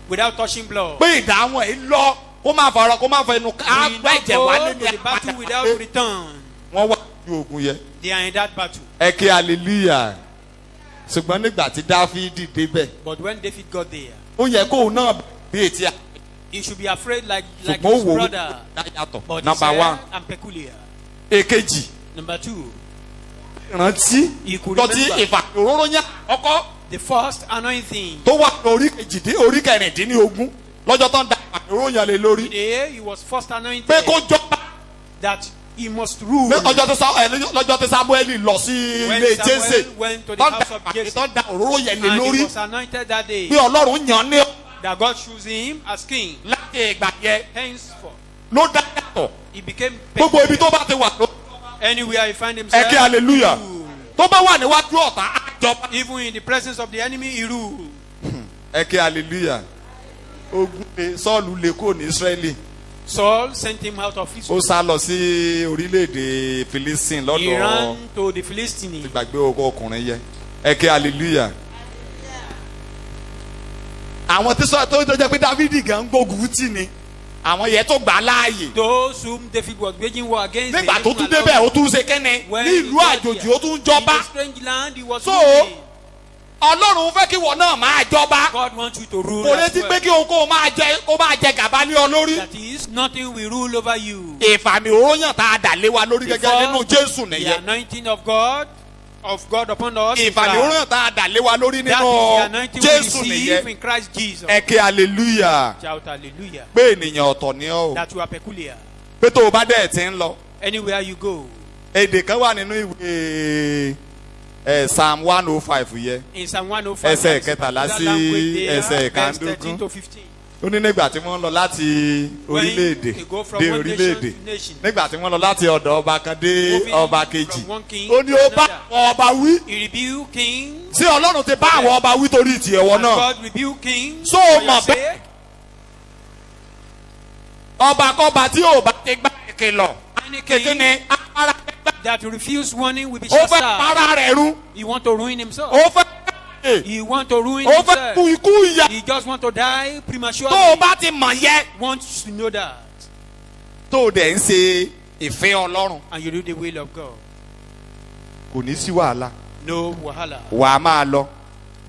without touching blood. pé ìdá àwọn yìí lọ kó má fọ̀rọ̀ kó má fọ ẹnu ká will bá not ìjẹ̀ wá go lé to ní the battle without àpàtà. return. wọ́n wà lójú ogun yẹn. they are in that battle. ẹ ké hallelujah. ṣùgbọ́n nígbà tí Dáfídì débẹ̀. but when David got there. ó yẹ kóun náà bí etí à. he should be afraid like his ṣùgbọ́n wò ó brother. yàtọ̀. but number he said, 1. I'm peculiar. èkejì. number 2. rántí he could lọ́tí remember ìfàkòróró yẹn ọkọ the first anointing. tó wà orí kẹrìndínlógún lọ́jọ́ tó ń da ìfàkòróró yẹn lé lórí. today he was first anointed. pé kó jọba. that he must rule. lọ́jọ́ tí Sámúẹ́lì lọ sí ilé Jésè went to the house of Jesse. tó ń da òróró yẹn lé and he lórí. was anointed that day. pé Ọlọ́run yàn ní. that God chose him as king. láti ìgbà yẹn henceforth ló dá yàtọ̀. he became gbogbo ibi tó bá ti wà ló. anywhere he find himself. ẹ kí hallelujah. he ruled. tó bá wà níwájú ọ̀tá á jọba. even in the presence of the enemy he ruled. ẹ kí hallelujah. ogun lè Sọ́ọ̀lù lè kúrò ní Ísírẹ́lì. Saul sent him out of ó Israel. sá lọ sí orílẹ̀-èdè Philistine he lọ́dọ̀ ran to the Philistines. gbàgbé ọkùnrin yẹn ẹ kí hallelujah. àwọn tí sọ tó jẹ́ pé Dáfídì gan gbógun tì ní àwọn yẹn tó gbà láàyè. those whom David was waging war against. nígbà tó tún débẹ̀ ó tún ṣe kẹ́ni ní ìlú àjòjì ó tún jọba. in a strange land he was so ruling. Ọlọ́run fẹ́ kí wọ́n náà máa jọba. God wants you to rule kò as retí well. pé kí òun kó máa jẹ gàba lé ọ lórí. that is nothing will rule over you. ìfàmì òróyàn tá a dà lé wa lórí gẹ́gẹ́ nínú Jésù the nìyẹn. anointing of God upon us. ìfàmì òróyàn tá a dà lé wa lórí that is the nínú anointing we Jésù receive nìyẹn. in Christ Jesus. ẹ kí hallelujah. shout hallelujah. pé ènìyàn ọ̀tọ̀ ni ọ́ o. that you are peculiar. pé tó o bá dẹ̀ ti ń lọ. anywhere you go. èdè kan wà nínú ìwé Psalm 105 yẹ. In Psalm 105, ẹsẹ̀ kẹtàlá sí ẹsẹ̀ kàndógún. Ó ní nígbà tí wọ́n lọ láti orílẹ̀-èdè dé orílẹ̀-èdè, nígbà tí wọ́n lọ láti ọ̀dọ̀ ọba kan dé ọba kejì, ó ní ó bá àwọn ọba wí. Ṣé Ọlọ́run ti bá àwọn ọba wí torí ti ẹ̀wọ̀ náà? So mọ̀ bẹ́ẹ̀ ọba kọba tí ò bá ti gbá ìkìlọ̀ kékeré ara that refuse warning will be ó shut fẹ́ down. para rẹ̀ run. He want to ruin himself. Ó fẹ́ He want to ruin ó fẹ́ kú himself. ikú ìyà. He just want to die prematurely. Tó o bá ti mọ̀ yẹ. Wants to know that. Tó o dẹ̀ ń ṣe ìfẹ́ Ọlọ́run. And you do the will of God. Kò ní sí wàhálà. No wahala. Wà á máa lọ.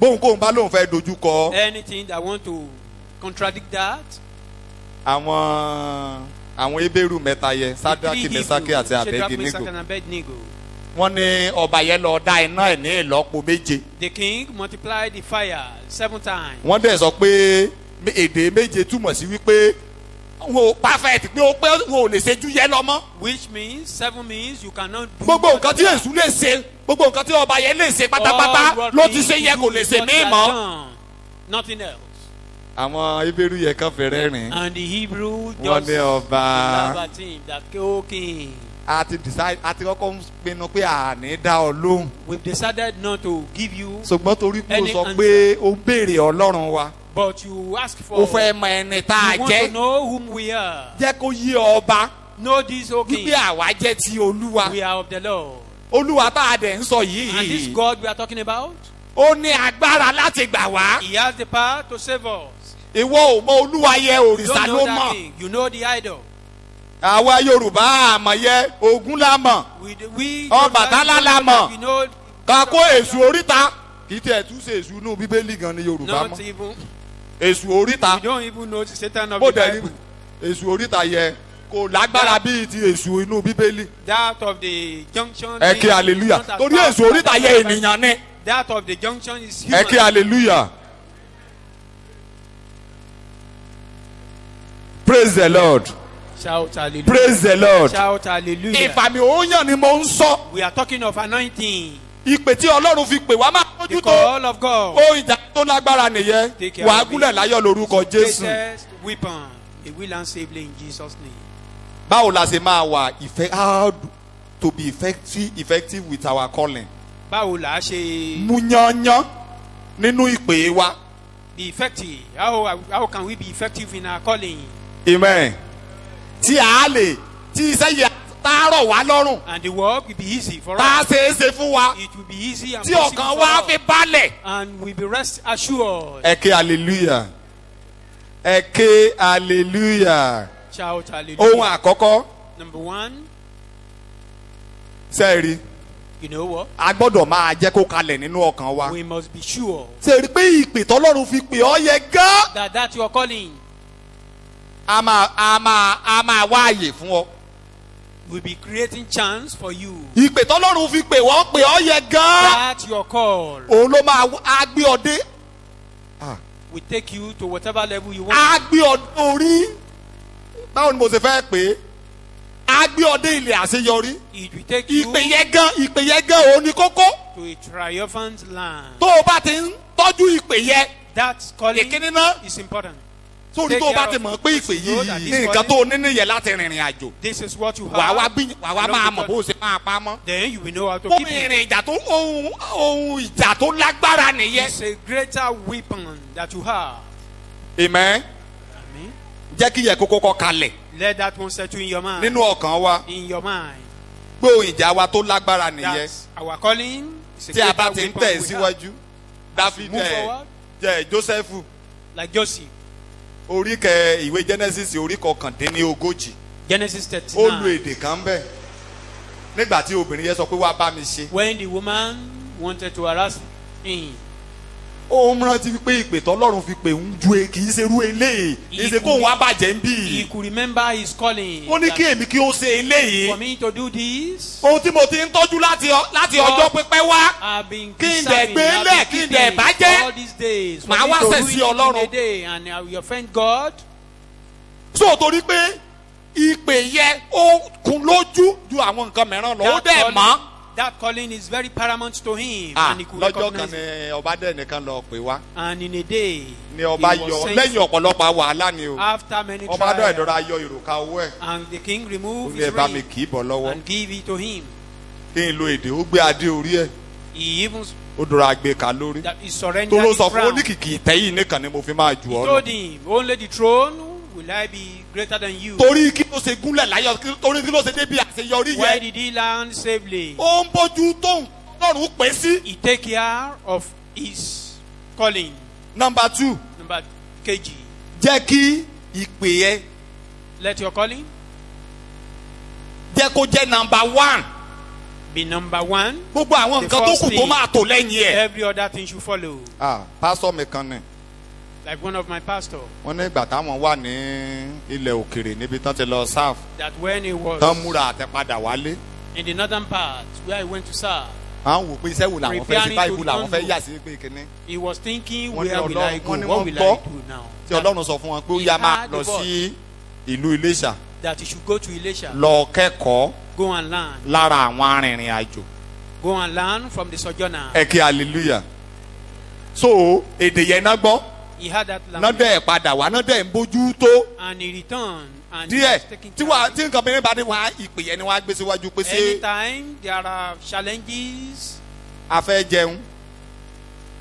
Bóun kóun bá lóun fẹ́ dojú kọ. Anything that want to contradict that. Àwọn Hébérù mẹ́ta yẹ Sádákì, Mésákì àti Abẹ́dínígò. Wọ́n ní ọba yẹn lọ dá iná ẹ̀ ní ìlọ́po méje. The king multiplied the fire 7 times. Wọ́n dẹ̀ sọ pé èdè méje túmọ̀ sí wípé wọn ò perfect pé wọn ò lè ṣe ju yẹ lọ mọ́. Which means 7 means you cannot do. Gbogbo nǹkan tí Èṣù lè ṣe, gbogbo nǹkan tí ọba yẹn lè ṣe pátápátá ló ti ṣe yẹ kò lè ṣe mí mọ́. Nothing else. Àwọn Hébérù yẹn kan fẹ́rẹ́ rìn. And the Hebrew just wọ́n ní ọba about him that king. àti kọ́kọ́ pinnu pé àní dá ọ lóhùn. We've decided not to give you. Ṣùgbọ́n torí pé o sọ pé o béèrè Ọlọ́run wa. But you ask for. O fẹ́ mọ ẹni tá a jẹ́. You want to know whom we are. Jẹ́ kó yé ọba. Know this, O king. Wípé àwa jẹ́ ti Olúwa. We are of the Lord. Olúwa tá a dẹ̀ ń sọ yìí. And this God we are talking about. Ó ní agbára láti gbà wá. He has the power to save us. Ìwọ ò mọ Olúwa yẹ òrìṣà ló mọ̀. You know the idol. Àwa Yorùbá àmọ̀ yẹ Ògún la mọ̀. Ọbàtálá la mọ̀. Kakó Èṣù oríta. Kì í tẹ̀ tún ṣe Èṣù inú Bíbélì gan ni Yorùbá mọ̀. Èṣù oríta. You don't even know the Satan of the Bible. Èṣù oríta yẹ kò lágbára bíi ti Èṣù inú Bíbélì. That of the junction. Ẹ kí hallelujah. Torí Èṣù oríta yẹ ènìyàn ni. That of the junction is human. Ẹ kí hallelujah. Praise the Lord. Shout hallelujah. Praise the Lord. Shout hallelujah. Ìfàmì òòyàn ni mo ń sọ. We are talking of anointing. Ìpè tí Ọlọ́run fi pè wá máa mójútó. The call of God. Ó ìjà tó lágbára nìyẹn. Wà á gúnlẹ̀ láyọ̀ lórúkọ Jésù. Greatest weapon. A will and safely in Jesus' name. Báwo la ṣe máa wà how to be effective with our calling? Báwo la ṣe. Mú yányán nínú ìpè wa. Be effective. How can we be effective in our calling? Amen. Tí a lè tí iṣẹ́ yẹ tá rọ̀ wá lọ́rùn. And the work will be easy for us. Tá a ṣe é ṣe fún wa. It will be easy and tí possible ọkàn for wa us. fi balẹ̀. And we be rest assured. Ẹ ké hallelujah. Ẹ ké hallelujah. Shout hallelujah. Ohun àkọ́kọ́. Number 1. Sẹ́ẹ̀rì. You know what? A gbọ́dọ̀ máa jẹ́ kó kalẹ̀ nínú ọkàn wa. We must be sure. Sẹ́ẹ̀rì pé ìpè tọ́lọ́run fi pè ọ́ yẹ gán. That you are calling. A máa wá àyè fún ọ. Will be creating chance for you. Ìpè tọ́lọ́run fi pè ọ́ yẹ gán. That your call. Òun ló máa gbé ọ dé. Will take you to whatever level you want. A gbé ọ orí. Báwo ni mo ṣe fẹ́ pè é? A gbé ọ dé ilé àṣeyọrí. It will take you ìpè yẹn gan òun ni kókó. to a triumphant land. Tó o bá ti ń tọ́jú ìpè yẹn. That calling Ìkíní náà. is important. Sórí tó o bá ti mọ̀ pé ìpè yìí ní nǹkan tó o ní nìyẹn láti rìnrìn àjò. This is what you have. Wà wá máa mọ̀ bó o ṣe máa pa mọ́. Then you will know how to Fún keep mi it. ìrìn ìjà tó ohun ìjà tó lágbára nìyẹn. It's a greater weapon that you have. Amen. Amen. Jẹ́ kí yẹ kókó kọ́ kalẹ̀. Let that one settle in your mind. Nínú ọkàn wa. In your mind. Pé ohun ìjà wa tó lágbára nìyẹn. That's our calling. Tí a bá ti ń tẹ̀ síwájú. Dáfídì jẹ́ Jósẹ́fù. Like Joseph. Ìwé Genesis orí kọkàndínlógójì. Genesis 39. Ó lu èdè kan bẹ́ẹ̀. Nígbà tí obìnrin yẹn sọ pé wá bá mi ṣe. When the woman wanted to harass him. Ó rántí pé ìpè tọ́lọ́run fi pè ń ju kì í ṣe irú eléyìí. Ìṣe kó wá bàjẹ́ ń bì. He could remember his calling. Ó ní kí èmi kí ó ṣe eléyìí. For me to do this. Ohun tí mo ti ń tọ́jú láti ọjọ́ pípẹ́ wá. I've been kí n dẹ̀ gbé lẹ̀ kí n dẹ̀ bàjẹ́. all these days. Màá wá ṣẹ̀ sí Ọlọ́run. And you offend God. So torí pé ìpè yẹ ó kún lójú ju àwọn nǹkan mìíràn lọ ó dẹ̀ mọ́. That calling is very paramount to him. And he could lọ́jọ́ kan recognize ni ọba dẹ̀ nìkan lọ pè wá. And in a day, ni ọba he was yọ sent lẹ́yìn ọ̀pọ̀lọpọ̀ wàhálà ni o. after many ọba dọ̀ trials. ẹ̀dọ́ra yọ ìrùka owó ẹ̀. And the king ó removed ní his ẹ bá mi ring kì í bọ̀ lọ́wọ́. and gave it to him. kí n lo èdè ó gbé adé orí ẹ̀. He even ó dọ̀ra gbé ka lórí. that he surrendered tó ló his sọ fún crown. oníkìkì ìtẹ́yìn nìkan ni mo fi máa jù He ọ́ lọ. told him, only the throne will I be greater than you. torí kí ló ṣe gúnlẹ̀ láyọ̀ torí kí ló ṣe débi àṣeyọrí Where yẹn. did he land safely? ó ń bójú tó lọ́rùn pé sí. He take care of his calling. number 2 Number kg. jẹ́ kí ìpè yẹn Let your calling jẹ́ kó jẹ́ number 1. be number one. gbogbo àwọn nǹkan tó kù tó máa tò lẹ́yìn ẹ̀. Every other thing should follow. pásítọ̀ mi kan ni Like one of my pastors. wọ́n ní ìgbà táwọn wà ní ilẹ̀ òkèrè níbi tán ti lọ sáf That when he was tán múra àtẹ̀padà wálé. in the northern part where he went to serve, à ń wò pé iṣẹ́ wo làwọn fẹ́ ṣe báyìí làwọn fẹ́ yà sí pé kíní. he was thinking, Wọ́n ní where will I go? wọ́n ní What wọ́n will gbọ́ I do now? tí ọlọ́run sọ fún wọn pé ó yá máa lọ sí ìlú Iléṣà That he should go to Elisha. lọ kẹ́kọ̀ọ́ Go and learn. lára àwọn arìnrìn àjò. Go and learn from the sojourner. ẹ kí hallelujah. so èdè yẹn náà gbọ́ He had that náà language. dẹ̀ padà wá náà dẹ̀ ń bójú tó And he returned. And he díẹ̀ was taking tí wàá time. tí nǹkan mìíràn bá dé wá ìpè yẹn ni wọ́n á gbé síwájú pé ṣé Anytime there are challenges, a fẹ́ jẹun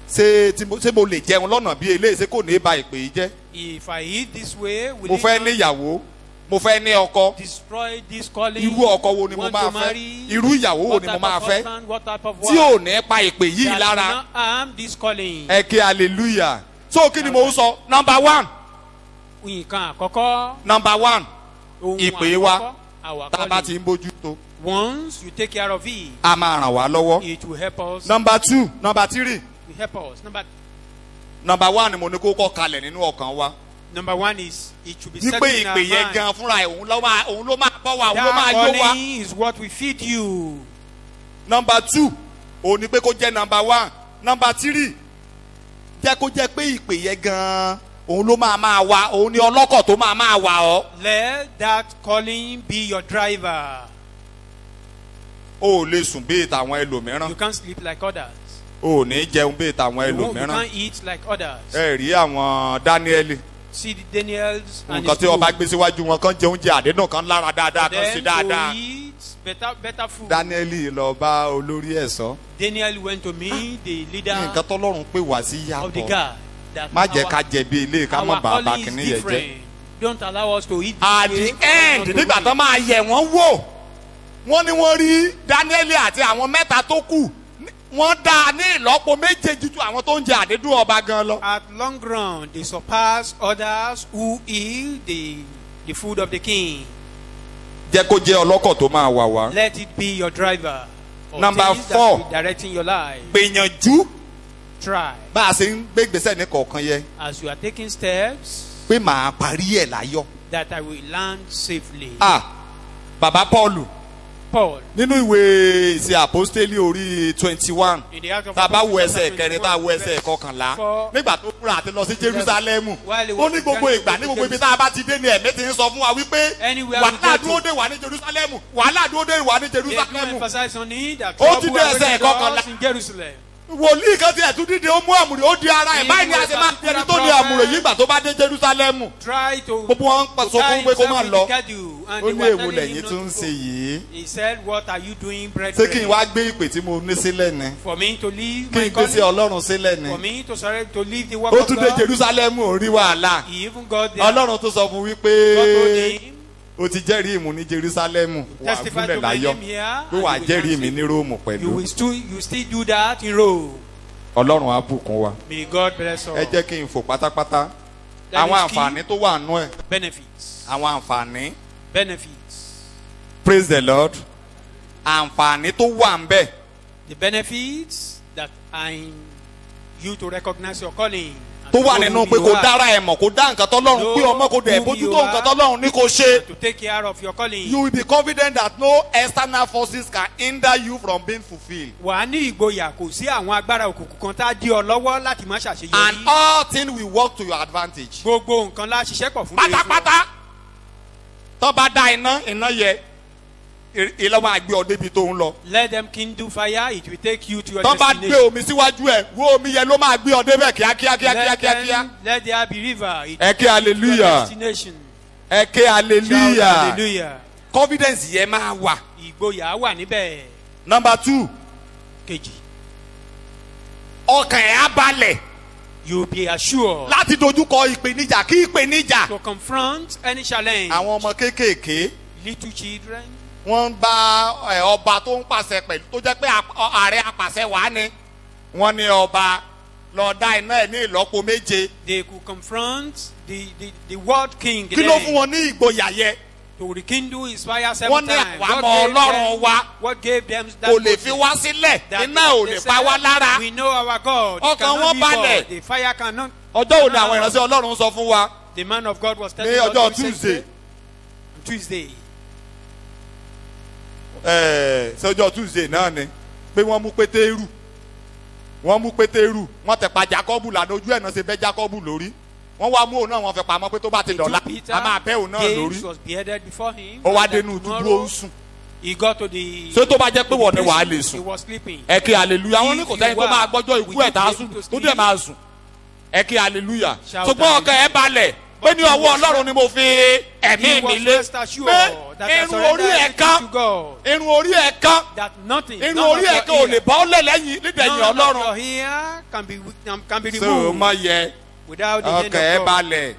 ṣé mo lè jẹun lọ́nà bí eléyìí ṣé kò ní ba ìpè yìí jẹ́. if I eat this way, will mo it fẹ́ not níyàwó mo fẹ́ ní ọkọ destroy this calling? irú ọkọ wo ni mo Want máa to fẹ́ marry? irú ìyàwó wo What ni mo type máa of fẹ́ husband? What type of tí wife? ò ní pa ìpè yìí That will lára. not harm this calling. ẹ kí hallelujah. so kí ni mo ń sọ number 1 Nǹkan àkọ́kọ́. number 1 Ohun ìpè wa àkọ́kọ́, our tá a bá calling. ti ń bójú tó Once you take care of it, a máa ràn wá lọ́wọ́. it will help us. number 2 number 3 Will help us. number 1 ni mo ní kó kọ́ kalẹ̀ nínú ọkàn wa. Number one is it should be wípé settled in ìpè yẹn our gan mind. fúnra ẹ̀ òun ló máa bọ́ wa òun ló máa That yó wa. calling is what will feed you. number 2 òun ni pé kó jẹ́ number 1 number 3 jẹ́ kó jẹ́ pé ìpè yẹn gan òun ló máa wa òun ni ọlọ́kọ̀ tó máa wa ọ́. Let that calling be your driver. o ò lè sùn bíi tàwọn ẹlòmíràn You can't sleep like others. o ò ní jẹun bíi tàwọn You ẹlòmíràn. can't eat like others. ẹ rí àwọn Dáníẹ́lì See the Daniels and nǹkan his tí ọba food. gbé síwájú wọn kan jẹ oúnjẹ àdénù kan lára dáadáa kan sí Them dáadáa. to eat better food. Dáníẹ́lì lọ bá olórí ẹ̀ sọ. Daniel went to meet the leader nǹkan tọ́lọ́run pè wá sí of the yàtọ̀ guard. That má jẹ́ our- ká jẹ bí ilé ká mọ̀ our bàbá calling is kìíní yẹn jẹ́. different. Don't allow us to eat. at this the way, end not to nígbà eat. tó máa yẹ̀ wọ́n wò wọ́n ní wọ́n rí Dáníẹ́lì àti àwọn mẹ́ta tó kù wọ́n dá a ní ìlọ́po méjèèjì ju àwọn tó ń jẹ àdédùn ọba gan lọ. At long run, they surpass others who eat the food of the king. jẹ́ kó jẹ́ ọlọ́kọ̀ tó máa wà wá. Let it be your driver. Of Number things that 4. will be directing your life. gbìyànjú Try bá a ṣe ń gbé gbèsè ní kọ̀ọ̀kan yẹ as you are taking steps pé màá parí ẹ̀ láyọ̀. that I will land safely. Bàbá Pọ́ọ̀lù Paul, nínú ìwé ìṣe àpọ́stélì orí 21 in the Act of tá a bá wo Apostles, ẹsẹ̀ chapter kẹrin tá a wo 21, ẹsẹ̀ kọkànlá four. nígbà tó kúrò àti lọ sí Jerúsálẹ́mù While he ó was ní gbogbo trying to ìgbà go ní to gbogbo ibi tá a bá ti dé ni ẹ̀mí ti ń sọ fún wa wípé Anywhere we wàhálà go dúró to. dé wà ní Jerúsálẹ́mù wàhálà dúró dé wà ní There's no Jerúsálẹ́mù. emphasis on it that Ó ti trouble dé are ẹsẹ̀ waiting for kọkànlá. us in Jerusalem. wòlíì kan ti ẹ̀tún dídì ó mú àmùrè ó di ara ẹ̀ báyìí ni a ṣe máa fi ẹni tó ní àmùrè yìí gbà tó bá dé Jerúsálẹ́mù. Try to gbogbo wọn ń sọ fún pé kó má lọ and ó they ní were èwo telling lẹ́yìn him tó ń not to ṣe go. yìí. He said, what are you doing, ṣé brethren? kí n wá gbé ìpè tí mo ní sílẹ̀ ni For me to leave kí my n gbé sí calling? Ọlọ́run sílẹ̀ For ni. me to surrender, to leave the work ó of tún dé God? Jerúsálẹ́mù ó rí wàhálà. He even got there. Ọlọ́run tó sọ fún God wípé told him, o ti jẹ́rìí ìmú ní Jerúsálẹ́mù wà testify gúnlẹ̀ to my láyọ̀ name here. pé wà and you will jẹ́rìí not mi say- ní Róòmù pẹ̀lú. You still do that in Rome. Ọlọ́run á bùkún wa. May God bless all. ẹ jẹ́ kí n fò pátápátá That àwọn is key. àǹfààní tó wà nú ẹ̀ Benefits. àwọn àǹfààní Benefits. praise the Lord àǹfààní tó wà ń bẹ̀. The benefits that are in you to recognize your calling. and tó to wà know nínú who pé you kò are, dára ẹ̀ mọ̀ kò dá nǹkan tọ́lọ́run pé ọmọ kò dẹ̀ Whom you bójútó nǹkan are. tọ́lọ́run ní kò ṣe. to take care of your calling. You will be confident that no external forces can hinder you from being fulfilled. Wà á ní ìgboyà, kò sí àwọn agbára òkùnkùn kan tá a di ọ lọ́wọ́ láti má And ṣàṣeyọrí. all things will work to your advantage. Gbogbo nǹkan la ṣiṣẹ́ pọ̀ fún rere fún ọ. pátápátá tó bá dá iná yẹ ilé máa gbé ọ débi tó ń lọ. Let them kindle fire, it will take you to your tó bá destination. gbé omi síwájú ẹ wo omi yẹn ló máa gbé ọ débẹ̀ kíákíá. Let there be river. It ẹ ké hallelujah. destination. ẹ ké hallelujah. Hallelujah. Confidence yẹn máa wà. Ìgboyà wà níbẹ̀. Number 2. Kejì. Ọkàn ẹ̀ á balẹ̀. You be assured. Láti dojúkọ ìpèníjà kí ìpèníjà. To confront any challenge. Àwọn ọmọ kéékèèké. Little children. Wọ́n ń bá ọba tó ń pàṣẹ pẹ̀lú tó jẹ́ pé ààrẹ apàṣẹ wà ní. Wọ́n ní ọba lọ dá iná ẹ̀ ní ìlọ́po méje. They could confront the world king. Kí ló fún wọn ní ìgboyà yẹ? To rekindle his fire 7 times. Wọ́n ní àwa mọ Ọlọ́run wa. What gave them that? Kò lè fi wá sílẹ̀. Iná ò lè pa wá lára. We know our God. Ọkàn wọn balẹ̀. The fire cannot. Ọjọ́ òní àwọn ìránṣẹ́ Ọlọ́run sọ fún wa. The man of God was telling us. Ní ọjọ́ Tuesday. Ṣé ọjọ́ Tuesday náà ni pé wọ́n mú Pétérù wọ́n tẹ̀ pa Jákọ́bù lànà ojú ẹ̀ náà ṣe bẹ́ Jákọ́bù lórí wọ́n wá mú òun náà wọ́n fẹ́ pamọ́ pé tó bá ti dọ̀la a máa bẹ́ òun náà lórí ó wá dénú túbú ó ń sùn. Ṣé tó bá jẹ́ pé wọ́n ní wàá lè sùn ẹ kí hallelujah wọ́n ní kò sẹ́yìn tó máa gbọ́jọ́ ikú ẹ̀ tá a sùn tó dẹ̀ máa sùn ẹ kí hallelujah ṣùgbọ́n ọkàn ẹ balẹ̀ pé ní ọwọ́ Ọlọ́run ni mo fi ẹ̀mí mi lé pé irun orí ẹ̀ kan ò lè bá ọ lẹ̀ lẹ́yìn nídẹ̀yìn Ọlọ́run. So má yẹ ọkàn ẹ balẹ̀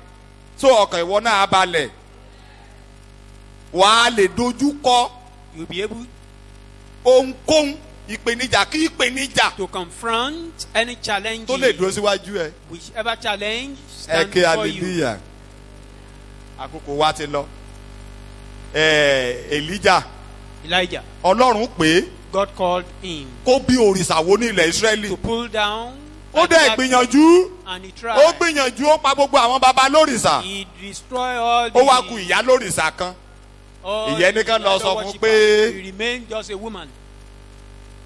so ọkàn ìwọ náà balẹ̀ wàá lè dojú kọ ohunkóhun ìpèníjà kí ìpèníjà to confront any challenge tó lè dúró síwájú ẹ. Whichever challenge ẹ stands ké for you. hallelujah àkókò wa ti lọ Elijah Ọlọ́run pé God called him kó bí òrìṣà wo ní ilẹ̀ Israẹli to pull down ó dẹ̀ gbìyànjú and he tried. ó gbìyànjú ó pa gbogbo àwọn baba lórìṣà He destroyed all the ó wá ku ìyá lórìṣà kan ìyẹn nìkan lọ sọ fún pé he remained just a woman.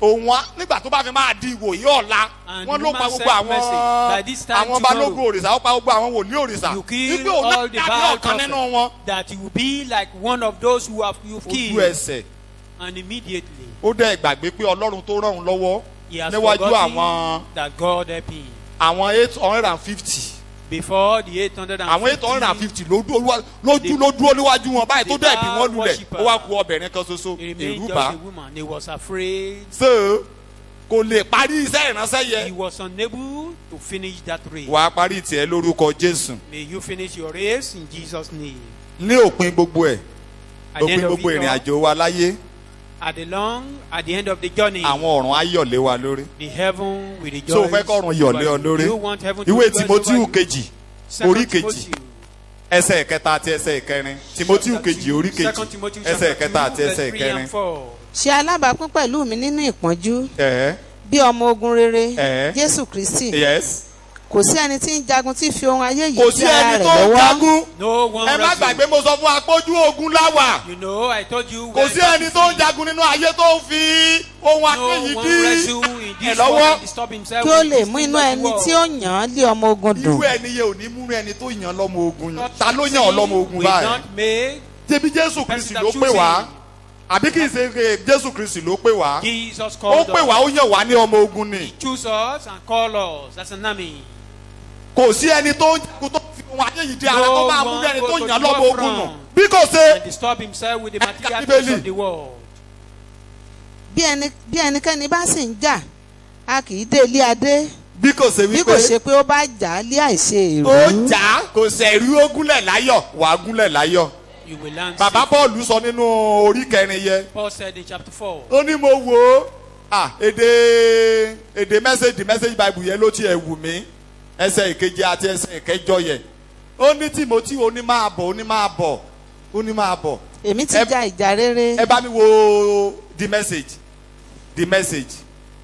òun wá nígbà tó bá fi máa di ìwòyí ọ̀la wọ́n ló pa gbogbo àwọn balógun òrìṣà ó pa gbogbo àwọn wòlíì òrìṣà wípé òun náà dàbí ọ̀kan nínú wọn. that he will be like one of those who you've killed. ojú ẹsẹ̀ and immediately. ó dẹ̀ gbàgbé pé Ọlọ́run tó ràn án lọ́wọ́ níwájú àwọn that God help him. àwọn 850. before the 850. àwọn 850 ló dúró níwájú wọn báyìí tó dẹ̀ bí wọ́n lulẹ̀ ó wá ku obìnrin kan ṣoṣo èrú bá. he was afraid. so kò lè parí iṣẹ́ ìránṣẹ́ yẹn. he was unable to finish that race. wàá parí tiẹ̀ lórúkọ Jésù. may you finish your race in Jesus' name. ní òpin gbogbo ẹ̀ òpin gbogbo ìrìn àjò wa láyé. at the end of the journey. àwọn ọ̀run á yọ̀ lé wa lórí. the heaven will rejoice. so fẹ́ kọ́run yọ̀ lé ọ lórí. ìwé Tímótíù kejì orí kejì ẹsẹ̀ ìkẹta àti ẹsẹ̀ ìkẹrin Tímótíù kejì orí kejì ẹsẹ̀ ìkẹta àti ẹsẹ̀ ìkẹrin. ṣe alábàápín pẹ̀lú mi nínú ìpọ́njú bí ọmọ ogun rere Jésù Kristi. kò sí ẹni tí ń jagun tí fi ohun ayé yìí sí ara rẹ̀ lọ́wọ́. ẹ má gbàgbé mo sọ fún apójú ogun láwà. kò sí ẹni tó ń jagun nínú ayé tó ń fi ohun ayé yìí dí ẹ lọ́wọ́. kí ó lè mú inú ẹni tí ó yàn án lé ọmọ ogun dùn. irú ẹni yẹn ò ní múnú ẹni tó yàn lọ́mọ ogun yẹn. ta ló yàn ọ́ lọ́mọ ogun báyìí. tẹbi Jésù Kristi ló pè wá àbí kì í ṣe Jésù Kristi ló pè wá. ó pè wá ó yàn wá ní ọmọ ogun ni. choose us and call us as an army. kò sí ẹni tó ń jagun tó fi ohun ayé yìí dé ara tó máa mú ẹni tó yàn lọ́mọ ogun nù bí kò ṣe ẹ̀ka bíbélì. bí ẹnikẹ́ni bá sì ń jà a kì í dé ilé adé. bí kò ṣe wípé bí kò ṣe pé ó bá jà á lé àìṣe èrú. ó jà kò sẹ̀rí ó gúnlẹ̀ láyọ̀ wà á gúnlẹ̀ láyọ̀. bàbá Paul sọ nínú orí kẹrin yẹn. Paul said in chapter 4. ó ní mo wò ó èdè message bible yẹn ló tiẹ̀ wù mí ẹsẹ̀ ìkeje àti ẹsẹ̀ ìkẹjọ yẹn ó ní Timothy ó ní máa bọ̀. èmi ti ja ìjà rere. ẹ bá mi wo the message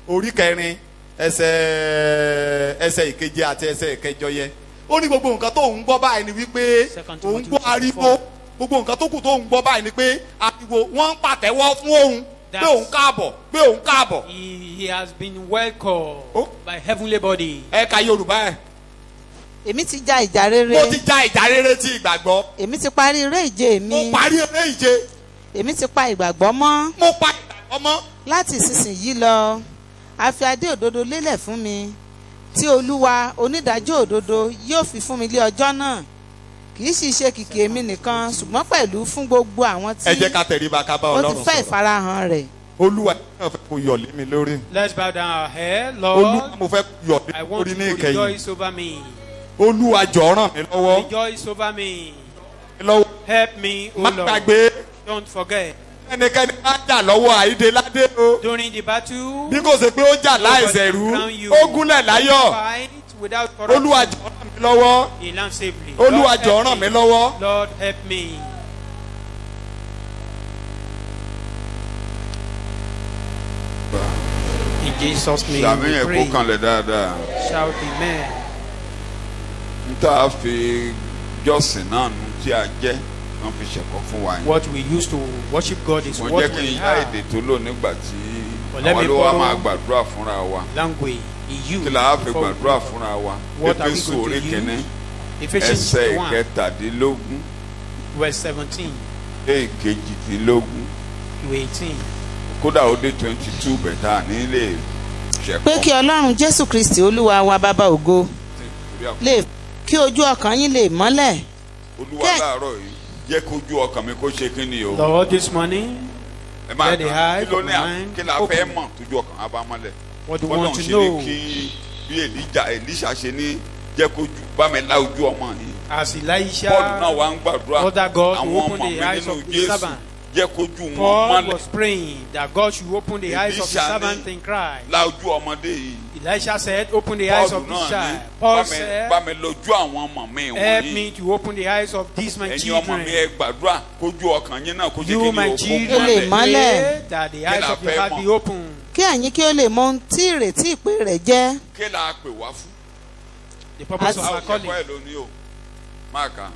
orí kẹrin ẹsẹ̀ ìkeje àti ẹsẹ̀ ìkẹjọ yẹn ó ní gbogbo nǹkan tó ń gbọ́ báyìí ni wípé òun gbọ́ ariwo gbogbo nǹkan tó kù tó ń gbọ́ báyìí ni pé ariwo wọ́n ń pàtẹ́wọ́ fún òun pé òun káàbọ̀. he has been welcomed by heavenly body. ẹ ka Yorùbá ẹ. Èmi ti ja ìjà rere. Mo ti ja ìjà rere ti ìgbàgbọ́. Èmi ti parí eré ìje mi. Mo parí eré ìje. Èmi ti pa ìgbàgbọ́ mọ́. Mo pa ìgbàgbọ́ mọ́. Láti ìsinsìnyí lọ, a fi adé òdodo lélẹ̀ fún mi, tí Olúwa onídàájọ́ òdodo yóò fi fún mi lé ọjọ́ náà. Kì í sì ṣe kìkì èmi nìkan, ṣùgbọ́n pẹ̀lú fún gbogbo àwọn tí Ẹ jẹ́ ká tẹríba ká bá ó Ọlọ́run ti fẹ́ sọ̀rọ̀. ìfarahàn rẹ̀. Olúwa náà fẹ́ kó yọ̀ lé mi lórí. Let's bow down our head. Olúwa Lord, mo fẹ́ yọ̀ lé I mi want lórí you ní to ìkẹyìn. rejoice over me. Olúwa jọ̀ọ́ ràn mí lọ́wọ́. Rejoice over me. Lọ́wọ́. Help me, O Má Lord. gbàgbé Don't forget. ẹnikẹ́ni bá jà lọ́wọ́ àìdéládé o. During the battle, Bí kò ṣe pé ó jà láìṣẹ̀rú, ó gúnlẹ̀ láyọ̀. fight without Olúwa corruption. jọ̀ọ́ ràn mí lọ́wọ́. He lands safely. Olúwa Lord, jọ̀ọ́ help ràn mí me. lọ́wọ́. Lord, help me. In Jesus' name Sàmì we yẹn kó pray. kanlẹ̀ dáadáa. Shout amen. N tá a fi jọ́sìn náà nu tí a jẹ́ wọ́n fi ṣẹ̀kọ́ fún wa yẹn. What we used to worship God is Wọ́n what jẹ́ kí we n yá have. èdè tó lò nígbà tí But let àwọn me ló wá borrow máa gbàdúrà fúnra wa. Language he used. Kí la á fi before we gbàdúrà go. fúnra wa? What are we Éfésù going orí to kìíní use? Ephesians ẹsẹ̀ 1, ìkẹtàdínlógún verse 17 dé ìkejìdínlógún. to 18. Kódà ó dé 22 bẹ̀tà nílé Pé ṣẹ̀kọ́. kí Ọlọ́run Jésù Kristi Olúwa wa bàbá ògo lè kí ojú ọkàn yín lè mọ́lẹ̀. Olúwa láàárọ̀ yìí jẹ́ kójú ọkàn mi kó ṣe kí ni o. Lord, this morning, Ẹ máa let the kàn eyes kí ló of ní my mind kí la fẹ́ open. mọ̀ tójú ọkàn á bá mọ́lẹ̀. What do you want to ṣe ní know? kí bí Èlíṣà ṣe ní jẹ́ kójú bá mi lá ojú ọmọ yìí. As Paul náà Elisha, wá ń gbàdúrà other God àwọn who ọmọ opened mi the eyes nínú of the Jésù servant. jẹ́ kójú wọn Paul mọ́lẹ̀. was praying that God should open the eyes of the Elisha servant ní in Christ. lá ojú ọmọdé yìí. Elisha said, open the eyes Paul of this náà ní child. Paul bá said, mi lójú àwọn ọmọ mi help wọ̀nyí. me to open the eyes of these my Ẹ̀yin ọmọ mi children. ẹ gbàdúrà kójú ọkàn yín náà kó jẹ́ You, kí ni my o kó children, Lè mọ́lẹ̀. mọ́lẹ̀. pray that the eyes la of your fẹ́ heart mọ̀? be open. Kí ẹ̀yin kí ó lè mọ ohun tí ìrètí ìpè rẹ̀ jẹ́. Kí la pè wá fún? The purpose of our Àwọn calling. ìṣẹ̀kọ́ ẹ̀ lónìí o. Máa kà á.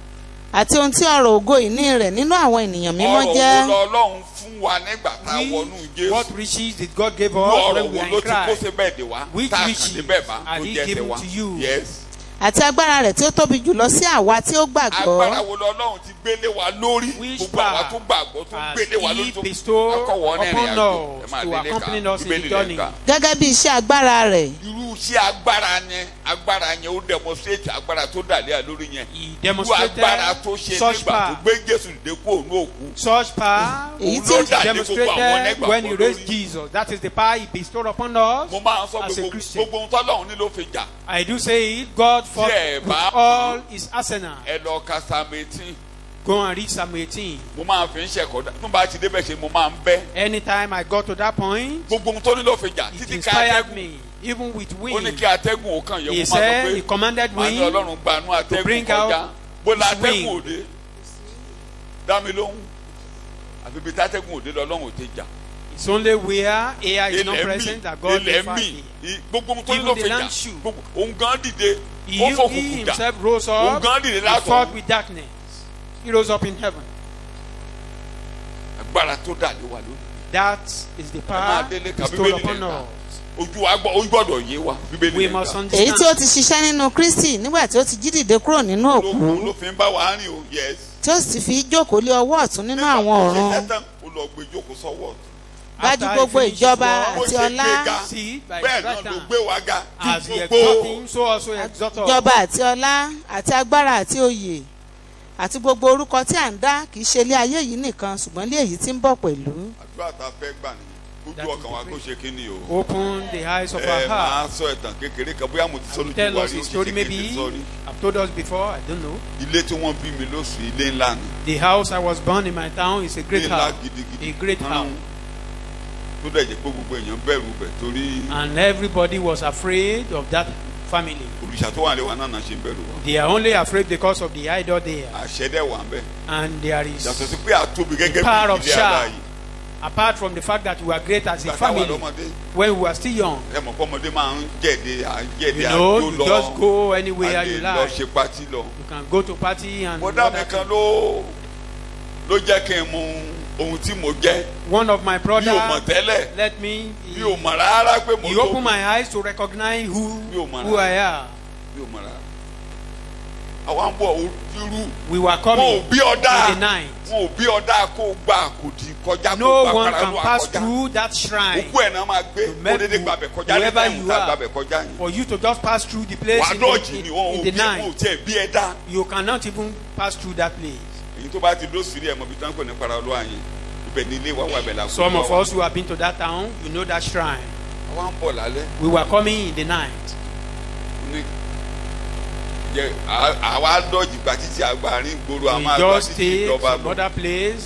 Àti ohun tí ọrọ̀ ògo ìní rẹ̀ nínú àwọn ènìyàn mímọ́ Ọ̀rọ̀ wo jẹ́. lọ́lọ́run fún wa nígbà tá a wọnú Jésù? What riches did God give Irú us ọ̀rọ̀ when we wo are ló in ti kó Christ? ṣe bẹ́ẹ̀ dé wá? Which Tá a kàn riches dé bẹ́ẹ̀ bá are tó he jẹ́ given tiwa? to you? Yes. Àti agbára rẹ̀ tí ó tóbi jùlọ sí àwa tí ó Agbára gbàgbọ́. wo lọ́lọ́run ti gbélé wa lórí? Which Gbogbo àwa tó gbàgbọ́ tó has gbélé wa lórí he tó bestowed akọ̀wọ́ ní ìrìn upon àjò. Ẹ us máa to délé accompany ká us in the Bíbélì journey? lẹ́ka. Gẹ́gẹ́ bí iṣẹ́ agbára rẹ̀. Irú iṣẹ́ agbára yẹn ó demonstrate agbára tó dàlẹ́ à lórí yẹn. He Irú demonstrated agbára tó ṣe such nígbà tó power. gbé Jésù dé kúrò ní òkú. Such power Èyí Òun tí ló ó dà ní gbogbo àwọn demonstrated ẹgbàá when he kan raised lórí. Jesus. That is the power he bestowed upon us Mo máa ń sọ as pé a Christian. gbogbo ohun tọ́lọ́run ní ló fi jà. I do say it, God fought Tí ẹ with bá all his arsenal. Ẹ lọ ka Psalm 18. Go and read Psalm 18. Mo máa fi ń ṣẹ̀kọ́ tó bá ti débẹ̀ ṣe mo máa ń bẹ́. Anytime I got to that point, Gbogbo ohun tó ní ló fi jà it títí ká inspired atẹ́gùn. me, even with Ó ní wind. kí atẹ́gùn ó kàn yẹ He mo máa sọ said, pé he commanded màá ní wind Ọlọ́run gbanú atẹ́gùn bring kọjá. out Bó la his atẹ́gùn wind. òde? Dá mi lóhùn. Àfi bí tátẹ́gùn òde lọ́lọ́run ò ti jà. It's only where air is not Ilẹ̀ present mì, that God ilẹ̀ will mì. fight. Gbogbo ohun tó ní Even ló the fi jà. land shook. Gbogbo òun gan dìde. He Ó fòkùnkùn jà. himself rose Òun up, gan dìde he látọ̀. fought with darkness. He rose up in heaven. Agbára tó dà lé wa lórí. That is the máa power délé ka bestowed Bíbélì upon lẹ́ka. us. Ojú wa gbọ́ ó gbọ́dọ̀ yé wa. Bíbélì We lẹ́ka. must Èyí tí ó understand. ti ṣiṣẹ́ nínú Kristi nígbà tí ó ti jí dìde kúrò nínú òkú. Ló fi ń bá wa rìn o. Yes. Tí ó sì fi jókòó lé ọwọ́ ọ̀tún nínú àwọn Nígbà tó ọ̀run. ṣe tẹ́tàn, ó lọ gbé jókòó sọ́wọ́ ọ̀tún. Dájú After he gbogbo finished ìjọba his Bó work, àti ṣe ọlá. gbéga, see, by bẹ́ẹ̀ his náà right ló hand, gbé wa ga. as he Gbogbo exalted him, so also exalt us. Ìjọba àti ọlá àti agbára àti oyè àti gbogbo orúkọ tí à ń dá kì í ṣe ilé ayé yìí nìkan ṣùgbọ́n ilé èyí tí ń bọ̀ pẹ̀lú. àdúrà tá a fẹ́ gbà nìyẹn. Ojú ọkàn wa kó ṣe kí ni o. Open the eyes of our Ẹ máa heart. sọ ìtàn kékeré kan bóyá mo ti sọ lójú Tell wa us rí a o story ṣe maybe. kékeré sọ́rí. I've told us before, I don't know. Ilé tí wọ́n bí mi lóṣù ilé ńlá ni. The house I was born in my town is a great Ilé ńlá house. gidigidi. A great house. Tó dẹ̀ jẹ́ pé gbogbo èèyàn bẹ̀rù bẹ̀ torí And everybody was afraid of that family. òrìṣà tó wà lé wa náà náà ṣe ń bẹ̀rù wa. They are only afraid because of the idol there. Àṣẹ dẹ̀ wà ń bẹ̀. And there is, Yàtọ̀ sí pé àtóbi gẹ́gẹ́ bí power of ìdílé Shah. aláyè. apart from the fact that we are great as a Gbàtà wà family, lọ́mọdé. when we were still young, Ẹ mọ̀ pé ọmọdé máa ń jẹ̀dẹ̀ àjẹ̀dẹ̀ you know, àjò you lọ. just go anywhere a you lè lọ like. ṣe pátí lọ. You can go to party and Bọ́dá mi other kan things. ló jẹ́ kí n mú ohun tí mo jẹ́. One of my Mi ò mọ̀ brothers tẹ́lẹ̀. let me, Mi ò mọ̀ rárá pé mo he tó. opened my eyes to recognize who Mi ò mọ̀ I rárá. am. Mi ò mọ̀ rárá. àwa ń bọ̀ irú. We were coming wọn ò bí ọ̀dà. in the night. wọn ò bí ọ̀dà kó gba àkùdì kọjá No kó gba one paranu can pass àkọjá. through that shrine. òkú ẹ̀ náà máa gbé kó dédé gbàbẹ̀ kọjá Wherever nígbà you ìmúta are, gbàbẹ̀ kọjá yìí. for you to just pass through the place wà á dọ̀jì ni wọn in ò the bí wọn ò night, tiẹ̀ bí ẹ dá. you cannot even pass through that place. èyí tó bá ti dó sírí ẹ̀ mọ̀ bí tí wọ́n ń pè ní paranu àyè ibẹ̀ ní ilé wa wà bẹ̀ la. Some of us who have been to that town, you know that shrine. àwa ń bọ̀ lálẹ́. We were coming in the night. àwa dọ̀jì gba títí àgbárín gbòòrò a We máa gba just títí stayed ìjọba some bọ̀. other place.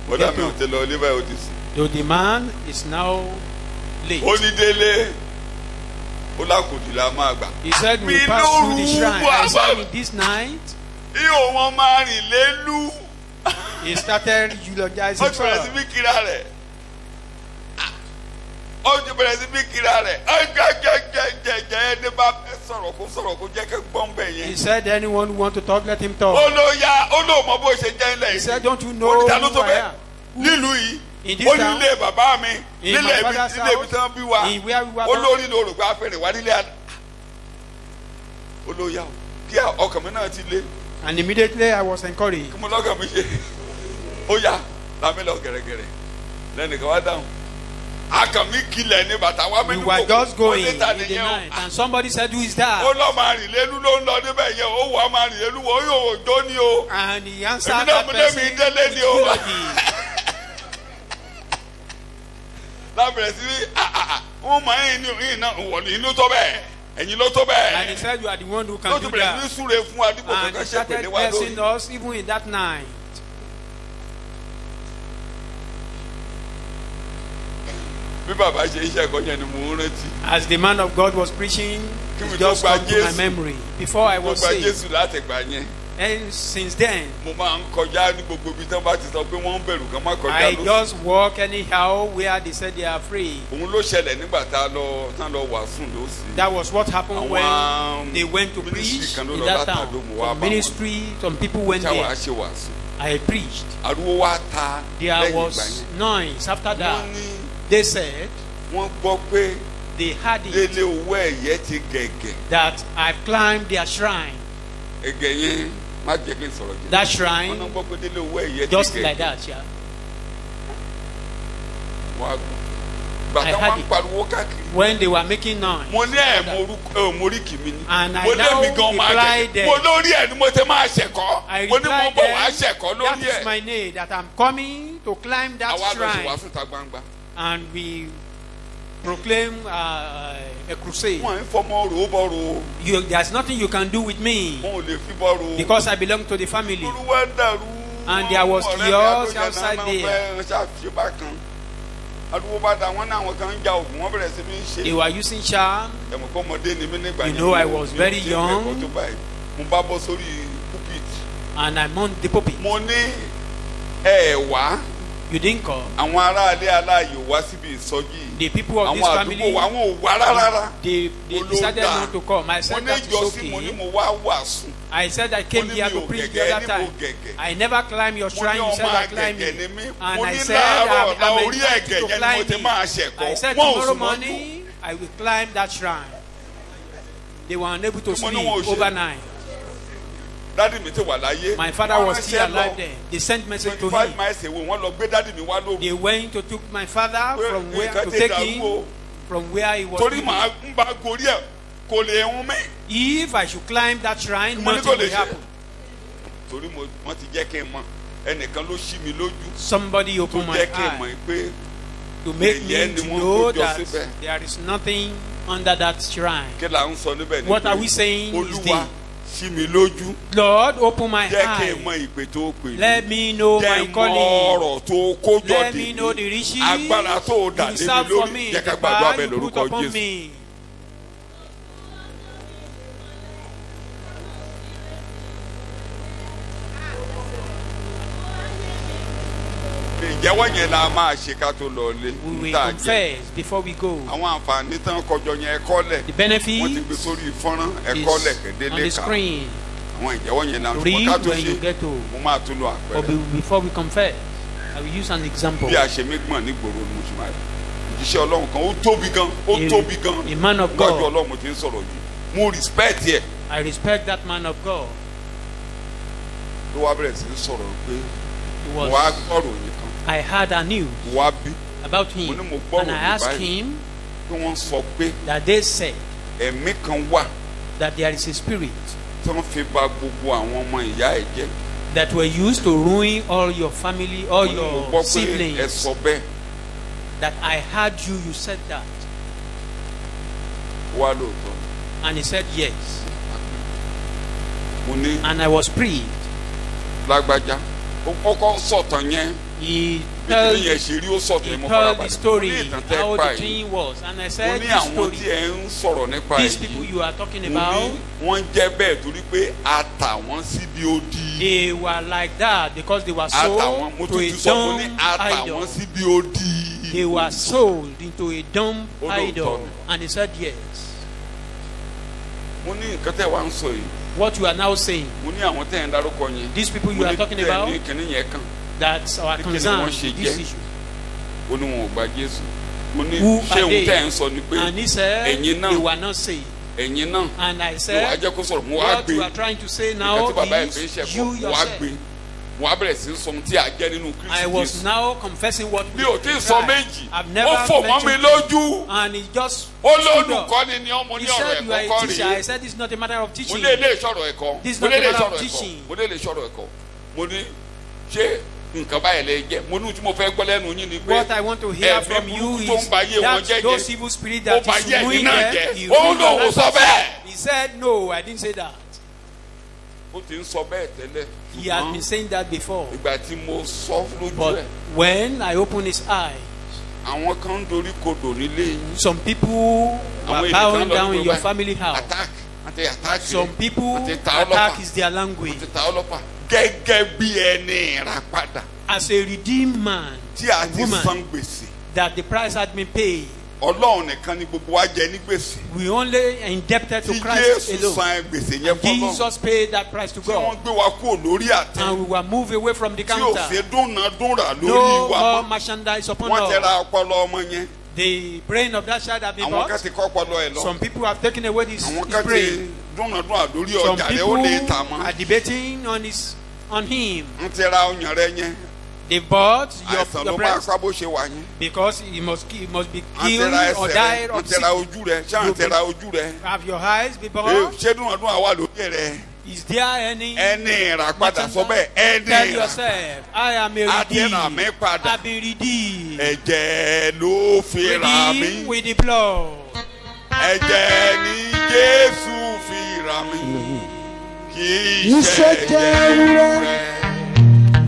bọ́dà mi ò tẹ lọ ilé báyìí ó ti sìn. Though the man is now late. ó ní délé ó lákòdì la máa gbà. He said we pass through the shrine. I said in this night, ihò wọn máa rìn lélú. he started eulogizing ó ti bẹ̀rẹ̀ sí bí kíra rẹ̀. ó ti bẹ̀rẹ̀ sí bí kíra rẹ̀. jẹ́jẹ́jẹ́jẹ́ ẹni bá fẹ́ sọ̀rọ̀ kó jẹ́ kí gbọ́n bẹ̀ He yẹn. said anyone who want to talk, let him talk. ó ló ya ó ló mọ bó ṣe jẹ́ ilẹ̀ He yìí. said, don't you know oníta ló who tó I bẹ́ẹ̀ am? nílùú yìí. In this ó ní town, ilé bàbá mi in nílé my ibi father's tí wọ́n bí wa. in where we were ó lórí ló rò pé afẹ́rẹ́ wá nílé àná. ó ló yá o kí ọkàn mi náà ti lé. and immediately I was encouraged. kí mo lọ́kàn mi ṣe ó yá lámì lọ gẹ̀rẹ́gẹ̀rẹ́ lẹ́nìkan wá dáhùn. akàn mi kilẹ̀ ní bàtà wá mi We ní were just going in níta the nìyẹn night, o. and somebody said, who is ó that? lọ́ máa rìn lélú ló ń lọ níbẹ̀ yẹn ó wà máa rìn lélú wọ́n yóò jó ní o. And he answered èmi náà that mo person lé mi délé with ni o. eulogy. lábẹ̀rẹ̀ sí wọ́n máa ń yín náà wọ̀lú inú tó bẹ́ẹ̀ ẹ̀yin ló tó bẹ́ẹ̀. And he said, you are the one who ló can ti do bẹ̀rẹ̀ sí that. súre fún wa dípò And kankan he ṣe pè started ní wa blessing lórí. us even in that night. bí bàbá ṣe iṣẹ́ ẹ̀kọ́ yẹn ni mò ń rántí. As the man of God was preaching, Kí mi it tó just gba come to my Jésù. memory. Before I mo was gba saved, Jésù láti gbà yẹn. and since then, mo máa ń kọjá ní gbogbo ibi tí wọ́n bá ti sọ pé wọ́n ń bẹ̀rù kan má kọjá I lóṣù. just walk anyhow where they said they are afraid. òun ló ṣẹlẹ̀ nígbà tá a lọ wàásù lóṣù. That was what happened when Àwọn they went to ministry preach kan ló in lọ that látàdó town. mo wá The bá wọn. ministry, some people went táwa there. ṣe wàásù. I preached. ariwo wa ta There lẹ́yìn ìgbà was yẹn. noise after that. wọ́n ní They said wọ́n gbọ́ pé they had it délé owó ẹ̀yẹ ti gẹ̀gẹ̀. that I've climbed their shrine. ẹ̀gẹ̀ yẹn má jẹ́ kí n sọ̀rọ̀ jẹ́. That wọ́n náà shrine, gbọ́ pé délé owó ẹ̀yẹ ti just gẹ̀gẹ̀. like that, yeah. wọ́n á gbọ́. bàtà I had wọn it. pariwo káàkiri. When they were making noise. mo ní moríkì mi ni. And I mo now lé mi gan máa replied gẹ̀gẹ̀. them. mo lórí ẹ̀ ni mo ti máa ṣẹ̀kọ́. I mo ní mo replied bọ̀ wá them, ṣẹ̀kọ́ that lórí is ẹ̀. my name, that I'm coming to climb that àwa lọ sí shrine. wàásù ta gbangba. And we proclaim a crusade. wọ́n ń fọmọ rò ó bọ̀ rò ó. There's nothing you can do with me wọn ò lè fi bọ́ rò ó. because I belong to the family. olúwa ń dàrú. And there was ọ̀rẹ́ mi chaos àtọ́jà outside náà there. fẹ́ ṣàfihàn bákan. àdúgbò bá da wọn náà àwọn kan ń ja òògùn wọn bẹ̀rẹ̀ sí ní ṣe. They were using charm. ẹ̀mọ̀ kọ́ ọmọdé ni mí nígbà You know, I was very mi ò tí ì young. ẹ̀kọ́ tó báyìí. mo bá bọ́ sórí pulpit. And I'm on the pulpit. mo ní wá You didn't come. àwọn aráalé aláàyò wá síbi ìsọjí. The people of àwọn this àdúgbò family, wa wọn ò wá rárá. they decided not to come. I mo said ní that is ìjọsìn mo ní okay. mo wá wàásù. I said I came Mo ní here mi to ò preach the gẹ̀gẹ̀, other ní mo time. gẹ̀gẹ̀. I never climb your mo shrine. ní You said ọmọ I climb agẹ̀gẹ̀ ni it. mí. And mo I ní said láàárọ̀ ọ̀la I'm orí entitled ẹ̀gẹ̀ to yẹn ni mo climb ti máa it. ṣẹ̀kọ́. I said wọn ò tomorrow sùn mọ́jú. morning I will climb that shrine. They were unable to Kí mo ní sleep wọn ò ṣe? overnight. dádì mi ti wà láyé. My father Wọ́n was still ránṣẹ́ alive lọ then. They sent message to 25 him. miles away wọ́n lọ gbé dádì mi wá lóru. They went to took my father Pé from where nǹkan to ti take dàrú him o. from where he was. torí living. màá ń bá gorí ẹ̀ kò lè hun mí. If I should climb that shrine, Mo ní nothing kò lè will ṣe. happen. torí wọ́n ti jẹ́ kí n mọ̀ ẹnìkan ló ṣí mi lójú Somebody tó opened my jẹ́ kí n mọ̀ eye pé to make èyí me ni to wọ́n know kó jọ that síbẹ̀. there is nothing under that shrine. kí là ń sọ níbẹ̀ ni What pé are we saying is Olúwa ṣí mi lójú Lord, open my jẹ́ kí n mọ eye. ìpè tó pè mí. Let me know jẹ́ my n mọ calling. ọ̀rọ̀ tó kó jọ Let dè me know mí the riches agbára tó dà you lé mi reserve for lórí me, jẹ́ ká the gbàdúrà power bẹ́ẹ̀ you put lórúkọ upon Jésù. me. ìjẹ́wọ́ yẹn la máa ṣe ká tó lọ lé We will níta jẹ́ confess before we go. àwọn àǹfààní tán kọjọ yẹn ẹ̀kọ́ lẹ̀ The wọ́n ti gbé benefits sórí fọ́nrán ẹ̀kọ́ lẹ̀ is on kédélé the kà screen. àwọn ìjẹ́wọ́ yẹn la ṣùgbọ́n Read ká tó when ṣe you get home. mo máa tún lo But àpẹẹrẹ before we confess, I will use an example. bí a ṣe mí gbọ̀n ní gbòòrò ni mo ti máa rí òjíṣẹ́ ọlọ́run kan ó tóbi gan ó tóbi gan A man of níwájú God. ọlọ́run mo ti ń sọ̀rọ̀ yìí mo respect yẹ I respect that man of God. ló wá bẹ̀rẹ̀ sí í sọ̀rọ̀ pé was, wàá gbọ́rọ̀ yìí kan I had a news wàá bí about mo ní him, mo gbọ́rọ̀ and I yìí asked báyìí him pé wọ́n sọ pé that they said ẹ̀mí kan wà that there is a spirit tí wọ́n fi bà gbogbo àwọn ọmọ ìyá ẹ̀ jẹ́. that were used to ruin all your family, all Mo ní mo your gbọ́ pé ẹ siblings. sọ bẹ́ẹ̀ That I heard you said that. wá lóòótọ́. And he said yes. Mo ní And I was prayed. lágbájá ó kọ́kọ́ sọ̀tàn yẹn He bí told, kí yẹn ṣe rí ó sọ̀tàn he yẹn mo told fara the balẹ̀. story, Mo ní ìtàn tẹ́ how pa the yìí. dream was. And I Mo said ní this àwọn story. tí ẹ ń sọ̀rọ̀ nípa These people èyí. you are talking Mo about, ní wọ́n jẹ́ bẹ́ẹ̀ torí pé a tà wọ́n síbi odi. they were like that because they were A tà wọ́n sold mo to tún a ti sọ mo ní dumb a tà idol. wọ́n síbi odi. They were sold into a dumb Ó lóòótọ́ idol. ni. And he said yes. Mo ní nǹkan tẹ́ wá ń sọ yìí. What you are now saying, Mo ní àwọn tẹ́ ẹ̀ ń dárúkọ yẹn. these people you Mo are ní talking tẹ́ about, ní kinní yẹn kan. that's our Kí ni concern wọ́n with ṣe this jẹ́? issue. Ó ní wọn ò gba Jésù. Mo ní Who ṣé are ohun they? tẹ́ ẹ̀ ń sọ ni pé And he said, ẹ̀yin they náà were not saved. ẹ̀yin náà And I ló wá said, jẹ́ kó sọ̀rọ̀ mo wá what gbé you are trying to say nǹkan now tí bàbá ẹ̀ fi ń is ṣẹ̀kọ́ you mo wá yourself. gbé mo wá bẹ̀rẹ̀ sí í sọ ohun tí a jẹ́ nínú I Kristi was Jésù. now confessing what Mi we ò tí ì sọ tried. méjì I've ó never fò mọ́ mi mentioned lójú And he just ó stood up. lólùkọ́ni ni ọmọ He ní ọ̀rọ̀ said, you are ẹ̀kọ́ a teacher. kọ́ I rèé said, it's not a matter of mo teaching. ní ilé ìṣọ̀rọ̀ ẹ̀kọ́ This is mo not ní a ilé matter ìṣọ̀rọ̀ of ẹ̀kọ́ teaching. mo ní ilé ìṣọ̀rọ̀ ẹ̀kọ́ mo ní ṣé nǹkan báyìí lè jẹ́ mo ní tí mo fẹ́ gbọ́ lẹ́nu yín ni pé What I want to hear ẹ̀mí from you burúkú tó ń is ba ayé wọn that jẹ́ those jẹ́ evil spirits ó that ba is ayé ẹ̀yin ruining náà them, jẹ́ he ó ruined lóun your sọ life. bẹ́ẹ̀. He said, no, I didn't say that. ó ti ń sọ bẹ́ẹ̀ tẹ́lẹ̀ He had been saying that before. ìgbà tí mo sọ lójú But ẹ̀ when I opened his eyes, àwọn kan ń dorí kodò nílé yín. some people Àwọn were èdè kan bowing lọ down ní in your gbogbo family house. attack àti attack Some rẹ̀ people, àti ta attack ọlọ́pàá is their language. àti ta ọlọ́pàá gẹ́gẹ́ bí ẹni ìràpadà As a redeemed man, tí a ti woman, san gbèsè that the price had been paid. ọlọ́run nìkan ni gbogbo wa jẹ ní gbèsè We only indebted to tí Christ Jésù alone. san gbèsè yẹn fọlọ́run Jesus paid that price to tí wọ́n God. gbé wa kúrò lórí àtẹ And we were moved away from the tí ò counter. ṣe dúnàdúrà lórí No wa more mọ́ merchandise upon wọ́n ti us. ra ọpọlọ ọmọ yẹn The brain of that child had been àwọn kan bought. ti kọ́ ọpọlọ ẹ̀ lọ Some people have taken away his àwọn kan ti brain. dúnàdúrà lórí Some ọjà rẹ̀ ó lè people tà mọ́ are debating on him. wọ́n ti ra ọyàn rẹ̀ yẹn They bought àìsàn ló your máa breast pa bó ṣe wà yẹn. because he must be wọ́n ti killed ra or ẹsẹ̀ died rẹ̀ wọ́n of ti ra sickness. ojú rẹ̀ ṣé àwọn ti ra ojú rẹ̀. Have your eyes been Ee, bought? ṣé dúnàdúrà wà lórí rẹ̀. Is there any ẹni ìràpadà sọ bẹ́ẹ̀ ẹni Tell ìrà yourself, I am a àti redeemed. ìrà mi padà I've been redeemed. ẹ̀jẹ̀ ló fi rà mí Redeemed with the blood. ẹ̀jẹ̀ ni Jésù fi rà mí kì í ṣe Iṣẹ́ jẹ́ ẹ̀jẹ̀ ewúrẹ́. rẹ̀.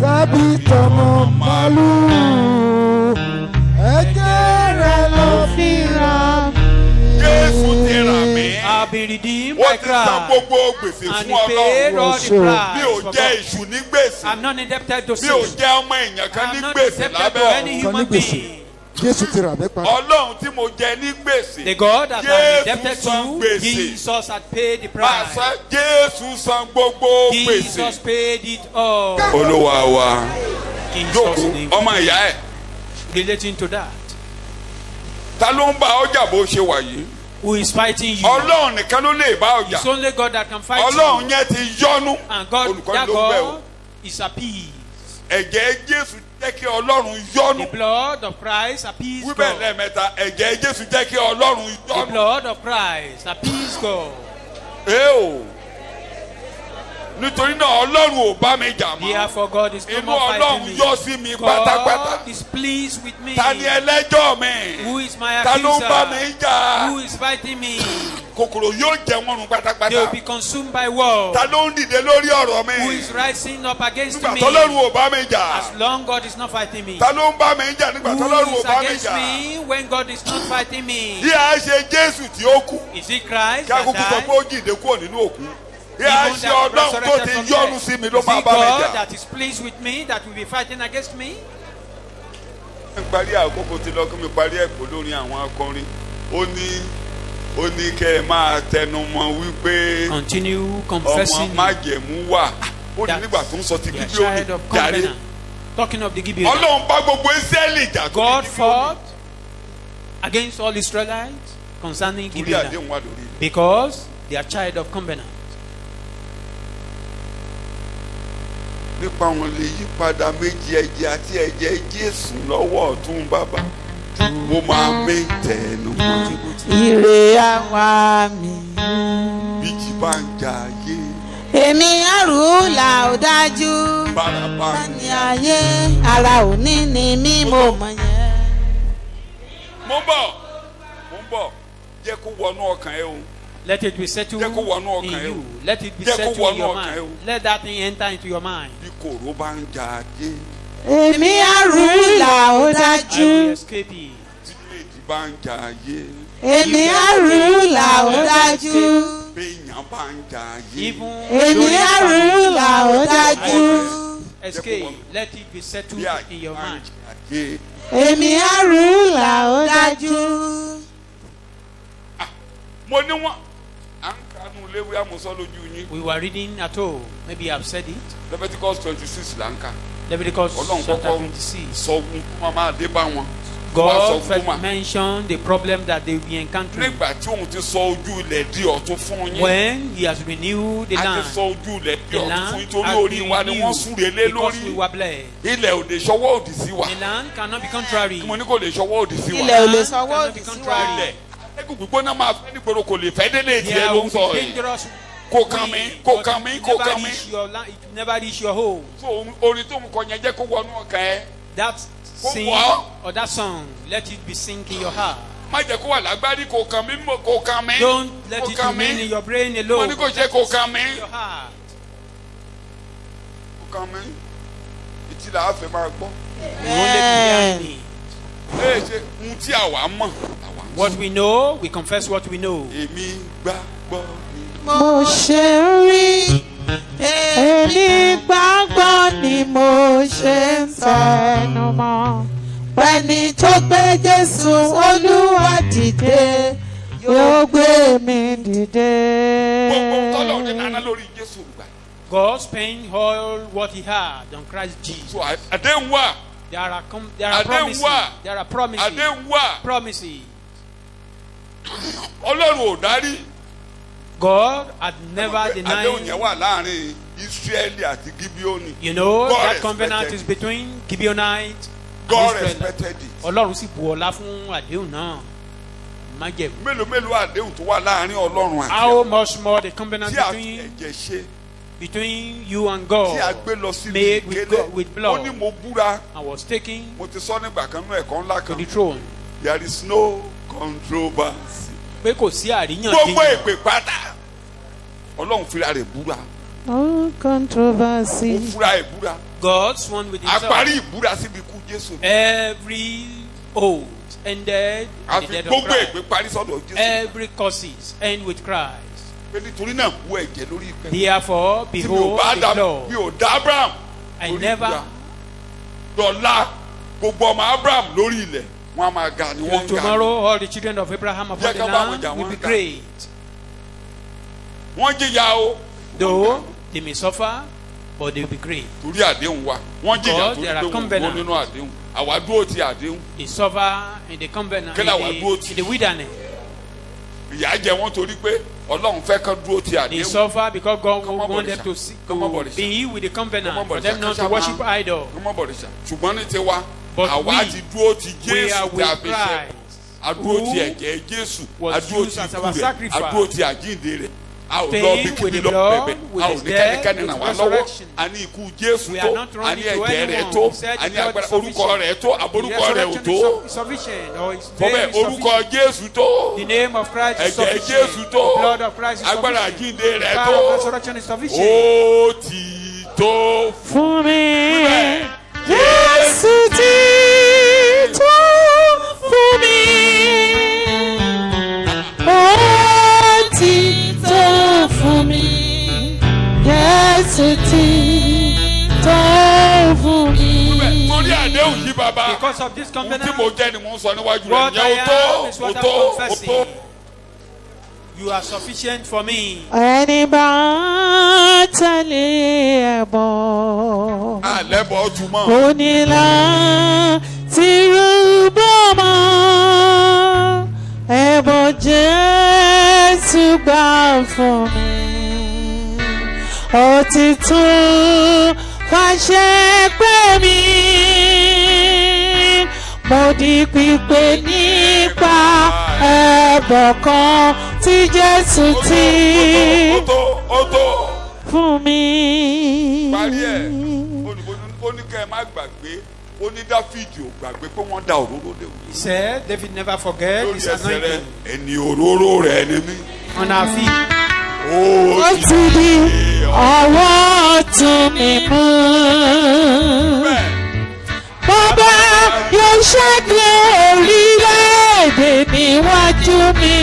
tàbí tọmọ màlúù ẹ̀jẹ̀ rẹ̀ ló fi rà mí. Jésù ti rà mí I've been redeemed wọ́n by ti san Christ. gbogbo gbèsè And fún he paid Ọlọ́run all the Sure. mi price. ò for jẹ́ God. èṣù ní gbèsè I'm not indebted to mi ò sin. jẹ́ ọmọ èèyàn kan ní I'm not gbèsè indebted lábẹ́ to any ọ̀run Kan ní human gbèsè. being. Jésù ti rà mí padà. Ọlọ́run tí mo jẹ ní gbèsè The God that I'm Jésù indebted san to, gbèsè. Jesus had paid the price. Pàṣẹ Jésù san gbogbo gbèsè. Jesus paid it all. Olúwa wa Jesus' jókòó name. ọmọ ìyá ẹ̀ Relating to that, ta ló ń bá ọjà bó ṣe wà yìí who is fighting you? Ọlọ́run nìkan ló lè bá ọjà It's only God that can fight Ọlọ́run you. yẹn ti yọ́nú And God, olùkọ́ni that ló ń bẹ̀ o God is appeased. ẹ̀jẹ̀ Jésù jẹ́ kí Ọlọ́run yọ́nú The blood of Christ appeased wíbẹ̀ God. lẹ́ẹ̀mẹ́ta ẹ̀jẹ̀ Jésù jẹ́ kí Ọlọ́run The yọ́nú blood of Christ appeased God. o nítorí náà Ọlọ́run ò bá mi jà mọ́ Therefore, God is no inú more Ọlọ́run fighting yọ́ me. sí mi pátápátá God is pleased with me. ta ni ẹlẹ́jọ́ mi Who is my ta ló ń bá mi accuser? jà Who is fighting me? kòkòrò yóò jẹ wọ́n run They pátápátá will be consumed by war. ta ló ń dìde lórí ọ̀rọ̀ mi Who is rising up against nígbà me? tọ́lọ́run ò bá mi jà As long God is not fighting me. ta ló ń bá mi jà nígbà tọ́lọ́run Who ò is bá mi against jà me when God is not fighting me? bí a ṣe Jésù tí ó kú Is it Christ kí a that kúkú sọ died? pé ó jíǹde kúrò nínú òkú bí a Even ṣe that Ọlọ́run tó resurrected ti from yọ́nú death? sí mi ló Is máa it bá mi jà. God that is pleased with me that will be fighting against me? ń parí àkókò tí lọ́kàn mi parí ẹ̀kọ́ lórí àwọn akọrin ó ní kẹ́ ẹ máa tẹnu mọ́ wípé Continue ọmọ confessing májẹ̀mú wà ó ní that nígbà tó ń sọ ti you are Gíbíónì child of jàre covenant. Talking of the Gibeon, Ọlọ́run bá gbogbo Ísírẹ́lì jà tó God ní Gíbíónì fought against all Israelites concerning torí Gibeon àdéhùn wà lórí rẹ̀. because they are child of covenant. nípa wọn lè yí padà méjì ẹ̀jẹ̀ àti ẹ̀jẹ̀ Jésù lọ́wọ́ ọ̀tún bàbá mo máa mé tẹnu mọ́. Ire àwa mi. Bíjì bá ń jà ayé. Èmi àrùlà ò dájú. Bárabá ní ayé ara òní ni mí mo mọ̀ yẹn. Mo ń bọ̀ jẹ́ kó wọnú ọkàn ẹ o. Let it be settled in you. Let it be settled in your mind. Let that thing enter into your mind. Bí kòró bá ń jà ayé. Èmi àrùlà ò dájú. I will escape it. Tí méjì bá ń jà ayé. Èmi àrùlà ò dájú. Béèyàn bá ń jà ayé. Èmi àrùlà ò dájú. Escape. Let it be settled in your mind. Èmi àrùlà ò dájú. Mo ní wọn. À ń kanu léwu àmúsọ lójú yín. We were reading at home. Maybe I've said it. Leviticus 26 là ń kà. Leviticus chapter 26. Sọ fún wọn máa dé bá wọn. God first mentioned the problem that they will be encountering. Nígbà tí òun ti sọ ojú ilẹ̀ di ọ̀tun fún yín. When he has renewed the land. A ti sọ ojú ilẹ̀ di ọ̀tun fún yín torí has orí wa ni wọ́n súre lé because we lórí. were blessed. Ilẹ̀ ò lè ṣọwọ́ òdì sí wa. The land cannot be contrary. Mo ní kò lè ṣọwọ́ òdì sí wa. Ilẹ̀ ò lè ṣọwọ́ òdì sí wa. Ilẹ̀ ẹ̀kú gbígbóná máa fẹ́ nígboro kò lè fẹ́ délé tiẹ̀ ló ń sọ yìí. Kò kàn mí, kò kàn mí, kò kàn mí. It will never reach your home. So orin tó ń kọ yẹn jẹ́ kó wọnú ọkàn ẹ. That sing or that song, let it be sing in your heart. Má jẹ́ kó wà lágbárí kò kàn mí, kò kàn mí. Don't let it remain in your brain alone. Mo ní kò jẹ́ kò kàn mí. Your heart. Kò kàn mí. Ìtì là á fẹ́ máa gbọ́. You only hear me. Ṣe ohun tí àwa mọ̀. What we know, we confess what we know. Èmi gbàgbọ́ ni. Mo ṣe ń rí. Èmi gbàgbọ́ ni mo ṣe ń tẹnu mọ́. Pẹ̀lú tó gbé Jésù Olúwa dìde, yóò gbé mi dìde. Gbogbo tọ́lọ̀ ní nana lórí Jésù gbà. God spent all what he had on Christ Jesus. So àdéhùn wà. There are promises. There are promises. Àdéhùn wà. Promises. Ọlọ́run ò dárí. God had never denied. Àdéhùn yẹn wà láàrin Israeli àti Gibeoni. You know God that covenant is between Gibeonites God and respected it. Ọlọ́run sì bu ọlá fún àdéhùn náà. Májẹ̀mú. Mélòó àdéhùn tó wà láàrin Ọlọ́run àti How much more the covenant tí a fi ẹ̀jẹ̀ ṣe. Between you and God. Tí a gbé lọ sí made with blood. Ó ní mo búra. I was taken. Mo ti sọ nígbà kan nínú ẹ̀kọ́ ńlá kan. To the throne. There is no controversy. Pé kò sí àríyànjiyàn. Gbogbo èpè pátá. Ọlọ́run fúnra rẹ̀ búra. No controversy. Ó fúnra ẹ̀ búra. God sworn with himself. A parí ìbúra síbi ikú Jésù. Every oath ended with the death of Christ. Gbogbo èpè parí sọ́dọ̀ Jésù. Every curses end with Christ. Pé nítorí náà bú ẹ̀jẹ̀ lórí ìpẹ́. Therefore, behold the blood. Mi ò dá Abraham. I never. Dọ̀la gbogbo ọmọ Abraham lórí ilẹ̀ wọ́n á máa ga ni wọ́n ń ga. Tomorrow all the children of Abraham upon the land will be great. Wọ́n jìyà o. Though they may suffer, but they will be great. Torí àdéhùn wa. Wọ́n jìyà torí pé wọ́n gbọ́ nínú àdéhùn. Àwa dúró ti àdéhùn. They suffer in the covenant, in the wilderness. Ìyà jẹ wọ́n torí pé Ọlọ́run fẹ́ kán dúró ti àdéhùn. They suffer because God want them to be with the covenant, for them not to worship idol. Ṣùgbọ́n ní tiwa, àwa ti dúró ti Jésù tí a fi ṣe. Adúró ti ẹ̀jẹ̀ Jésù, adúró ti ikú rẹ̀, adúró ti àjíǹde rẹ̀. A ò lọ bí kíbi lọ bẹ̀bẹ̀, a ò ní kẹ́nikẹ́ni ràn wá lọ́wọ́. A ní ikú Jésù tó, a ní ẹ̀jẹ̀ rẹ̀ tó, a ní agbára orúkọ rẹ̀ tó, àbórúkọ rẹ̀ ò tó. Bọ́bẹ̀ orúkọ Jésù tó, ẹ̀jẹ̀ Jésù tó, agbára àjíǹde rẹ̀ tó. Ó ti tó fún mi. Jésù ti tó fún mi. Ó ti tó fún mi. Jésù ti tó fún mi. Torí àdéhùn yìí bàbá. Because of this covenant. Tí mo jẹ́ ni mo ń sọ níwájú rẹ̀. Ǹjẹ́ o tó? You are sufficient for me. Ẹni bá tẹ̀lé ẹ̀bọ̀. Àlẹ́bọ̀ túmọ̀. Ó ní láti rúbọ mọ́. Ẹ̀bọ̀ Jésù gbà fún mi. Ó ti tó pàṣẹ pé mi mo di pípé nípa ẹbọ kan tí Jésù ti fún mi. parí ẹ̀ ó ní kẹ́ ẹ má gbàgbé ó ní Dáfídì ò gbàgbé pé wọ́n da òróró lé wò. He said David never forget his anointing. ẹni òróró rẹ̀ ni mí. On our feet. Ó ti di ọwọ́ ọ̀tún mi mú. Bàbá yóò ṣẹ́gun orílẹ̀-èdè níwájú mi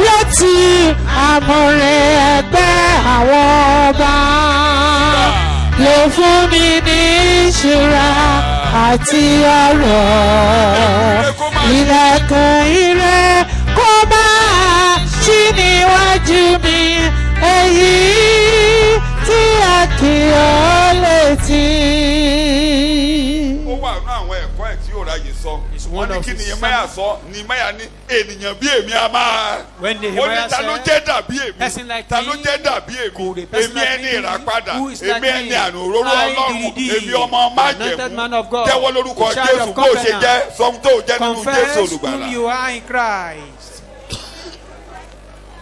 láti àmọ̀rẹ́ ẹgbẹ́ àwọn ọba. Lò fún mi ní ìṣúra àti ọrọ̀. Ilẹ̀kùn ire kó máa ṣí níwájú mi. Èyí tí a kì í létí. Ó wà nínú àwọn ẹ̀kọ́ ẹ̀ tí òòrà yìí sọ. Wọ́n ní kí Nehemiah sọ, Nehemiah ní ènìyàn bí èmi a máa. Ó ní ta ló jẹ́ dàbí èmi, ta ló jẹ́ dàbí èmi, èmi ẹni ìràpadà, èmi ẹni àrùn òróró Ọlọ́run, èmi ọmọ májẹ̀mú, jẹ́wọ́ lórúkọ Jésù bó ṣe jẹ́ sọ́m tó jẹ́ nínú Jésù olùgbàlà.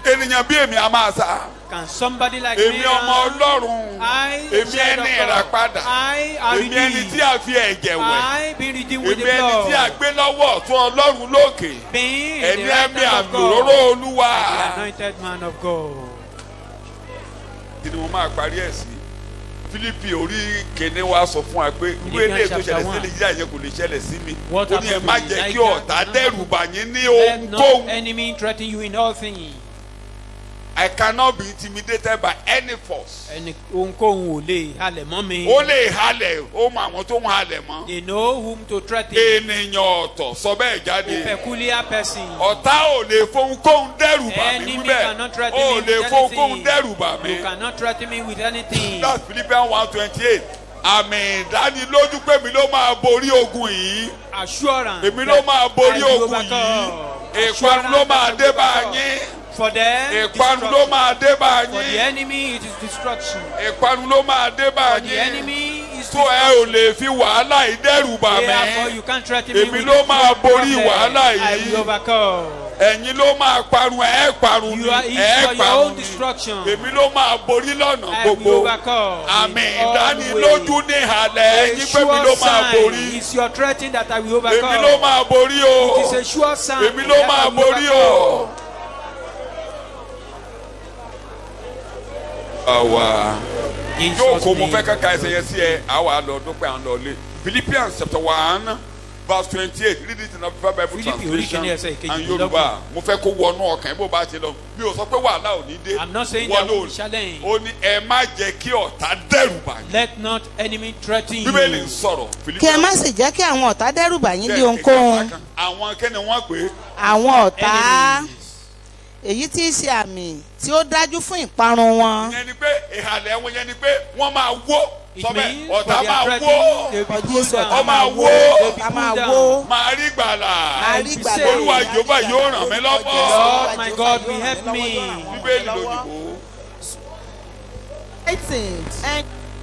Ènìyàn bí èmi a máa sá. Can somebody like èmi ọmọ Ọlọ́run, èmi ẹni ìràpadà, èmi ẹni tí a fi ẹ̀jẹ̀ wẹ̀, èmi ẹni tí a gbé lọ́wọ́ ọ̀tún Ọlọ́run lókè, ẹni ẹ̀mí àgbòróró Olúwa. Kí ni mo máa parí ẹ̀ sí? Fílípì orí kìíní wa sọ fún wa pé ìwé ilé tó ṣẹlẹ̀ sí Nàìjíríà yẹn kò lè ṣẹlẹ̀ sí mi. Ó ní ẹ má jẹ́ kí ọ̀tá dẹ́rù bà yín ní ohunkóhun. I cannot be intimidated by any force. Ohunkóhun ò lè halẹ̀ mọ́ mi. Ó lè halẹ̀, ó mọ àwọn tó ń halẹ̀ mọ́. They know whom to threaten. Ènìyàn ọ̀tọ̀ sọ bẹ́ẹ̀ jáde. A peculiar person. Ọ̀tá ò lè fohunkóhun dẹ́rù bà mí wíbẹ̀. Ó lè fohunkóhun dẹ́rù bà mí. You cannot threaten me with anything. That's Philippians 1:28. Àmì ìdánilójú pé mi ló máa borí ogun yìí. Assurance. Èmi ló máa borí ogun yìí. Ìparun ló máa dé bá yín. For them, ìparun ló máa dé bá yín. For the enemy, it is destruction. Ìparun ló máa dé bá yín. For the enemy is destruction. Tó ẹ ò lè fi wàhálà yìí dẹ́rù bà mí. Therefore, you can't threaten me with èmi ló máa borí wàhálà yìí. I will overcome. Ẹ̀yin ló máa parun ẹ̀ parun ni ẹ̀ parun ni. Èmi ló máa borí lọ́nà gbogbo. Àmì ìdánilójú ní ìhàlẹ̀ ẹ̀yin pé mi ló máa borí. It's your threatening that I will overcome. Èmi ló máa borí o. It is a sure sign. Èmi ló máa borí o. Àwa yóò kó mo fẹ́ kàkà ẹsẹ̀ yẹn sí ẹ àwa lọ dúpẹ́ àwọn lọ lé Philippians chapter 1 verse 28 read it in the Bible translation and Yorùbá mo fẹ́ kó wọnú ọkàn bó bá ti lọ mi ò sọ pé wàhálà ò ní dé wọnú ó ní ẹ má jẹ́ kí ọ̀tá dẹ́rù bà yín. Let not enemy threaten you. Bíbélì ń sọ̀rọ̀. Kí ẹ má sì jẹ́ kí àwọn ọ̀tá dẹ́rù bà yín bí ohunkóhun. Àwọn kẹ́ni wọ́n pè é. Àwọn ọ̀tá èyí tí í ṣe àmì tí ó dájú fún ìparun wọn. Ìyẹn ni pé ìhàlẹ̀ wọn yẹn ni pé wọ́n máa wó sọ́bẹ̀ ọ̀tá máa wó ọ máa wó máa rí gbàlà Olúwa Jèhófà yóò ràn mí lọ́wọ́. Lord my God will help me. Bíbélì lóyìnbó.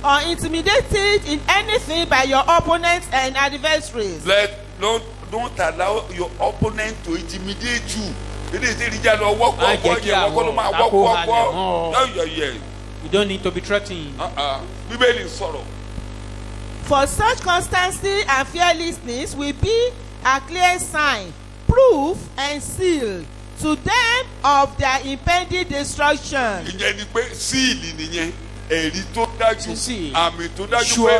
Or intimidated in anything by your opponents and adversaries. Don't allow your opponent to intimidate you. You don't need to be threatened. For such constancy and fearlessness will be a clear sign, proof and seal to them of their impending destruction. Èrí tó dájú àmì tó dájú pé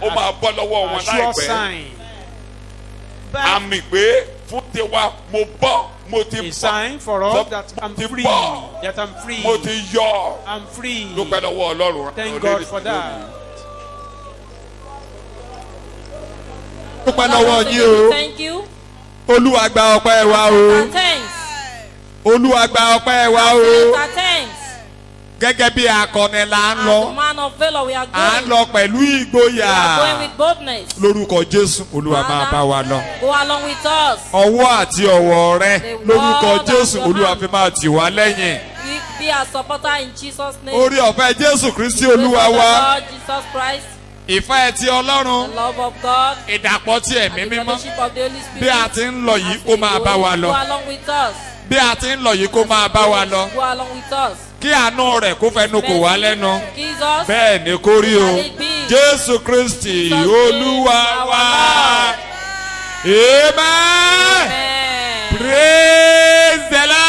ó máa bọ́ lọ́wọ́ wọn láìpẹ́ àmì pé fún tiwa mo bọ́ mo ti bọ́ a sign for us that I'm free that I'm free mo ti yọ I'm free. dúpẹ́ lọ́wọ́ Ọlọ́run. Thank God for that. dúpẹ́ lọ́wọ́ yín o. Thank you. Olúwa gba ọpẹ́ wa o. Olúwa gba ọpẹ́ wa o. Gẹ́gẹ́ bí akọni la ń lọ. À ń lọ pẹ̀lú ìgboyà. Lórúkọ Jésù Olúwa máa bá wa lọ. Go along with us. Ọwọ́ àti ọwọ́ rẹ lórúkọ Jésù Olúwa fi máa tì wá lẹ́yìn. Be a supporter in Jesus' name. Orí ọ̀fẹ́ Jésù Kristi Olúwa wa. Jesus Christ. ìfẹ́ ti Ọlọ́run. The love of God. Ìdàpọ̀ ti Ẹ̀mí Mímọ́. Fellowship of the Holy Spirit. Bí a ti ń lọ yìí kó máa bá wa lọ. Go along with us. Bí a ti ń lọ yìí kó máa bá wa lọ. Go along with us. Kí àánú rẹ̀ kó fẹnu kò wá lẹ́nu. Jesus. Bẹ́ẹ̀ ni kó rí o. Jésù Kristi Olúwa wa. Amen. Praise the Lord.